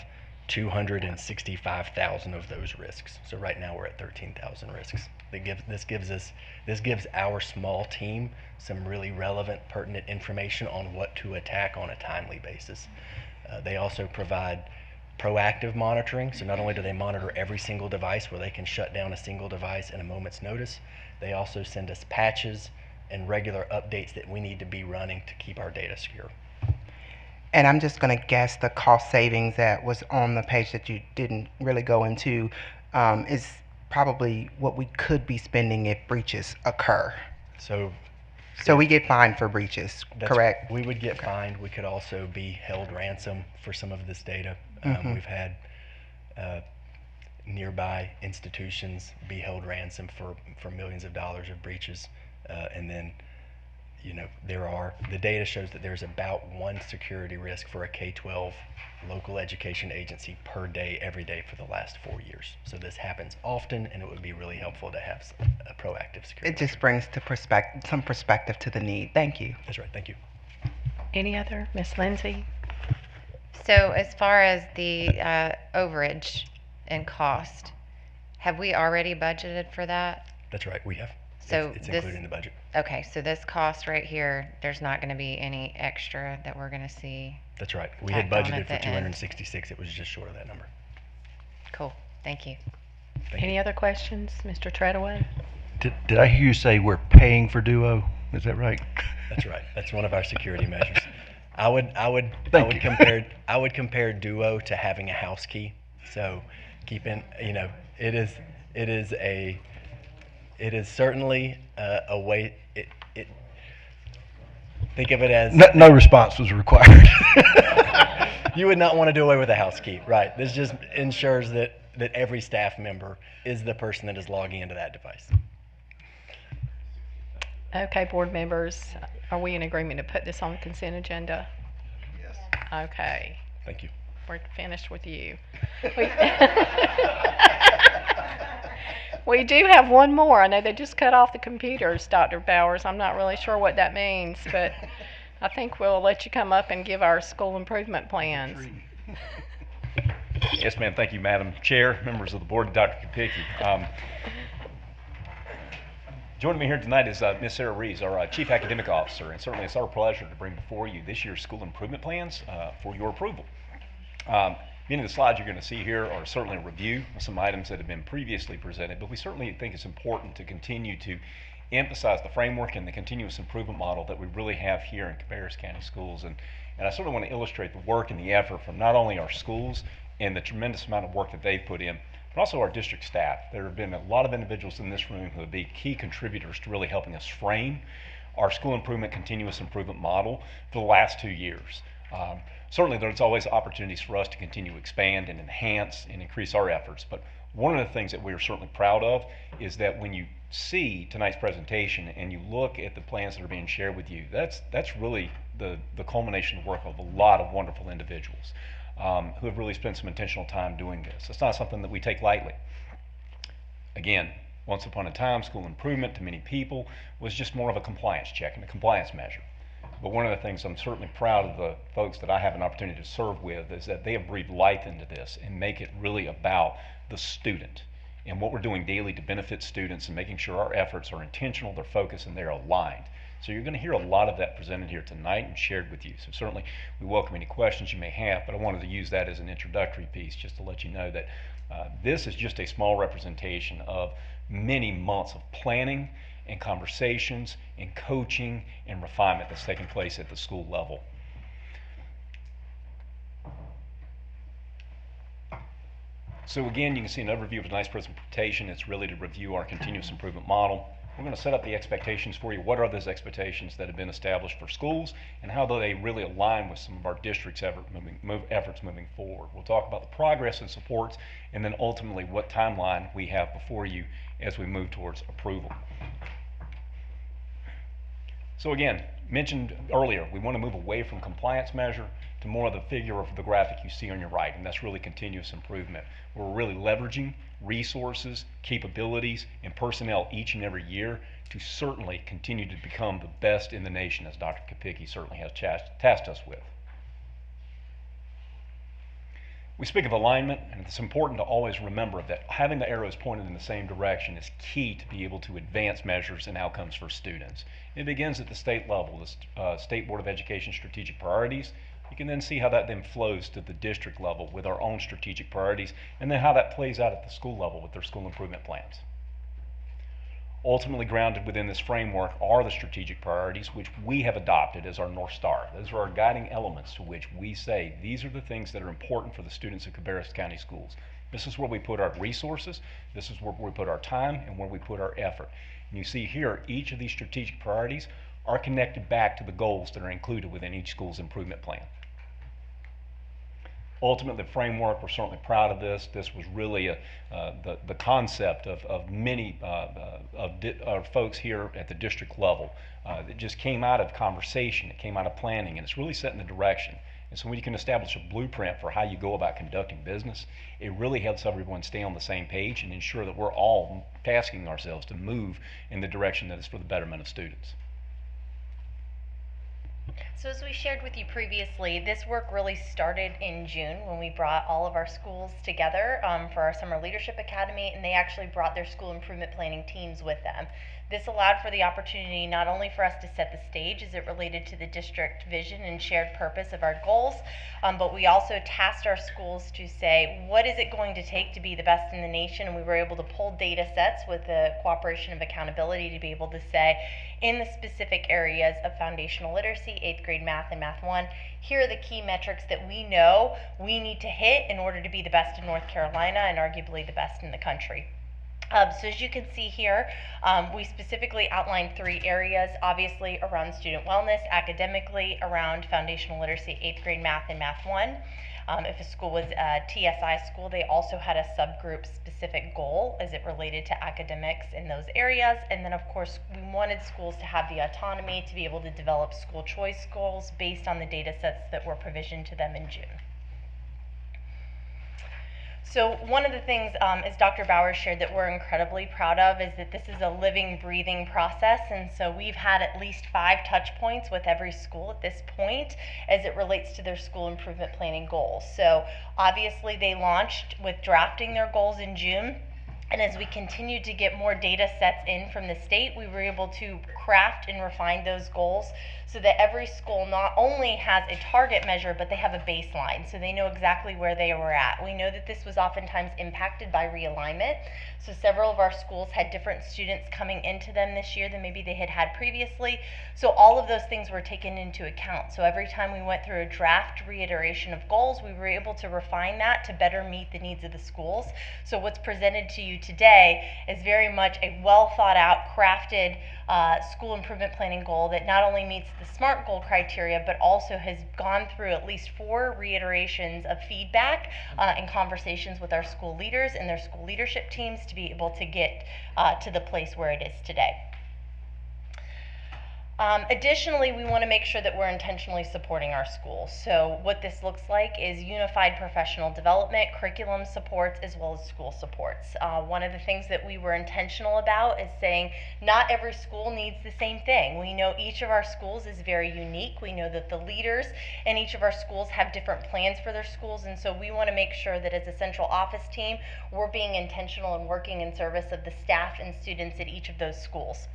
265,000 of those risks. So right now we're at 13,000 risks. This gives our small team some really relevant, pertinent information on what to attack on a timely basis. They also provide proactive monitoring. So not only do they monitor every single device where they can shut down a single device in a moment's notice, they also send us patches and regular updates that we need to be running to keep our data secure. And I'm just going to guess the cost savings that was on the page that you didn't really go into is probably what we could be spending if breaches occur. So we get fined for breaches, correct? We would get fined. We could also be held ransom for some of this data. We've had nearby institutions be held ransom for millions of dollars of breaches. And then, you know, the data shows that there's about one security risk for a K-12 local education agency per day, every day for the last 4 years. So this happens often, and it would be really helpful to have a proactive security. It just brings to some perspective to the need. Thank you. That's right. Thank you. Any other? Miss Lindsay? So as far as the overage and cost, have we already budgeted for that? That's right. We have. So it's included in the budget. Okay, so this cost right here, there's not going to be any extra that we're going to see. That's right. We had budgeted for 266. It was just short of that number. Cool. Thank you. Any other questions, Mr. Treadaway? Did I hear you say we're paying for Duo? Is that right? That's right. That's one of our security measures. I would compare Duo to having a house key. So it is certainly a way. Think of it as no response was required. You would not want to do away with a house key, right? This just ensures that every staff member is the person that is logging into that device. Okay, board members, are we in agreement to put this on the consent agenda? Yes. Okay. Thank you. We're finished with you. We do have one more. I know they just cut off the computers, Dr. Bowers. I'm not really sure what that means, but I think we'll let you come up and give our school improvement plans. Yes, ma'am. Thank you, Madam Chair, members of the board, and Dr. Kapicki. Joining me here tonight is Ms. Sarah Rees, our Chief Academic Officer, and certainly it's our pleasure to bring before you this year's school improvement plans for your approval. Many of the slides you're going to see here are certainly a review of some items that have been previously presented, but we certainly think it's important to continue to emphasize the framework and the continuous improvement model that we really have here in Cabarrus County Schools. And I certainly want to illustrate the work and the effort from not only our schools and the tremendous amount of work that they've put in, but also our district staff. There have been a lot of individuals in this room who have been key contributors to really helping us frame our school improvement, continuous improvement model for the last 2 years. Certainly there's always opportunities for us to continue to expand and enhance and increase our efforts, but one of the things that we are certainly proud of is that when you see tonight's presentation and you look at the plans that are being shared with you, that's really the culmination of work of a lot of wonderful individuals who have really spent some intentional time doing this. It's not something that we take lightly. Again, once upon a time, school improvement to many people was just more of a compliance check and a compliance measure. But one of the things I'm certainly proud of the folks that I have an opportunity to serve with is that they have breathed life into this and make it really about the student and what we're doing daily to benefit students and making sure our efforts are intentional, they're focused, and they're aligned. So you're going to hear a lot of that presented here tonight and shared with you. So certainly we welcome any questions you may have, but I wanted to use that as an introductory piece just to let you know that this is just a small representation of many months of planning and conversations and coaching and refinement that's taking place at the school level. So again, you can see an overview of tonight's presentation. It's really to review our continuous improvement model. We're going to set up the expectations for you. What are those expectations that have been established for schools, and how do they really align with some of our district's efforts moving forward? We'll talk about the progress and supports, and then ultimately what timeline we have before you as we move towards approval. So again, mentioned earlier, we want to move away from compliance measure to more of the figure of the graphic you see on your right, and that's really continuous improvement. We're really leveraging resources, capabilities, and personnel each and every year to certainly continue to become the best in the nation, as Dr. Kopicki certainly has tasked us with. We speak of alignment, and it's important to always remember that having the arrows pointed in the same direction is key to be able to advance measures and outcomes for students. It begins at the state level, the State Board of Education strategic priorities. You can then see how that then flows to the district level with our own strategic priorities, and then how that plays out at the school level with their school improvement plans. Ultimately grounded within this framework are the strategic priorities, which we have adopted as our North Star. Those are our guiding elements to which we say these are the things that are important for the students of Cabarrus County Schools. This is where we put our resources, this is where we put our time, and where we put our effort. And you see here, each of these strategic priorities are connected back to the goals that are included within each school's improvement plan. Ultimately, the framework, we're certainly proud of this. This was really the concept of many of folks here at the district level that just came out of conversation, it came out of planning, and it's really setting the direction. And so when you can establish a blueprint for how you go about conducting business, it really helps everyone stay on the same page and ensure that we're all tasking ourselves to move in the direction that is for the betterment of students. So as we shared with you previously, this work really started in June when we brought all of our schools together for our Summer Leadership Academy, and they actually brought their school improvement planning teams with them. This allowed for the opportunity not only for us to set the stage as it related to the district vision and shared purpose of our goals, but we also tasked our schools to say, what is it going to take to be the best in the nation? And we were able to pull data sets with the cooperation of accountability to be able to say, in the specific areas of foundational literacy, 8th grade math and Math 1, here are the key metrics that we know we need to hit in order to be the best in North Carolina and arguably the best in the country. So as you can see here, we specifically outlined 3 areas, obviously around student wellness, academically around foundational literacy, 8th grade math and Math 1. If a school was a TSI school, they also had a subgroup specific goal as it related to academics in those areas. And then of course, we wanted schools to have the autonomy to be able to develop school choice goals based on the data sets that were provisioned to them in June. So one of the things, as Dr. Bowers shared, that we're incredibly proud of is that this is a living, breathing process, and so we've had at least 5 touch points with every school at this point as it relates to their school improvement planning goals. So obviously they launched with drafting their goals in June, and as we continued to get more data sets in from the state, we were able to craft and refine those goals so that every school not only has a target measure, but they have a baseline, so they know exactly where they were at. We know that this was oftentimes impacted by realignment, so several of our schools had different students coming into them this year than maybe they had had previously, so all of those things were taken into account. So every time we went through a draft reiteration of goals, we were able to refine that to better meet the needs of the schools. So what's presented to you today is very much a well thought out, crafted school improvement planning goal that not only meets the SMART goal criteria, but also has gone through at least 4 reiterations of feedback and conversations with our school leaders and their school leadership teams to be able to get to the place where it is today. Additionally, we want to make sure that we're intentionally supporting our schools. So what this looks like is unified professional development, curriculum supports, as well as school supports. One of the things that we were intentional about is saying not every school needs the same thing. We know each of our schools is very unique. We know that the leaders in each of our schools have different plans for their schools, and so we want to make sure that as a central office team, we're being intentional and working in service of the staff and students at each of those schools.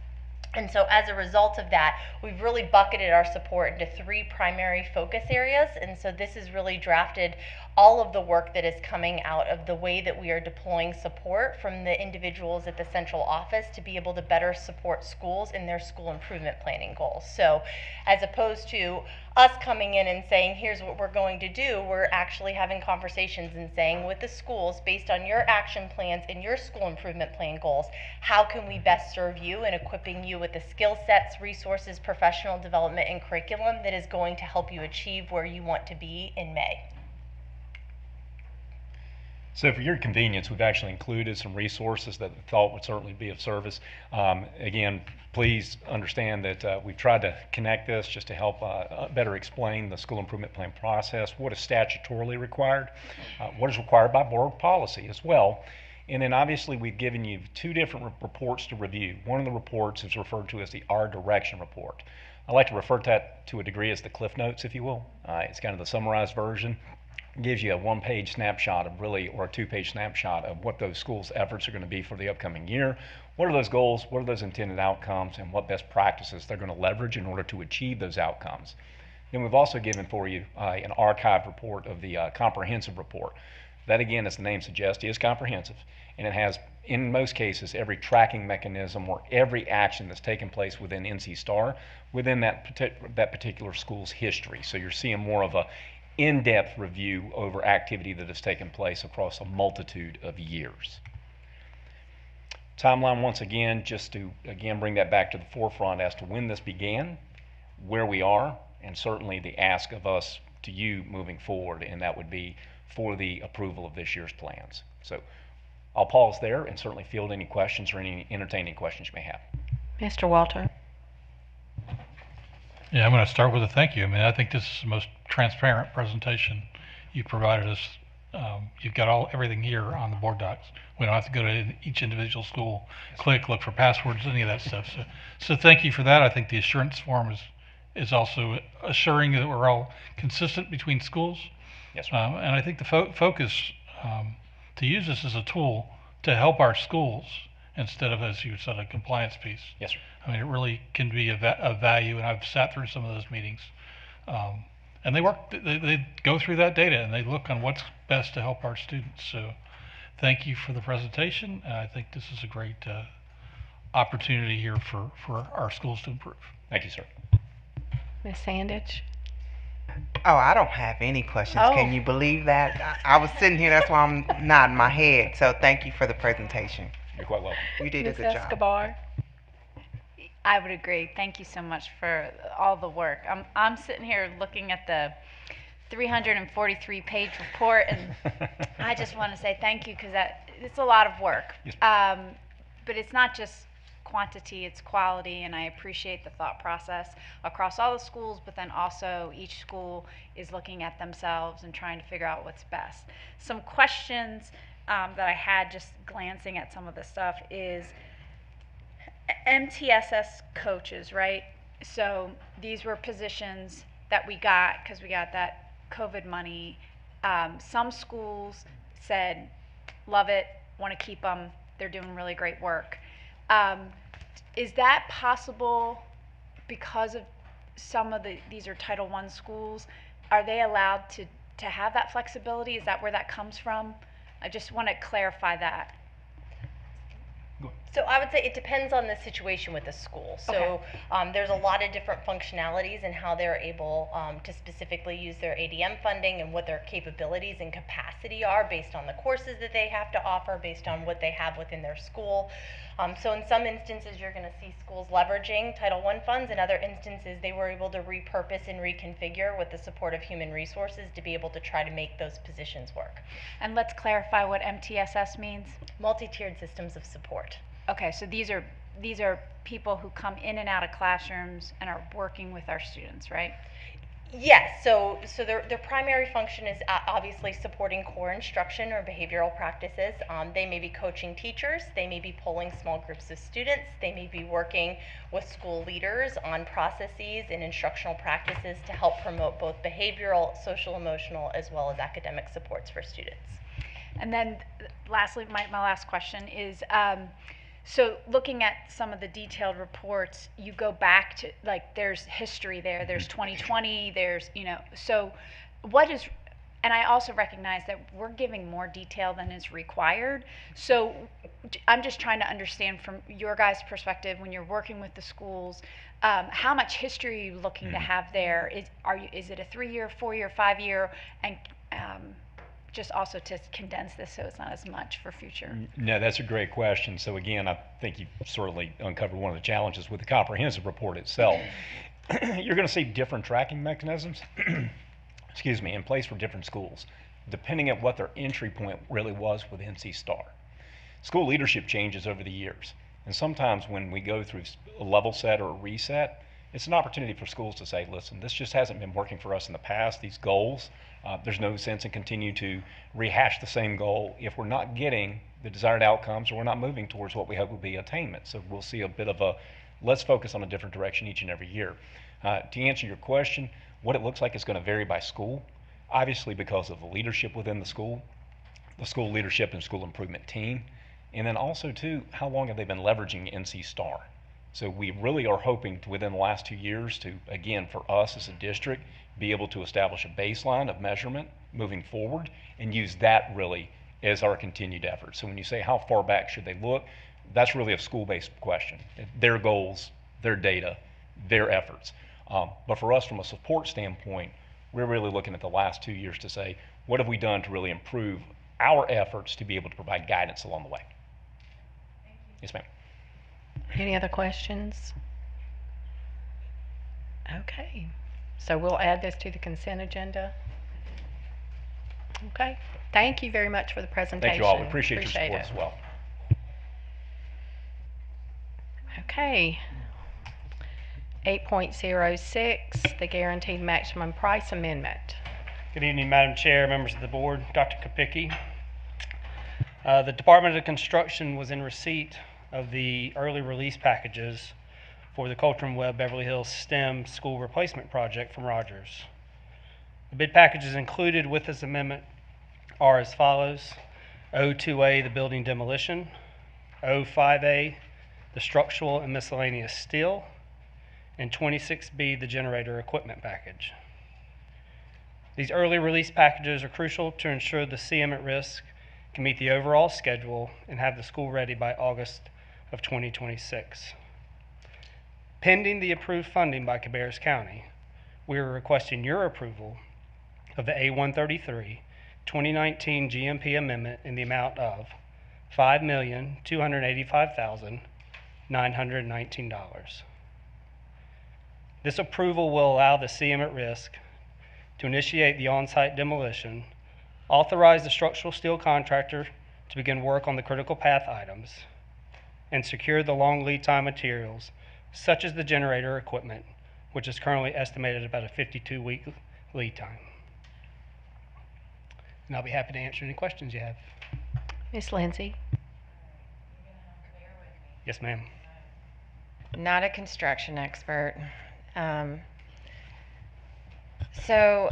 And so as a result of that, we've really bucketed our support into 3 primary focus areas. And so this has really drafted all of the work that is coming out of the way that we are deploying support from the individuals at the central office to be able to better support schools in their school improvement planning goals. So as opposed to us coming in and saying, here's what we're going to do. We're actually having conversations and saying with the schools, based on your action plans and your school improvement plan goals, how can we best serve you and equipping you with the skill sets, resources, professional development, and curriculum that is going to help you achieve where you want to be in May. So for your convenience, we've actually included some resources that we thought would certainly be of service. Again, please understand that we've tried to connect this just to help better explain the school improvement plan process, what is statutorily required, what is required by board policy as well. And then obviously we've given you two different reports to review. One of the reports is referred to as the Our Direction report. I like to refer to that to a degree as the Cliff Notes, if you will. It's kind of the summarized version. It gives you a one-page snapshot of really, or a two-page snapshot of what those schools' efforts are going to be for the upcoming year. What are those goals? What are those intended outcomes? And what best practices they're going to leverage in order to achieve those outcomes. Then we've also given for you an archived report of the comprehensive report. That, again, as the name suggests, is comprehensive, and it has, in most cases, every tracking mechanism or every action that's taken place within NC STAR within that particular school's history. So you're seeing more of a in-depth review over activity that has taken place across a multitude of years. Timeline, once again, just to again bring that back to the forefront as to when this began, where we are, and certainly the ask of us to you moving forward, and that would be for the approval of this year's plans. So I'll pause there and certainly field any questions or any entertaining questions you may have. Mr. Walter. Yeah, I'm going to start with a thank you. I mean, I think this is the most transparent presentation you provided us. You've got everything here on the board docs. We don't have to go to each individual school, click, look for passwords, any of that stuff. So thank you for that. I think the assurance form is also assuring that we're all consistent between schools. Yes, sir. And I think the focus to use this as a tool to help our schools instead of, as you said, a compliance piece. Yes, sir. I mean, it really can be of value, and I've sat through some of those meetings. And they go through that data and they look on what's best to help our students. So thank you for the presentation. I think this is a great opportunity here for our schools to improve. Thank you, sir. Ms. Sandage. Oh, I don't have any questions. Oh. Can you believe that? I was sitting here, that's why I'm nodding my head. So thank you for the presentation. You're quite welcome. You did a Ms. good job. Escobar. I would agree. Thank you so much for all the work. I'm sitting here looking at the 343-page report, and I just want to say thank you because it's a lot of work. Yes, but it's not just quantity, it's quality, and I appreciate the thought process across all the schools, but then also each school is looking at themselves and trying to figure out what's best. Some questions that I had just glancing at some of the stuff is MTSS coaches, right? So these were positions that we got because we got that COVID money. Some schools said, love it, want to keep them, they're doing really great work. Is that possible because of some of these are Title I schools? Are they allowed to have that flexibility? Is that where that comes from? I just want to clarify that. So I would say it depends on the situation with the school. So there's a lot of different functionalities and how they're able to specifically use their ADM funding and what their capabilities and capacity are based on the courses that they have to offer, based on what they have within their school. So in some instances, you're going to see schools leveraging Title I funds. In other instances, they were able to repurpose and reconfigure with the support of human resources to be able to try to make those positions work. And let's clarify what MTSS means. Multi-tiered systems of support. Okay, so these are people who come in and out of classrooms and are working with our students, right? Yes, so their primary function is obviously supporting core instruction or behavioral practices. They may be coaching teachers, they may be pulling small groups of students, they may be working with school leaders on processes and instructional practices to help promote both behavioral, social, emotional, as well as academic supports for students. And then lastly, my last question is, so looking at some of the detailed reports, you go back to, like, there's history there, there's 2020, there's, so what is And I also recognize that we're giving more detail than is required. So I'm just trying to understand from your guys' perspective, when you're working with the schools, how much history are you looking to have there? Is it a 3-year, 4-year, 5-year? And just also to condense this so it's not as much for future. No, that's a great question. So again, I think you've certainly uncovered one of the challenges with the comprehensive report itself. You're going to see different tracking mechanisms, excuse me, in place for different schools, depending on what their entry point really was with NC STAR. School leadership changes over the years, and sometimes when we go through a level set or a reset, it's an opportunity for schools to say, listen, this just hasn't been working for us in the past, these goals. There's no sense in continue to rehash the same goal if we're not getting the desired outcomes or we're not moving towards what we hope will be attainment. So we'll see a bit of a, let's focus on a different direction each and every year. To answer your question, what it looks like is going to vary by school, obviously because of the leadership within the school leadership and school improvement team, and then also too, how long have they been leveraging NC STAR? So we really are hoping to, within the last 2 years, to, again, for us as a district, be able to establish a baseline of measurement moving forward and use that really as our continued effort. So when you say how far back should they look, that's really a school-based question. Their goals, their data, their efforts. But for us from a support standpoint, we're really looking at the last 2 years to say, what have we done to really improve our efforts to be able to provide guidance along the way? Thank you. Yes, ma'am. Any other questions? Okay, so we'll add this to the consent agenda. Okay, thank you very much for the presentation. Thank you all. We appreciate your support as well. Okay. 8.06, the Guaranteed Maximum Price Amendment. Good evening, Madam Chair, members of the board, Dr. Kopicki. The Department of Construction was in receipt of the early release packages for the Coultron Webb Beverly Hills STEM School Replacement Project from Rogers. The bid packages included with this amendment are as follows: O2A, the building demolition; O5A, the structural and miscellaneous steel; and 26B, the generator equipment package. These early release packages are crucial to ensure the CM at risk can meet the overall schedule and have the school ready by August of 2026. Pending the approved funding by Cabarrus County, we are requesting your approval of the A133 2019 GMP amendment in the amount of $5,285,919. This approval will allow the CM at risk to initiate the on-site demolition, authorize the structural steel contractor to begin work on the critical path items, and secure the long lead time materials such as the generator equipment, which is currently estimated at about a 52-week lead time. And I'll be happy to answer any questions you have. Ms. Lindsay? Yes, ma'am. Not a construction expert. So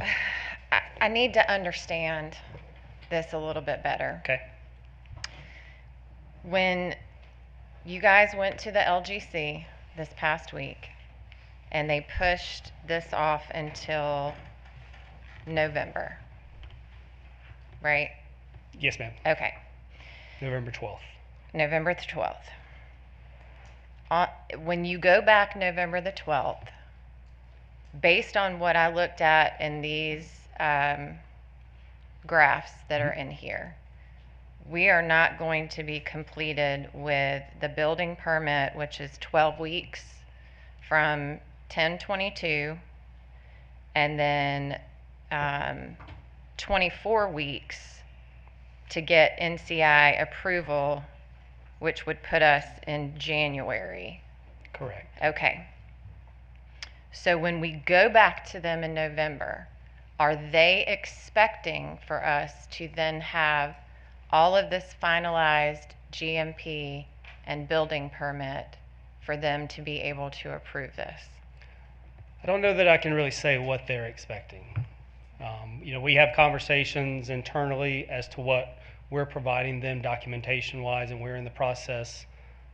I need to understand this a little bit better. Okay. When you guys went to the LGC this past week and they pushed this off until November, right? Yes, ma'am. Okay. November 12th. November the 12th. When you go back November the 12th, based on what I looked at in these graphs that are in here, we are not going to be completed with the building permit, which is 12 weeks from 10/22, and then 24 weeks to get NCI approval, which would put us in January. Correct. Okay. So when we go back to them in November, are they expecting for us to then have all of this finalized GMP and building permit for them to be able to approve this? I don't know that I can really say what they're expecting. We have conversations internally as to what we're providing them documentation-wise, and we're in the process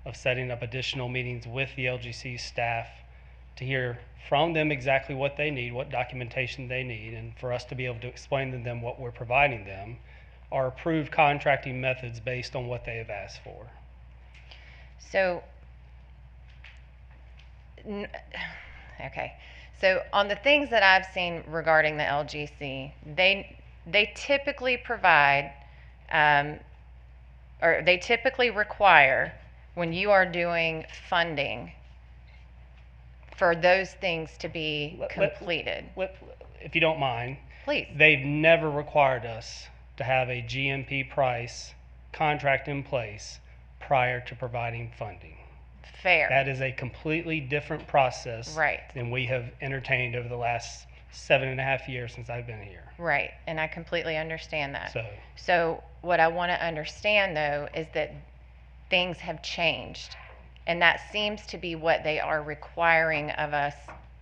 of setting up additional meetings with the LGC staff to hear from them exactly what they need, what documentation they need, and for us to be able to explain to them what we're providing them, are approved contracting methods based on what they have asked for. So, okay. So on the things that I've seen regarding the LGC, they typically provide, or they typically require, when you are doing funding, for those things to be completed. If you don't mind, please. They've never required us to have a GMP price contract in place prior to providing funding. Fair. That is a completely different process right. than we have entertained over the last 7.5 years since I've been here. Right, and I completely understand that. So what I want to understand, though, is that things have changed, and that seems to be what they are requiring of us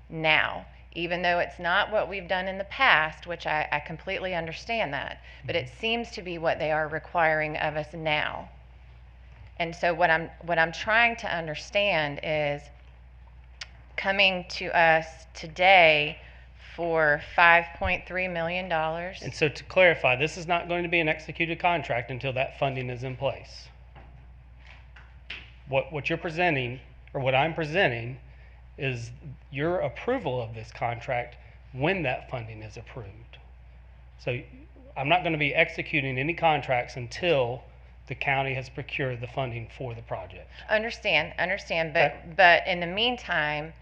now, even though it's not what we've done in the past, which I completely understand that, but it seems to be what they are requiring of us now. And so what I'm trying to understand is, coming to us today for $5.3 million. And so to clarify, this is not going to be an executed contract until that funding is in place. What you're presenting, or what I'm presenting, is your approval of this contract when that funding is approved. So I'm not going to be executing any contracts until the county has procured the funding for the project. Understand, but in the meantime,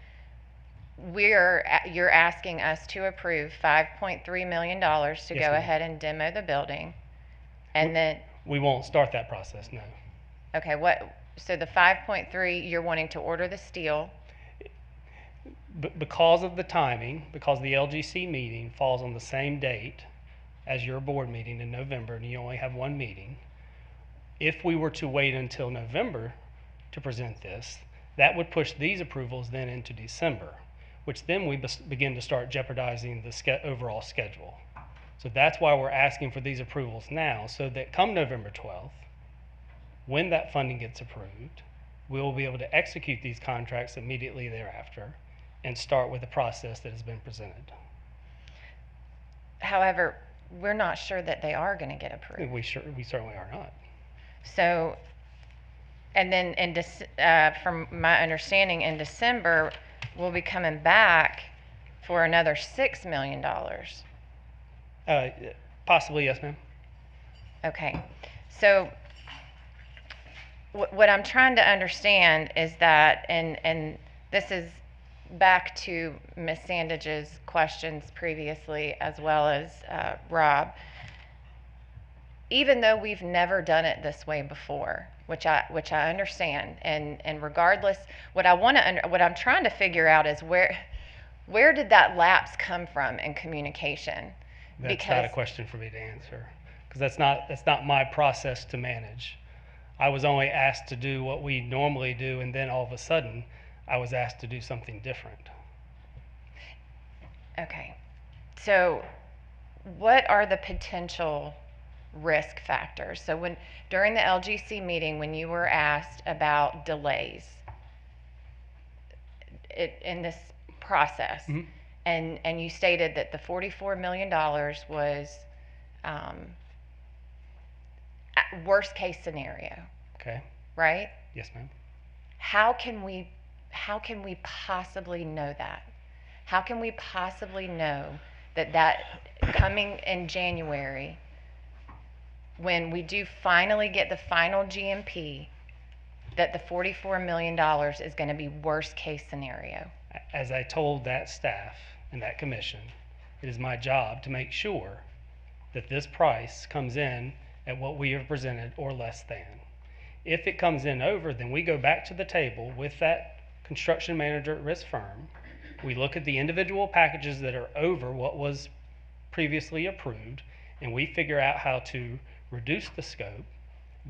you're asking us to approve $5.3 million to go ahead and demo the building, and then we won't start that process, no. Okay, so the 5.3, you're wanting to order the steel? Because of the timing, because the LGC meeting falls on the same date as your board meeting in November, and you only have one meeting, if we were to wait until November to present this, that would push these approvals then into December, which then we begin to start jeopardizing the overall schedule. So that's why we're asking for these approvals now, so that come November 12th, when that funding gets approved, we will be able to execute these contracts immediately thereafter and start with the process that has been presented. However, we're not sure that they are going to get approved. We certainly are not. So, and then from my understanding, in December, we'll be coming back for another $6 million. Possibly, yes, ma'am. Okay. So what I'm trying to understand is that, and this is back to Ms. Sandage's questions previously, as well as Rob, even though we've never done it this way before, which I understand, and regardless, what I'm trying to figure out is where did that lapse come from in communication? That's not a question for me to answer, because that's not my process to manage. I was only asked to do what we normally do, and then all of a sudden, I was asked to do something different. Okay. So what are the potential risk factors? So during the LGC meeting, when you were asked about delays in this process, mm-hmm. and you stated that the $44 million was worst case scenario. Okay. Right? Yes, ma'am. How can we possibly know that? How can we possibly know that coming in January, when we do finally get the final GMP, that the $44 million is going to be worst case scenario? As I told that staff and that commission, it is my job to make sure that this price comes in at what we have presented or less than. If it comes in over, then we go back to the table with that construction manager at risk firm. We look at the individual packages that are over what was previously approved, and we figure out how to reduce the scope,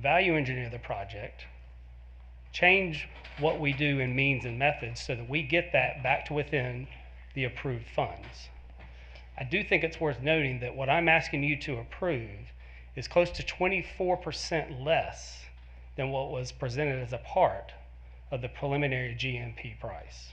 value engineer the project, change what we do in means and methods so that we get that back to within the approved funds. I do think it's worth noting that what I'm asking you to approve is close to 24% less than what was presented as a part of the preliminary GMP price.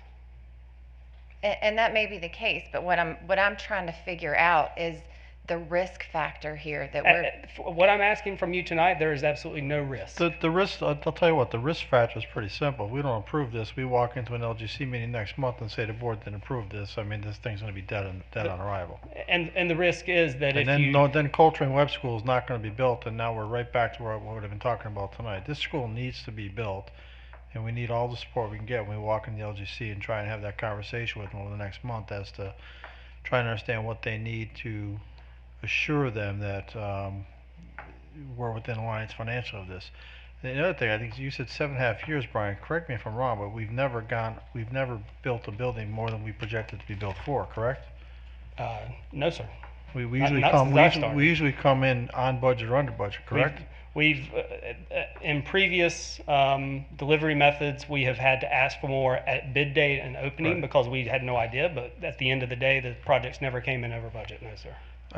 And that may be the case, but what I'm trying to figure out is the risk factor here that we're. What I'm asking from you tonight, there is absolutely no risk. The risk, I'll tell you what, the risk factor is pretty simple. If we don't approve this, we walk into an LGC meeting next month and say the board didn't approve this. I mean, this thing's going to be dead on arrival. And the risk is that And then Coltrane Web School is not going to be built, and now we're right back to what we've been talking about tonight. This school needs to be built, and we need all the support we can get when we walk in the LGC and try and have that conversation with them over the next month as to try and understand what they need to assure them that we're within the lines financial of this. And the other thing, I think you said 7.5 years, Brian. Correct me if I'm wrong, but we've never built a building more than we projected to be built for. Correct? No, sir. We Not usually come in on budget or under budget. Correct? We've in previous delivery methods, we have had to ask for more at bid date and opening because we had no idea. But at the end of the day, the projects never came in over budget. No, sir.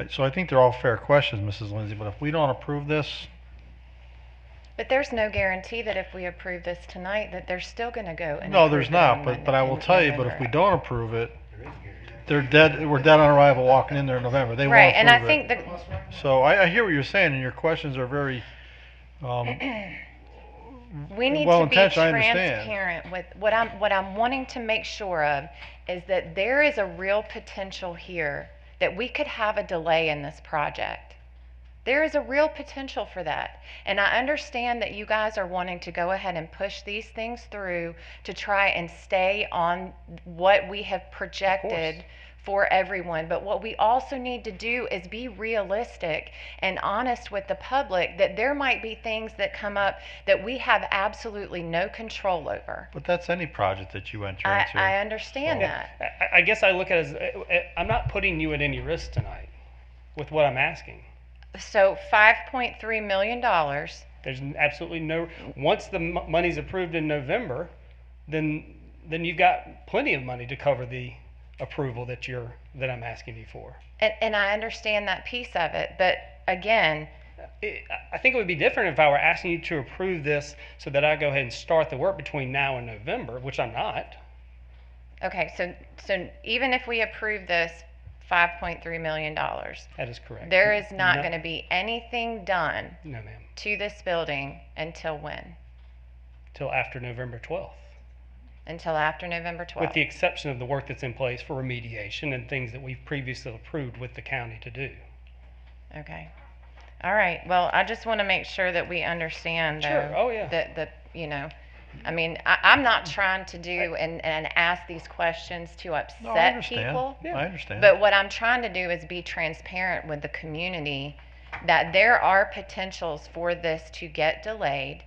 So I think they're all fair questions, Mrs. Lindsay, but if we don't approve this... But there's no guarantee that if we approve this tonight that they're still going to go and No, there's not, but I will tell you, but if we don't approve it, they're dead, we're dead on arrival walking in there in November. They won't approve it. And I think that... So I hear what you're saying, and your questions are very we need to be transparent with what I'm wanting to make sure of is that there is a real potential here that we could have a delay in this project. There is a real potential for that. And I understand that you guys are wanting to go ahead and push these things through to try and stay on what we have projected for everyone. But what we also need to do is be realistic and honest with the public that there might be things that come up that we have absolutely no control over. But that's any project that you enter into. I understand that. I guess I look at it as I'm not putting you at any risk tonight with what I'm asking. So $5.3 million. There's absolutely no. Once the money's approved in November, then you've got plenty of money to cover the approval that I'm asking you for. And I understand that piece of it, but again, I think it would be different if I were asking you to approve this so that I go ahead and start the work between now and November, which I'm not. Okay, so even if we approve this $5.3 million, that is correct. There is not going to be anything done no, ma'am. To this building until when? Till after November 12th. Until after November 12th. With the exception of the work that's in place for remediation and things that we've previously approved with the county to do. Okay. All right. Well, I just want to make sure that we understand, though, sure. Oh, yeah. that you know, I mean, I'm not trying to do and ask these questions to upset people. Yeah. I understand. But what I'm trying to do is be transparent with the community that there are potentials for this to get delayed,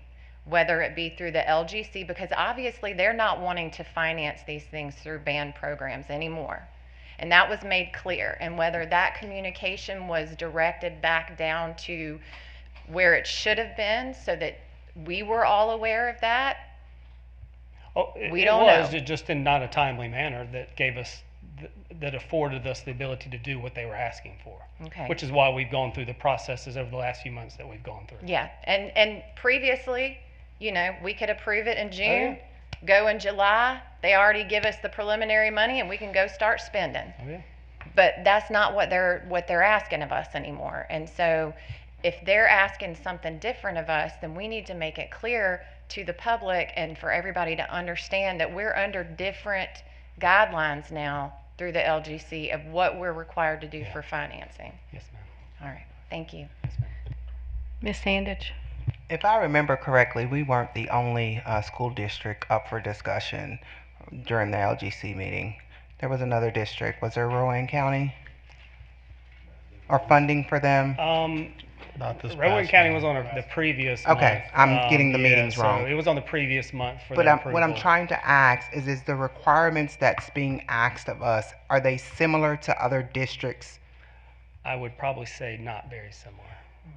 whether it be through the LGC, because obviously they're not wanting to finance these things through band programs anymore. And that was made clear. And whether that communication was directed back down to where it should have been so that we were all aware of that, we don't know. It was just in not a timely manner that gave us, that afforded us the ability to do what they were asking for. Okay. Which is why we've gone through the processes over the last few months that we've gone through. Yeah, and previously, you know, we could approve it in June, go in July. They already give us the preliminary money, and we can go start spending. Oh, yeah. But that's not what they're asking of us anymore. And so, if they're asking something different of us, then we need to make it clear to the public and for everybody to understand that we're under different guidelines now through the LGC of what we're required to do for financing. Yes, ma'am. All right. Thank you. Yes, ma'am. Ms. Sandage? If I remember correctly, we weren't the only school district up for discussion during the LGC meeting. There was another district. Was there Rowan County? Or funding for them? Not this Rowan past County month. was on the previous Okay, month. I'm getting the meetings so wrong. it was on the previous month for But the what I'm approval. trying to ask is the requirements that's being asked of us, are they similar to other districts? I would probably say not very similar.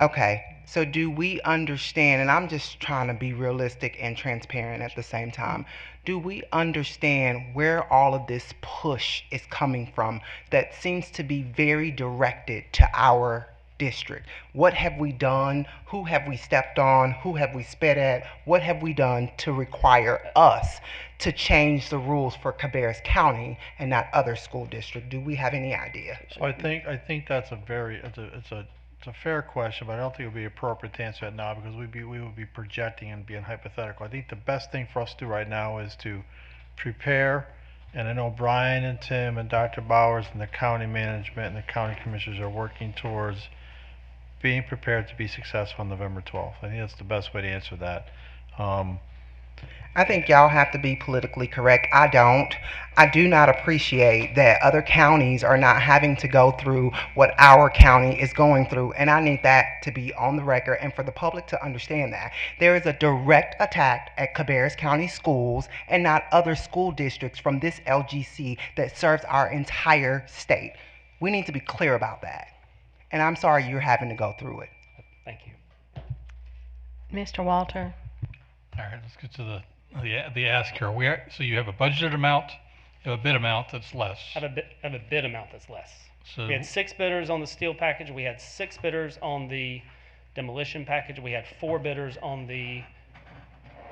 Okay, so do we understand, and I'm just trying to be realistic and transparent at the same time, do we understand where all of this push is coming from that seems to be very directed to our district. What have we done? Who have we stepped on? Who have we spit at? What have we done to require us to change the rules for Cabarrus County and not other school districts? Do we have any idea? So I think that's it's a fair question, but I don't think it would be appropriate to answer it now because we would be projecting and being hypothetical. I think the best thing for us to do right now is to prepare, and I know Brian and Tim and Dr. Bowers and the county management and the county commissioners are working towards being prepared to be successful on November 12th. I think that's the best way to answer that. I think y'all have to be politically correct. I don't. I do not appreciate that other counties are not having to go through what our county is going through, and I need that to be on the record and for the public to understand that. There is a direct attack at Cabarrus County schools and not other school districts from this LGC that serves our entire state. We need to be clear about that. And I'm sorry you're having to go through it. Thank you. Mr. Walter? All right, let's get to the ask here. So you have a budgeted amount, you have a bid amount that's less. I have a bid amount that's less. So we had 6 bidders on the steel package. We had 6 bidders on the demolition package. We had 4 bidders on the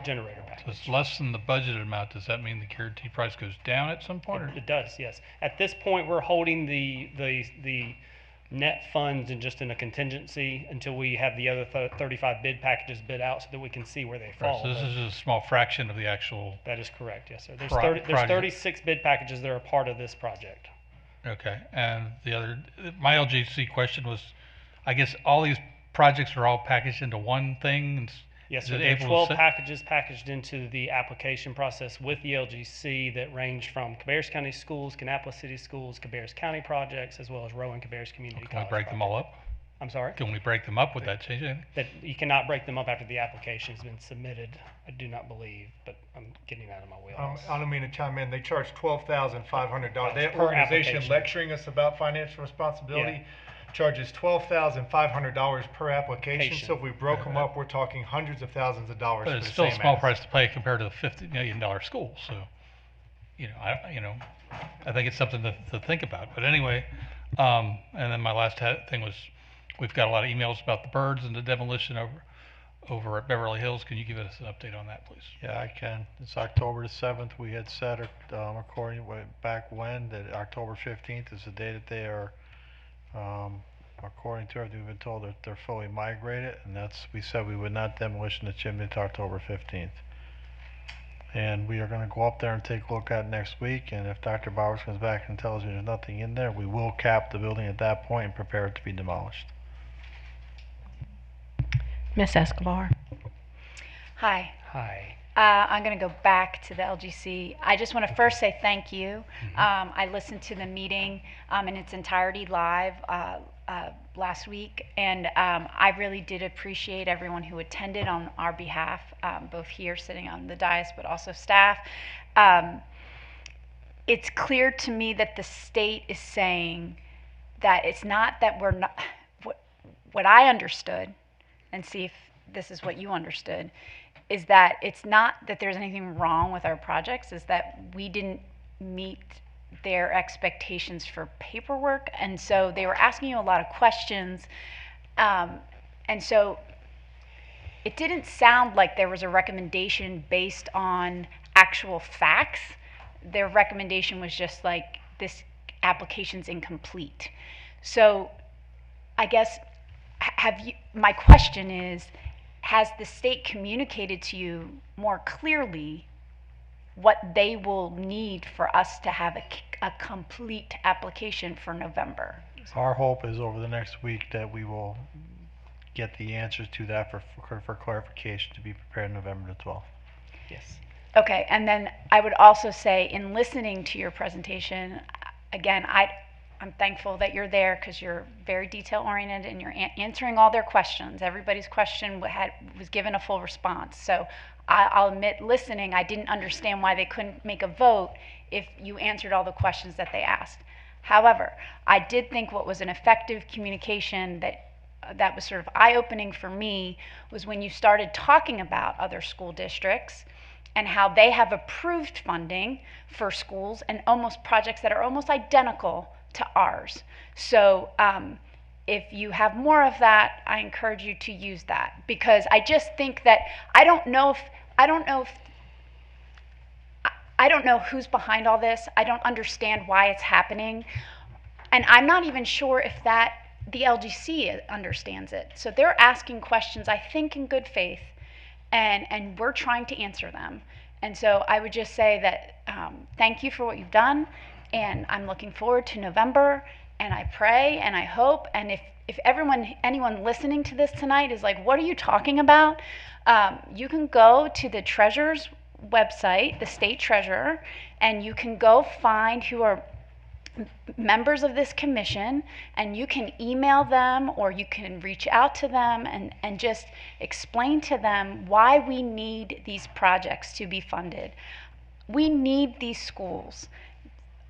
generator package. So it's less than the budgeted amount. Does that mean the guarantee price goes down at some point? It does, yes. At this point, we're holding the net funds and just in a contingency until we have the other 35 bid packages bid out so that we can see where they fall. Right, so this is a small fraction of the actual. That is correct, yes, sir. There's 36 bid packages that are a part of this project. Okay, and my LGC question was, I guess all these projects are all packaged into one thing? Yes, sir. There are 12 packages packaged into the application process with the LGC that range from Cabarrus County Schools, Kannapolis City Schools, Cabarrus County projects, as well as Rowan Cabarrus Community College. Can we break them all up? I'm sorry? Can we break them up? Would that change anything? That you cannot break them up after the application has been submitted, I do not believe, but I'm getting out of my wheelhouse. I don't mean to chime in. They charge $12,500. That Per organization application. lecturing us about financial responsibility charges $12,500 per application. So if we broke them up, we're talking hundreds of thousands of dollars. But it's still a small price to pay compared to the $50 million school. So, I think it's something to think about. But anyway, and then my last thing was, we've got a lot of emails about the birds and the demolition over at Beverly Hills. Can you give us an update on that, please? Yeah, I can. It's October the 7th. We had said, according back when, that October 15th is the day that they are. According to everything we've been told, they're fully migrated, and we said we would not demolition the chimney until October 15th. And we are going to go up there and take a look at it next week, and if Dr. Bowers comes back and tells me there's nothing in there, we will cap the building at that point and prepare it to be demolished. Ms. Escobar? Hi. Hi. I'm going to go back to the LGC. I just want to first say thank you. I listened to the meeting in its entirety live last week, and I really did appreciate everyone who attended on our behalf, both here sitting on the dais, but also staff. It's clear to me that the state is saying that it's not that we're not, what I understood, and see if this is what you understood, is that it's not that there's anything wrong with our projects, is that we didn't meet their expectations for paperwork, and so they were asking you a lot of questions, and so it didn't sound like there was a recommendation based on actual facts. Their recommendation was just like, this application's incomplete. So I guess, my question is, has the state communicated to you more clearly what they will need for us to have a complete application for November? Our hope is over the next week that we will get the answers to that for clarification to be prepared November the 12th. Yes. Okay, and then I would also say, in listening to your presentation, again, I'm thankful that you're there because you're very detail oriented and you're answering all their questions. Everybody's question was given a full response. So I'll admit, listening, I didn't understand why they couldn't make a vote if you answered all the questions that they asked. However, I did think what was an effective communication that was sort of eye-opening for me was when you started talking about other school districts and how they have approved funding for schools and almost projects that are almost identical to ours. So if you have more of that, I encourage you to use that, because I just think that I don't know who's behind all this. I don't understand why it's happening. And I'm not even sure if the LGC understands it. So they're asking questions, I think, in good faith, and we're trying to answer them. And so I would just say that thank you for what you've done, and I'm looking forward to November, and I pray and I hope, and if anyone listening to this tonight is like, what are you talking about? You can go to the treasurer's website, the state treasurer, and you can go find who are members of this commission, and you can email them or you can reach out to them and just explain to them why we need these projects to be funded. We need these schools.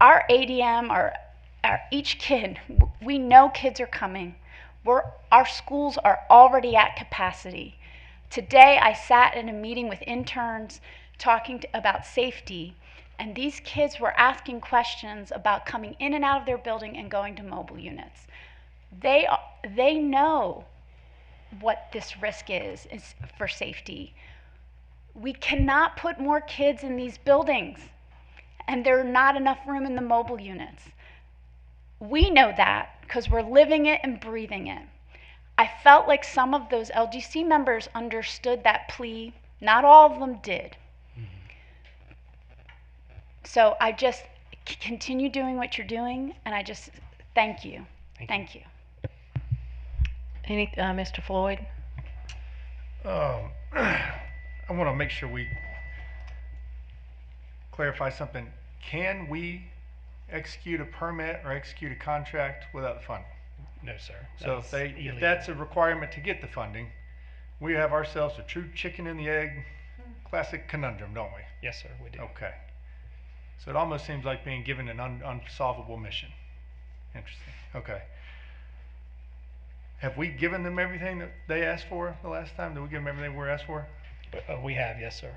Our ADM, each kid, we know kids are coming. Our schools are already at capacity. Today I sat in a meeting with interns talking about safety, and these kids were asking questions about coming in and out of their building and going to mobile units. They know what this risk is for safety. We cannot put more kids in these buildings, and there's not enough room in the mobile units. We know that because we're living it and breathing it. I felt like some of those LGC members understood that plea. Not all of them did. So I just continue doing what you're doing, and I just thank you. Thank you. Mr. Floyd? I want to make sure we clarify something. Can we execute a permit or execute a contract without the funding? No, sir. So if that's a requirement to get the funding, we have ourselves a true chicken and the egg classic conundrum, don't we? Yes, sir, we do. Okay. So it almost seems like being given an unsolvable mission. Interesting. Okay. Have we given them everything that they asked for the last time? Did we give them everything we were asked for? We have, yes, sir.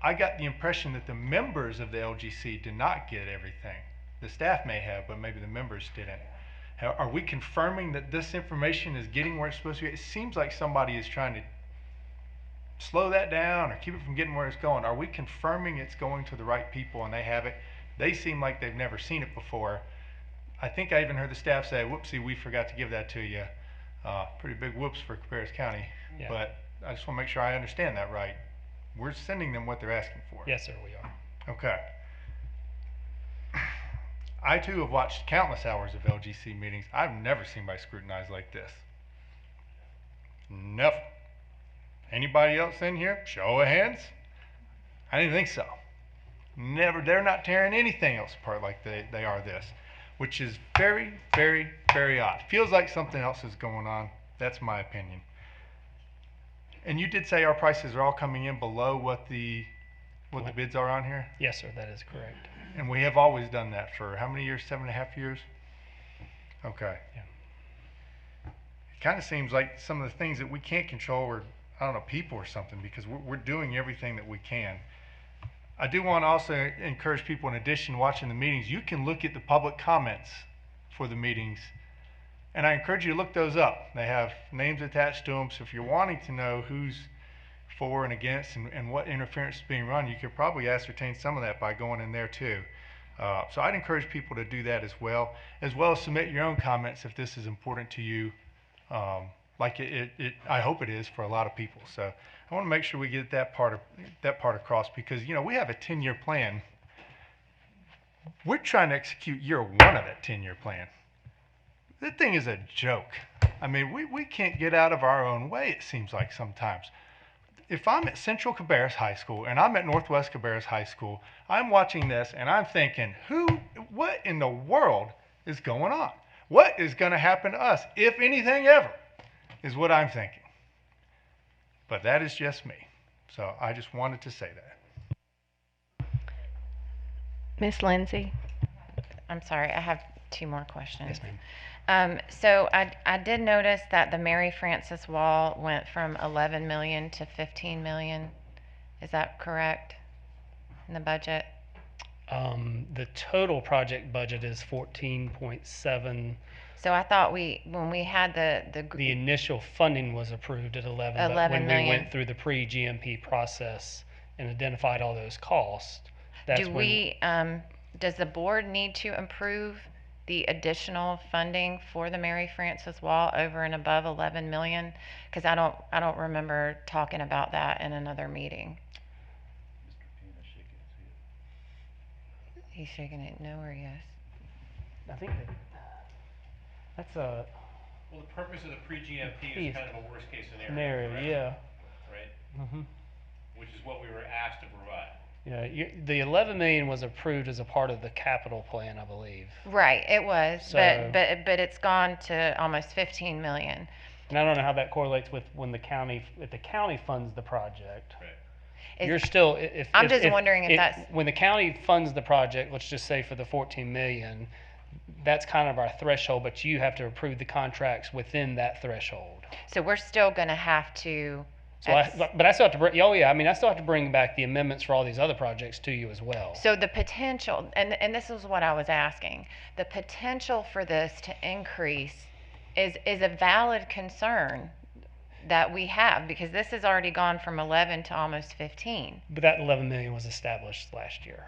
I got the impression that the members of the LGC did not get everything. The staff may have, but maybe the members didn't. Are we confirming that this information is getting where it's supposed to be? It seems like somebody is trying to slow that down or keep it from getting where it's going. Are we confirming it's going to the right people and they have it? They seem like they've never seen it before. I think I even heard the staff say, whoopsie, we forgot to give that to you. Pretty big whoops for Cabarrus County. Yeah. But I just want to make sure I understand that right. We're sending them what they're asking for. Yes, sir, we are. Okay. I too have watched countless hours of LGC meetings. I've never seen anybody scrutinized like this. Never. Anybody else in here? Show of hands. I didn't think so. Never. They're not tearing anything else apart like they are this, which is very, very, very odd. Feels like something else is going on. That's my opinion. And you did say our prices are all coming in below what the bids are on here? Yes, sir, that is correct. And we have always done that for how many years? 7.5 years? Okay. Yeah. It kind of seems like some of the things that we can't control are, I don't know, people or something, because we're doing everything that we can. I do want to also encourage people, in addition to watching the meetings, you can look at the public comments for the meetings, and I encourage you to look those up. They have names attached to them, so if you're wanting to know who's for and against and what interference is being run, you could probably ascertain some of that by going in there too. So I'd encourage people to do that as well as submit your own comments if this is important to you, like I hope it is for a lot of people. So I want to make sure we get that part across, because we have a 10-year plan. We're trying to execute year one of that 10-year plan. That thing is a joke. I mean, we can't get out of our own way, it seems like sometimes. If I'm at Central Cabarrus High School and I'm at Northwest Cabarrus High School, I'm watching this and I'm thinking, what in the world is going on? What is going to happen to us, if anything ever, is what I'm thinking. But that is just me. So I just wanted to say that. Miss Lindsay? I'm sorry, I have 2 more questions. Yes, ma'am. So I did notice that the Mary Frances Wall went from 11 million to 15 million. Is that correct in the budget? The total project budget is 14.7. So I thought when we had The initial funding was approved at 11, but 11 when million. we went through the pre-GMP process and identified all those costs, that's does the board need to approve the additional funding for the Mary Frances Wall over and above 11 million? Because I don't remember talking about that in another meeting. He's shaking it no or yes. I think that's a... Well, the purpose of the pre-GMP is kind of a worst-case scenario. Yeah. Right? Mm-hmm. Which is what we were asked to provide. Yeah, the 11 million was approved as a part of the capital plan, I believe. Right, it was, So, but it's gone to almost 15 million. And I don't know how that correlates with when the county funds the project. Right. You're still, I'm just wondering if that's... When the county funds the project, let's just say for the 14 million, that's kind of our threshold, but you have to approve the contracts within that threshold. So we're still going to have to... But I still have to bring, I still have to bring back the amendments for all these other projects to you as well. So the potential, and this is what I was asking, the potential for this to increase is a valid concern that we have, because this has already gone from 11 to almost 15. But that 11 million was established last year.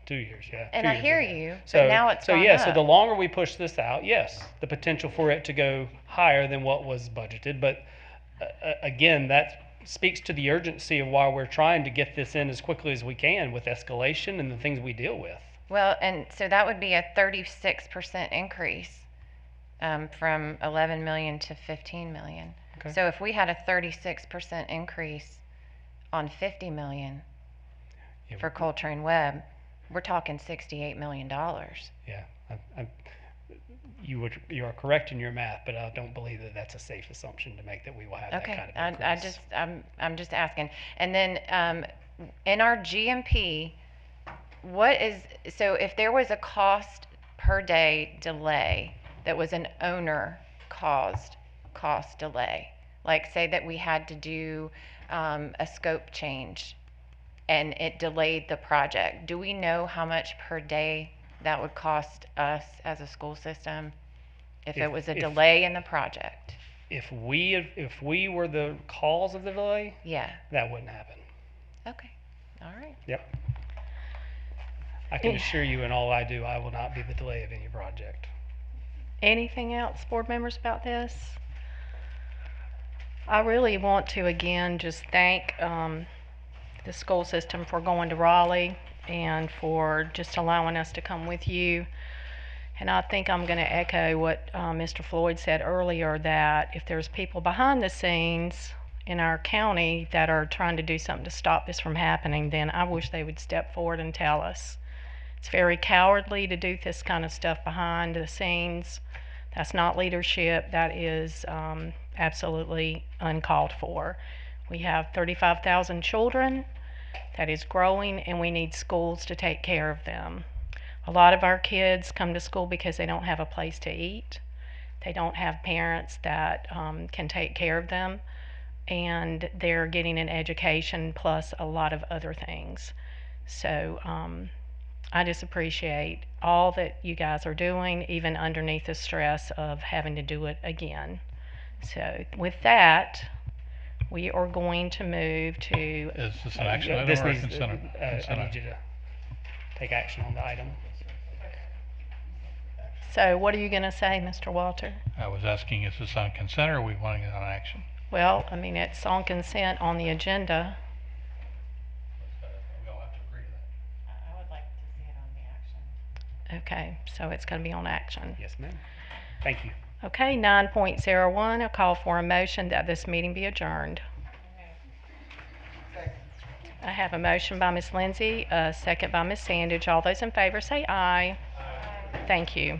2 years, yeah. And I hear you, but now it's gone up. So the longer we push this out, yes, the potential for it to go higher than what was budgeted, but again, that speaks to the urgency of why we're trying to get this in as quickly as we can with escalation and the things we deal with. Well, and so that would be a 36% increase from 11 million to 15 million. Okay. So if we had a 36% increase on 50 million for Coltrane Webb, we're talking $68 million. Yeah, you are correct in your math, but I don't believe that that's a safe assumption to make, that we will have that kind of increase. I'm just asking. And then in our GMP, so if there was a cost per day delay that was an owner caused cost delay, like say that we had to do a scope change and it delayed the project, do we know how much per day that would cost us as a school system if it was a delay in the project? If we were the cause of the delay, yeah, that wouldn't happen. Okay, all right. Yep. I can assure you, in all I do, I will not be the delay of any project. Anything else, board members, about this? I really want to again just thank the school system for going to Raleigh and for just allowing us to come with you. And I think I'm going to echo what Mr. Floyd said earlier, that if there's people behind the scenes in our county that are trying to do something to stop this from happening, then I wish they would step forward and tell us. It's very cowardly to do this kind of stuff behind the scenes. That's not leadership. That is absolutely uncalled for. We have 35,000 children. That is growing, and we need schools to take care of them. A lot of our kids come to school because they don't have a place to eat. They don't have parents that can take care of them, and they're getting an education plus a lot of other things. So I just appreciate all that you guys are doing, even underneath the stress of having to do it again. So with that, we are going to move to... Is this an action item or a consent item? I need you to take action on the item. So what are you going to say, Mr. Walter? I was asking, is this on consent or are we wanting it on action? Well, I mean, it's on consent on the agenda. We all have to agree to that. I would like to see it on the action. Okay, so it's going to be on action. Yes, ma'am. Thank you. Okay, 9.01, a call for a motion that this meeting be adjourned. I have a motion by Ms. Lindsay, a second by Ms. Sandage. All those in favor say aye. Aye. Thank you.